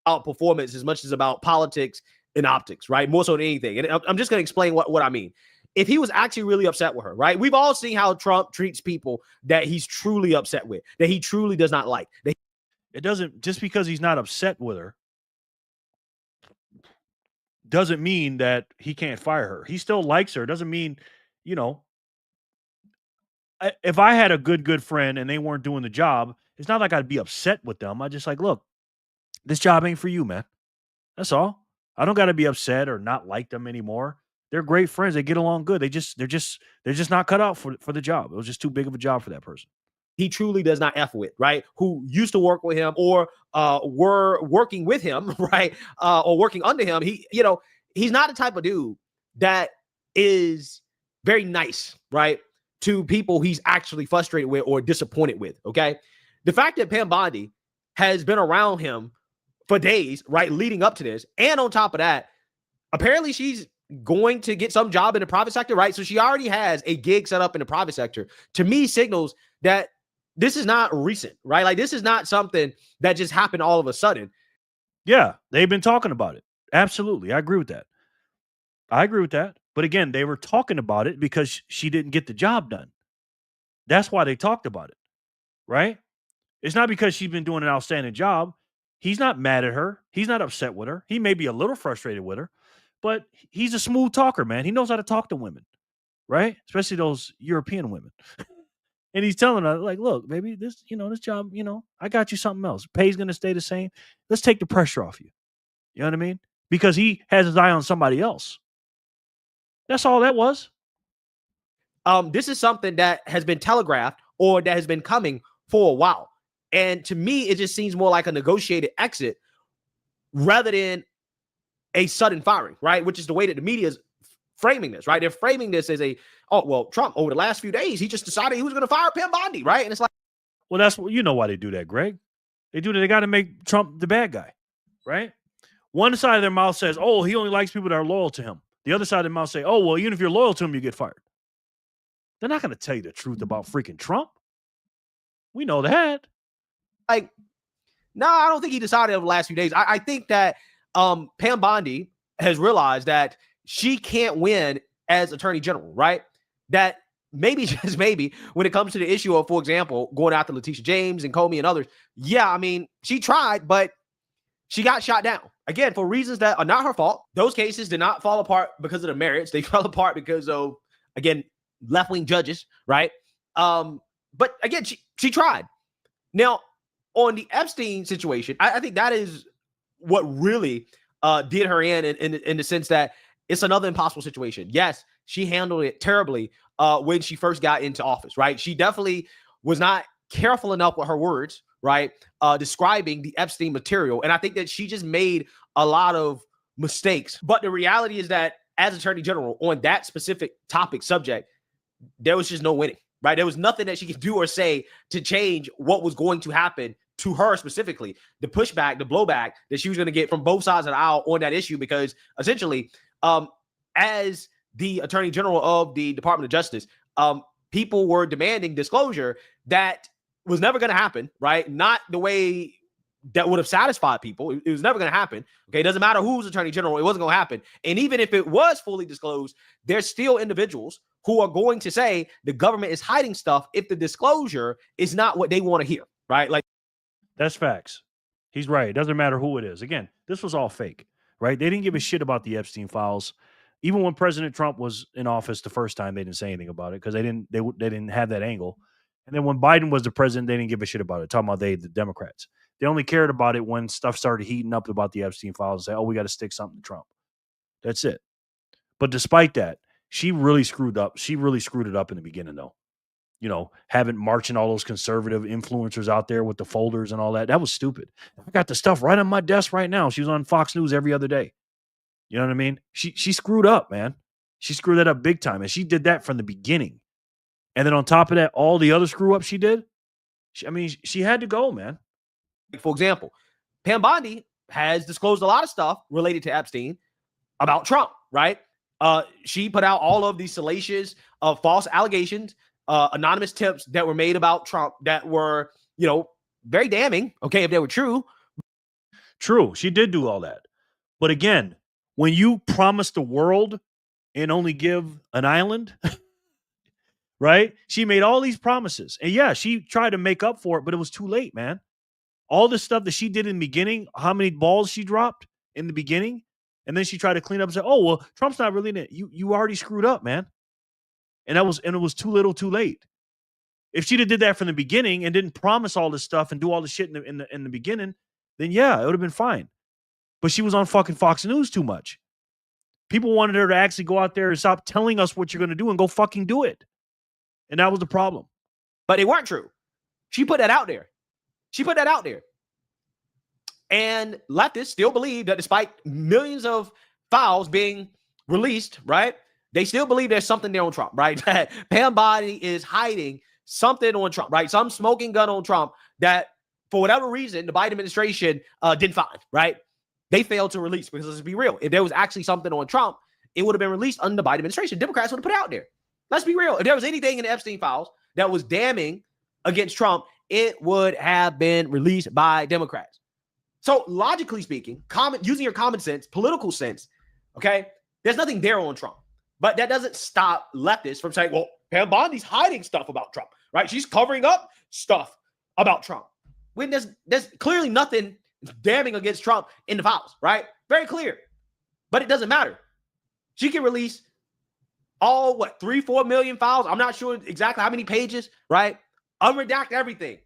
About performance as much as about politics and optics, right? More so than anything. And I'm just going to explain what I mean. If he was actually really upset with her, right? We've all seen how Trump treats people that he's truly upset with, that he truly does not like. It doesn't, just because he's not upset with her, doesn't mean that he can't fire her. He still likes her. Doesn't mean, if I had a good friend and they weren't doing the job, it's not like I'd be upset with them. I just like, look, this job ain't for you, man. That's all. I don't got to be upset or not like them anymore. They're great friends. They get along good. They're just not cut out for the job. It was just too big of a job for that person. He truly does not F with, right? Who used to work with him or were working with him, right? Or working under him. He's not the type of dude that is very nice, right? To people he's actually frustrated with or disappointed with, okay? The fact that Pam Bondi has been around him for days, right, leading up to this, and on top of that, apparently she's going to get some job in the private sector, right? So she already has a gig set up in the private sector. To me, signals that this is not recent, right? Like this is not something that just happened all of a sudden. Yeah, they've been talking about it. Absolutely. I agree with that. But again, they were talking about it because she didn't get the job done. That's why they talked about it, right? It's not because she's been doing an outstanding job. He's not mad at her. He's not upset with her. He may be a little frustrated with her, but he's a smooth talker, man. He knows how to talk to women, right? Especially those European women. And he's telling her, like, look, baby, this job, I got you something else. Pay's going to stay the same. Let's take the pressure off you. You know what I mean? Because he has his eye on somebody else. That's all that was. This is something that has been telegraphed or that has been coming for a while. And to me, it just seems more like a negotiated exit rather than a sudden firing, right? Which is the way that the media is framing this, right? They're framing this as Trump, over the last few days, he just decided he was going to fire Pam Bondi, right? And it's like, well, that's what, why they do that, Greg. They do that. They got to make Trump the bad guy, right? One side of their mouth says, oh, he only likes people that are loyal to him. The other side of their mouth say, oh, well, even if you're loyal to him, you get fired. They're not going to tell you the truth about freaking Trump. We know that. Like, no, I don't think he decided over the last few days. I think that Pam Bondi has realized that she can't win as attorney general, right? That maybe, just maybe, when it comes to the issue of, for example, going after Letitia James and Comey and others, yeah, I mean, she tried, but she got shot down. Again, for reasons that are not her fault. Those cases did not fall apart because of the merits. They fell apart because of, again, left-wing judges, right? But again, she tried. Now, on the Epstein situation, I think that is what really did her in the sense that it's another impossible situation. Yes, she handled it terribly when she first got into office, right? She definitely was not careful enough with her words, right? Describing the Epstein material. And I think that she just made a lot of mistakes. But the reality is that as Attorney General on that specific topic subject, there was just no winning, right? There was nothing that she could do or say to change what was going to happen to her specifically. The pushback, the blowback that she was going to get from both sides of the aisle on that issue, because essentially, as the Attorney General of the Department of Justice, people were demanding disclosure that was never going to happen, right? Not the way that would have satisfied people. It was never going to happen. Okay, it doesn't matter who's Attorney General, it wasn't going to happen. And even if it was fully disclosed, there's still individuals who are going to say the government is hiding stuff if the disclosure is not what they want to hear, right? Like, that's facts. He's right. It doesn't matter who it is. Again, this was all fake, right? They didn't give a shit about the Epstein files. Even when President Trump was in office the first time, they didn't say anything about it because they didn't have that angle. And then when Biden was the president, they didn't give a shit about it. Talking about the Democrats. They only cared about it when stuff started heating up about the Epstein files and say, oh, we got to stick something to Trump. That's it. But despite that, she really screwed up. She really screwed it up in the beginning, though. Having marching all those conservative influencers out there with the folders and all that. That was stupid. I got the stuff right on my desk right now. She was on Fox News every other day. You know what I mean? She screwed up, man. She screwed that up big time. And she did that from the beginning. And then on top of that, all the other screw ups she did, she had to go, man. For example, Pam Bondi has disclosed a lot of stuff related to Epstein about Trump, right? She put out all of these salacious, false allegations, anonymous tips that were made about Trump that were, very damning, okay, if they were true. True. She did do all that. But again, when you promise the world and only give an island, right? She made all these promises. And yeah, she tried to make up for it, but it was too late, man. All the stuff that she did in the beginning, how many balls she dropped in the beginning, and then she tried to clean up and say, oh, well, Trump's not really in it. You already screwed up, man. And it was too little, too late. If she'd have did that from the beginning and didn't promise all this stuff and do all the shit in the beginning, then yeah, it would have been fine. But she was on fucking Fox News too much. People wanted her to actually go out there and stop telling us what you're going to do and go fucking do it. And that was the problem. But it weren't true. She put that out there. And leftists still believe that despite millions of files being released, right, they still believe there's something there on Trump, right? That Pam Bondi is hiding something on Trump, right? Some smoking gun on Trump that, for whatever reason, the Biden administration didn't find, right? They failed to release, because let's be real. If there was actually something on Trump, it would have been released under the Biden administration. Democrats would have put it out there. Let's be real. If there was anything in the Epstein files that was damning against Trump, it would have been released by Democrats. So logically speaking, using your common sense, political sense, okay, there's nothing there on Trump. But that doesn't stop leftists from saying, well, Pam Bondi's hiding stuff about Trump, right? She's covering up stuff about Trump. When there's clearly nothing damning against Trump in the files, right? Very clear. But it doesn't matter. She can release all, 3-4 million files? I'm not sure exactly how many pages, right? Unredact everything.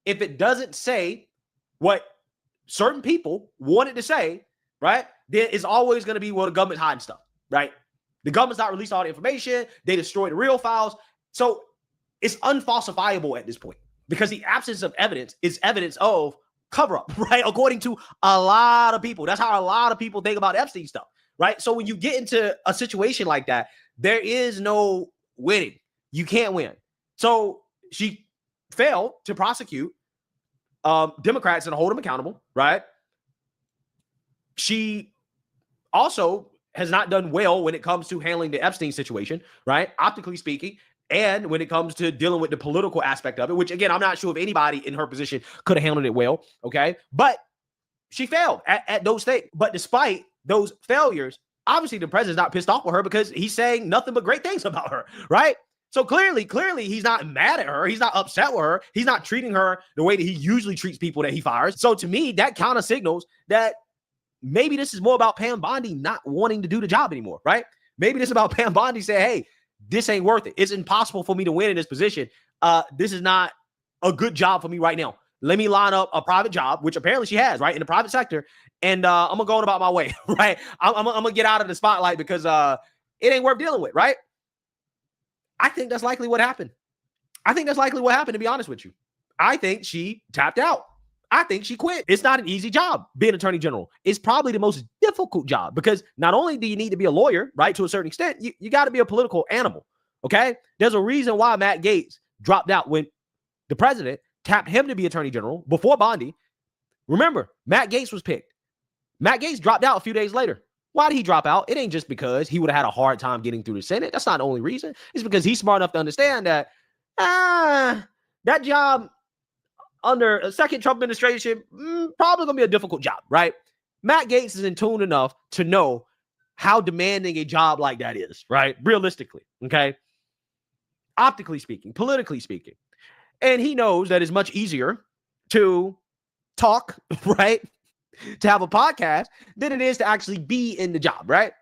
If it doesn't say what certain people wanted to say, right, then it's always going to be, well, the government's hiding stuff, right? The government's not released all the information. They destroyed the real files. So it's unfalsifiable at this point because the absence of evidence is evidence of cover-up, right? According to a lot of people. That's how a lot of people think about Epstein stuff, right? So when you get into a situation like that, there is no winning. You can't win. So she failed to prosecute Democrats and hold them accountable, right? She also has not done well when it comes to handling the Epstein situation, right? Optically speaking, and when it comes to dealing with the political aspect of it, which again, I'm not sure if anybody in her position could have handled it well, okay? But she failed at those things. But despite those failures, obviously the president's not pissed off with her because he's saying nothing but great things about her, right? So clearly he's not mad at her. He's not upset with her. He's not treating her the way that he usually treats people that he fires. So to me, that kind of signals that maybe this is more about Pam Bondi not wanting to do the job anymore, right? Maybe this is about Pam Bondi saying, hey, this ain't worth it. It's impossible for me to win in this position. This is not a good job for me right now. Let me line up a private job, which apparently she has, right, in the private sector, and I'm going to go on about my way, right? I'm going to get out of the spotlight because it ain't worth dealing with, right? I think that's likely what happened. To be honest with you. I think she tapped out. I think she quit. It's not an easy job being attorney general. It's probably the most difficult job because not only do you need to be a lawyer, right, to a certain extent, you got to be a political animal, okay? There's a reason why Matt Gaetz dropped out when the president tapped him to be attorney general before Bondi. Remember, Matt Gaetz was picked. Matt Gaetz dropped out a few days later. Why did he drop out? It ain't just because he would have had a hard time getting through the Senate. That's not the only reason. It's because he's smart enough to understand that that job under a second Trump administration, probably going to be a difficult job, right? Matt Gaetz is in tune enough to know how demanding a job like that is, right? Realistically, okay? Optically speaking, politically speaking. And he knows that it's much easier to talk, right? To have a podcast than it is to actually be in the job, right?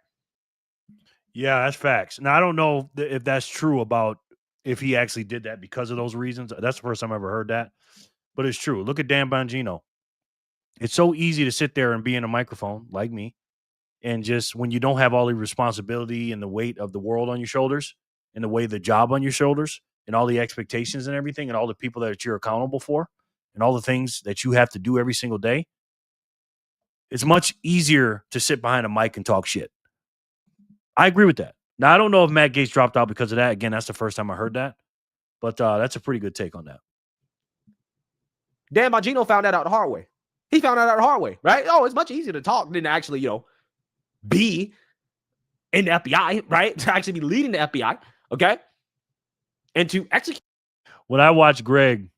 Yeah, that's facts. Now, I don't know if that's true about if he actually did that because of those reasons. That's the first time I ever heard that. But it's true. Look at Dan Bongino. It's so easy to sit there and be in a microphone like me. And just when you don't have all the responsibility and the weight of the world on your shoulders and the weight of the job on your shoulders and all the expectations and everything and all the people that you're accountable for and all the things that you have to do every single day, it's much easier to sit behind a mic and talk shit. I agree with that. Now, I don't know if Matt Gaetz dropped out because of that. Again, that's the first time I heard that. But that's a pretty good take on that. Dan Bongino found that out the hard way. He found that out the hard way, right? Oh, it's much easier to talk than to actually, be in the FBI, right? To actually be leading the FBI, okay? And to execute. When I watch Greg,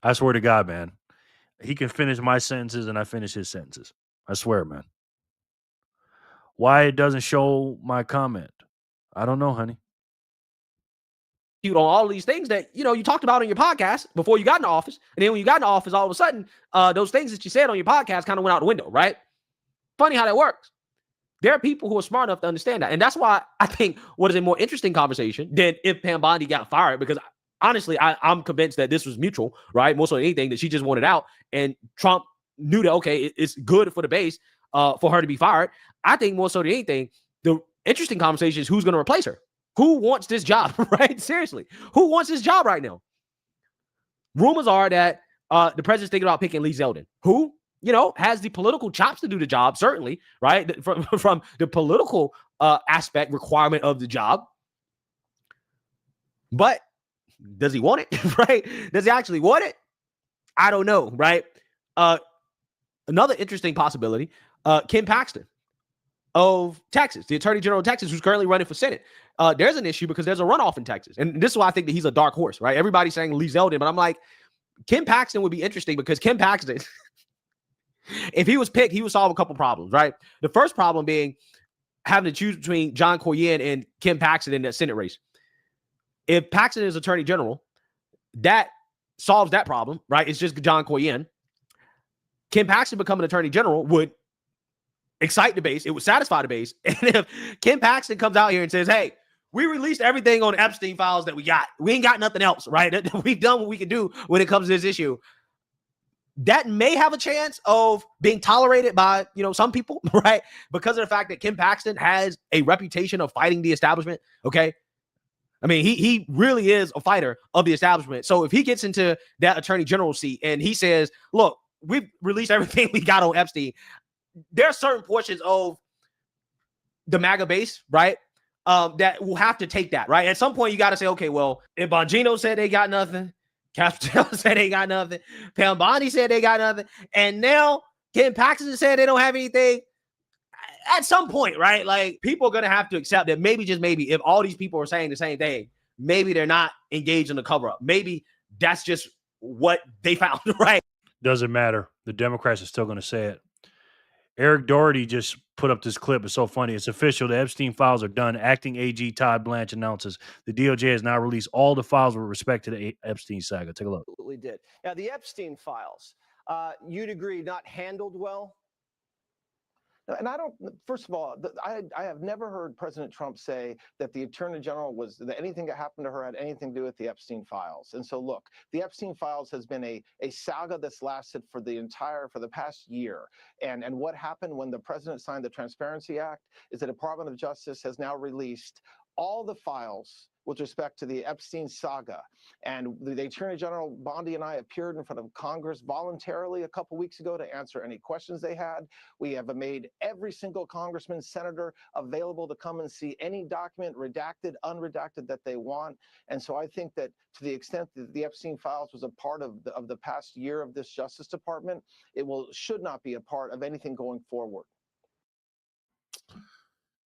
I swear to God, man, he can finish my sentences and I finish his sentences. I swear, man. Why it doesn't show my comment? I don't know, honey. On all these things that, you talked about on your podcast before you got in the office. And then when you got in the office, all of a sudden, those things that you said on your podcast kind of went out the window, right? Funny how that works. There are people who are smart enough to understand that. And that's why I think what is a more interesting conversation than if Pam Bondi got fired, because honestly, I'm convinced that this was mutual, right? More so than anything, that she just wanted out. And Trump knew that, okay, it's good for the base for her to be fired. I think more so than anything, the interesting conversation is who's going to replace her. Who wants this job, right? Seriously. Who wants this job right now? Rumors are that the president's thinking about picking Lee Zeldin, who, has the political chops to do the job, certainly, right? From the political aspect requirement of the job. But does he want it, right? Does he actually want it? I don't know, right? Another interesting possibility, Ken Paxton. of Texas, the attorney general of Texas, who's currently running for Senate. There's an issue because there's a runoff in Texas. And this is why I think that he's a dark horse, right? Everybody's saying Lee Zeldin, but I'm like, Ken Paxton would be interesting because Ken Paxton, if he was picked, he would solve a couple problems, right? The first problem being having to choose between John Cornyn and Ken Paxton in that Senate race. If Paxton is attorney general, that solves that problem, right? It's just John Cornyn. Ken Paxton becoming attorney general would excite the base. It would satisfy the base. And if Ken Paxton comes out here and says, hey, we released everything on Epstein files that we got. We ain't got nothing else, right? We've done what we can do when it comes to this issue. That may have a chance of being tolerated by, some people, right? Because of the fact that Ken Paxton has a reputation of fighting the establishment, okay? I mean, he really is a fighter of the establishment. So if he gets into that attorney general seat and he says, look, we've released everything we got on Epstein, there are certain portions of the MAGA base, right, that will have to take that, right? At some point, you got to say, okay, well, if Bongino said they got nothing, Capital said they got nothing, Pam Bondi said they got nothing, and now Ken Paxton said they don't have anything. At some point, right, like, people are going to have to accept that maybe, just maybe, if all these people are saying the same thing, maybe they're not engaged in the cover-up. Maybe that's just what they found, right? Doesn't matter. The Democrats are still going to say it. Eric Doherty just put up this clip. It's so funny. It's official. The Epstein files are done. Acting AG Todd Blanche announces the DOJ has now released all the files with respect to the Epstein saga. Take a look. Absolutely did. Now, the Epstein files, you'd agree, not handled well? And I don't, first of all, I have never heard President Trump say that the Attorney General that anything that happened to her had anything to do with the Epstein files. And so, look, the Epstein files has been a saga that's lasted for the past year. And what happened when the president signed the Transparency Act is the Department of Justice has now released all the files with respect to the Epstein saga. And the Attorney General Bondi and I appeared in front of Congress voluntarily a couple weeks ago to answer any questions they had. We have made every single congressman, senator available to come and see any document, redacted, unredacted, that they want. And so I think that to the extent that the Epstein files was a part of the past year of this Justice Department, it should not be a part of anything going forward.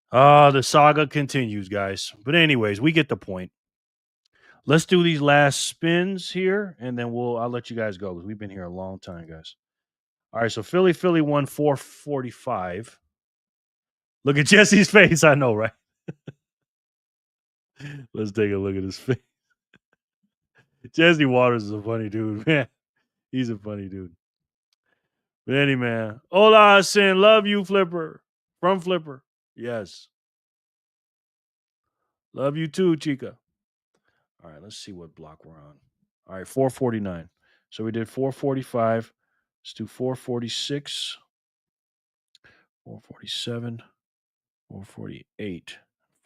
The saga continues, guys. But anyways, we get the point. Let's do these last spins here, and then I'll let you guys go because we've been here a long time, guys. All right, so Philly won 445. Look at Jesse's face. I know, right? Let's take a look at his face. Jesse Waters is a funny dude, man. He's a funny dude. But anyway, man. Hola, Sin. Love you, Flipper. From Flipper. Yes. Love you too, Chica. All right, let's see what block we're on. All right, 449. So we did 445. Let's do 446, 447, 448,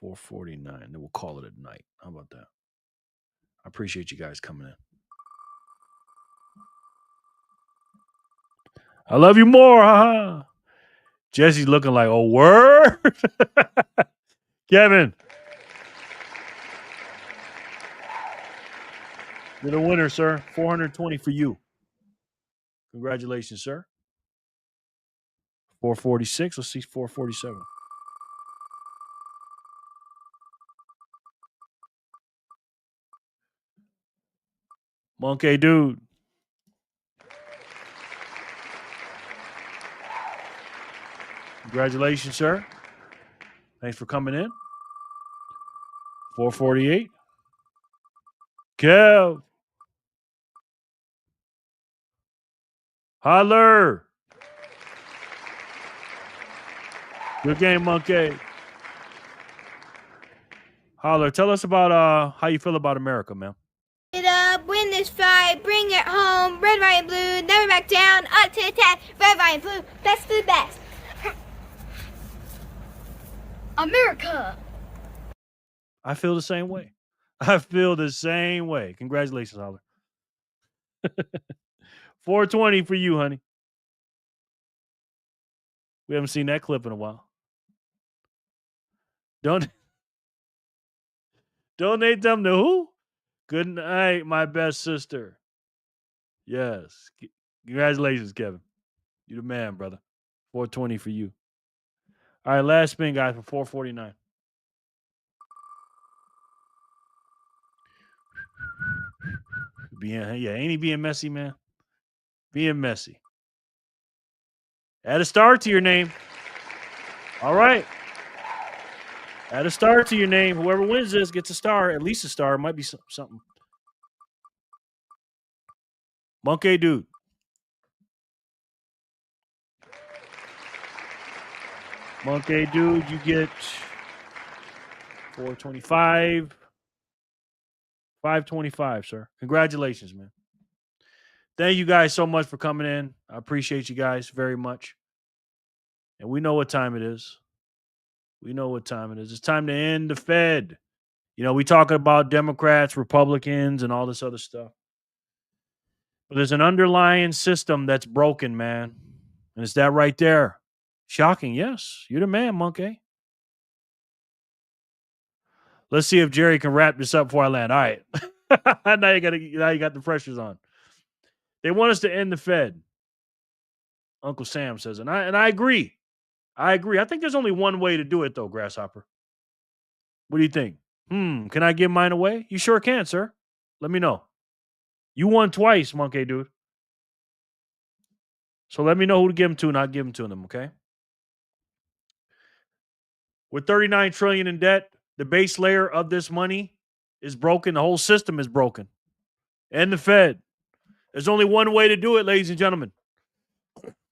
449. Then we'll call it a night. How about that? I appreciate you guys coming in. I love you more. Haha. Jesse's looking like, oh, word. Kevin. You're the winner, sir. 420 for you. Congratulations, sir. 446. Let's see 447. Monkey dude. Congratulations, sir. Thanks for coming in. 448. Kev. Holler. Good game, Monkey. Holler. Tell us about how you feel about America, man. It up, win this fight, bring it home. Red, white, and blue, never back down. Up to the task. Red, white, and blue, best for the best. America. I feel the same way. I feel the same way. Congratulations, Holler. 420 for you, honey. We haven't seen that clip in a while. Donate them to who? Good night, my best sister. Yes. Congratulations, Kevin. You the man, brother. 420 for you. All right, last spin, guys, for 449. Ain't he being messy, man? Being messy. Add a star to your name. All right. Add a star to your name. Whoever wins this gets a star, at least a star. It might be something. Monkey dude. Monkey dude, you get 425. 525, sir. Congratulations, man. Thank you guys so much for coming in. I appreciate you guys very much. And we know what time it is. We know what time it is. It's time to end the Fed. You know, we talking about Democrats, Republicans, and all this other stuff. But there's an underlying system that's broken, man. And it's that right there. Shocking, yes. You're the man, Monkey. Let's see if Jerry can wrap this up before I land. All right. now you got the pressures on. They want us to end the Fed. Uncle Sam says, and I agree. I agree. I think there's only one way to do it, though, Grasshopper. What do you think? Can I give mine away? You sure can, sir. Let me know. You won twice, Monkey dude. So let me know who to give them to, and I'll give them to them, okay? With $39 trillion in debt, the base layer of this money is broken. The whole system is broken. And the Fed. There's only one way to do it, ladies and gentlemen.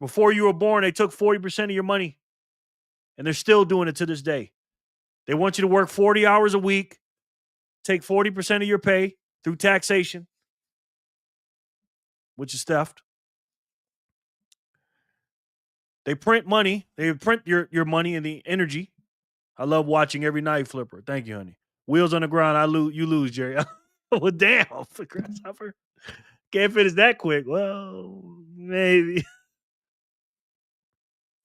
Before you were born, they took 40% of your money, and they're still doing it to this day. They want you to work 40 hours a week, take 40% of your pay through taxation, which is theft. They print money. They print your money and the energy. I love watching every night, Flipper. Thank you, honey. Wheels on the ground, you lose, Jerry. Well, damn, Grasshopper. Can't finish that quick. Well, maybe.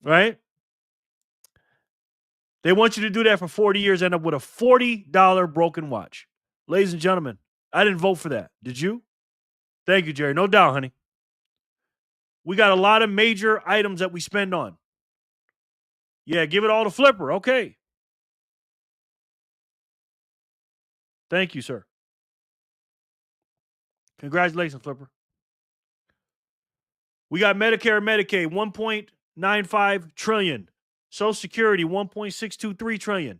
Right? They want you to do that for 40 years, end up with a $40 broken watch. Ladies and gentlemen, I didn't vote for that. Did you? Thank you, Jerry. No doubt, honey. We got a lot of major items that we spend on. Yeah, give it all to Flipper. Okay. Thank you, sir. Congratulations, Flipper. We got Medicare and Medicaid, $1.95 trillion. Social Security, $1.623 trillion.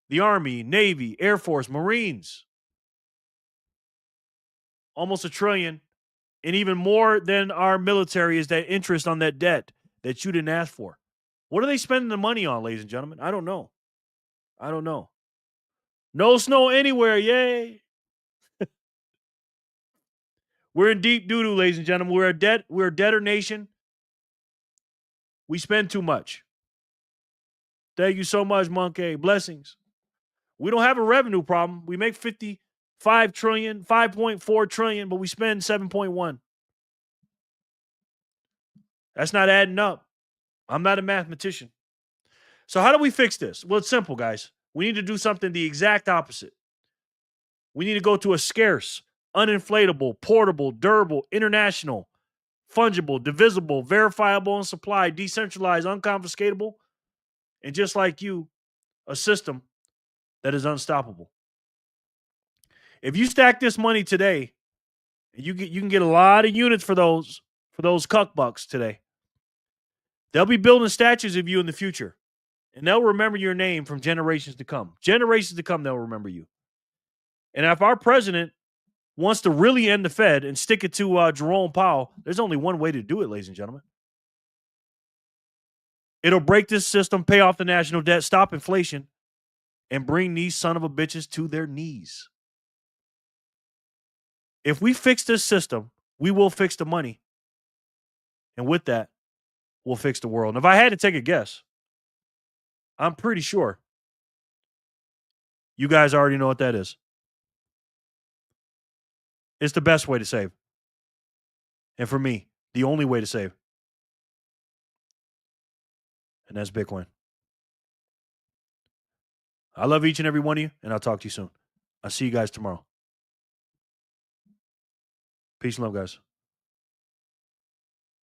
The Army, Navy, Air Force, Marines, almost $1 trillion. And even more than our military is that interest on that debt that you didn't ask for. What are they spending the money on, ladies and gentlemen? I don't know. No snow anywhere. Yay. We're in deep doo-doo, ladies and gentlemen. We're a debtor nation. We spend too much. Thank you so much, Monkey. Blessings. We don't have a revenue problem. We make 55 trillion, 5.4 trillion, but we spend 7.1. That's not adding up. I'm not a mathematician. So how do we fix this? Well, it's simple, guys. We need to do something the exact opposite. We need to go to a scarce, uninflatable, portable, durable, international, fungible, divisible, verifiable in supply, decentralized, unconfiscatable, and just like you, a system that is unstoppable. If you stack this money today, you can get a lot of units for those cuck bucks today. They'll be building statues of you in the future, and they'll remember your name from generations to come. Generations to come, they'll remember you. And if our president wants to really end the Fed and stick it to Jerome Powell, there's only one way to do it, ladies and gentlemen. It'll break this system, pay off the national debt, stop inflation, and bring these son of a bitches to their knees. If we fix this system, we will fix the money. And with that, we'll fix the world. And if I had to take a guess, I'm pretty sure you guys already know what that is. It's the best way to save. And for me, the only way to save. And that's Bitcoin. I love each and every one of you, and I'll talk to you soon. I'll see you guys tomorrow. Peace and love, guys.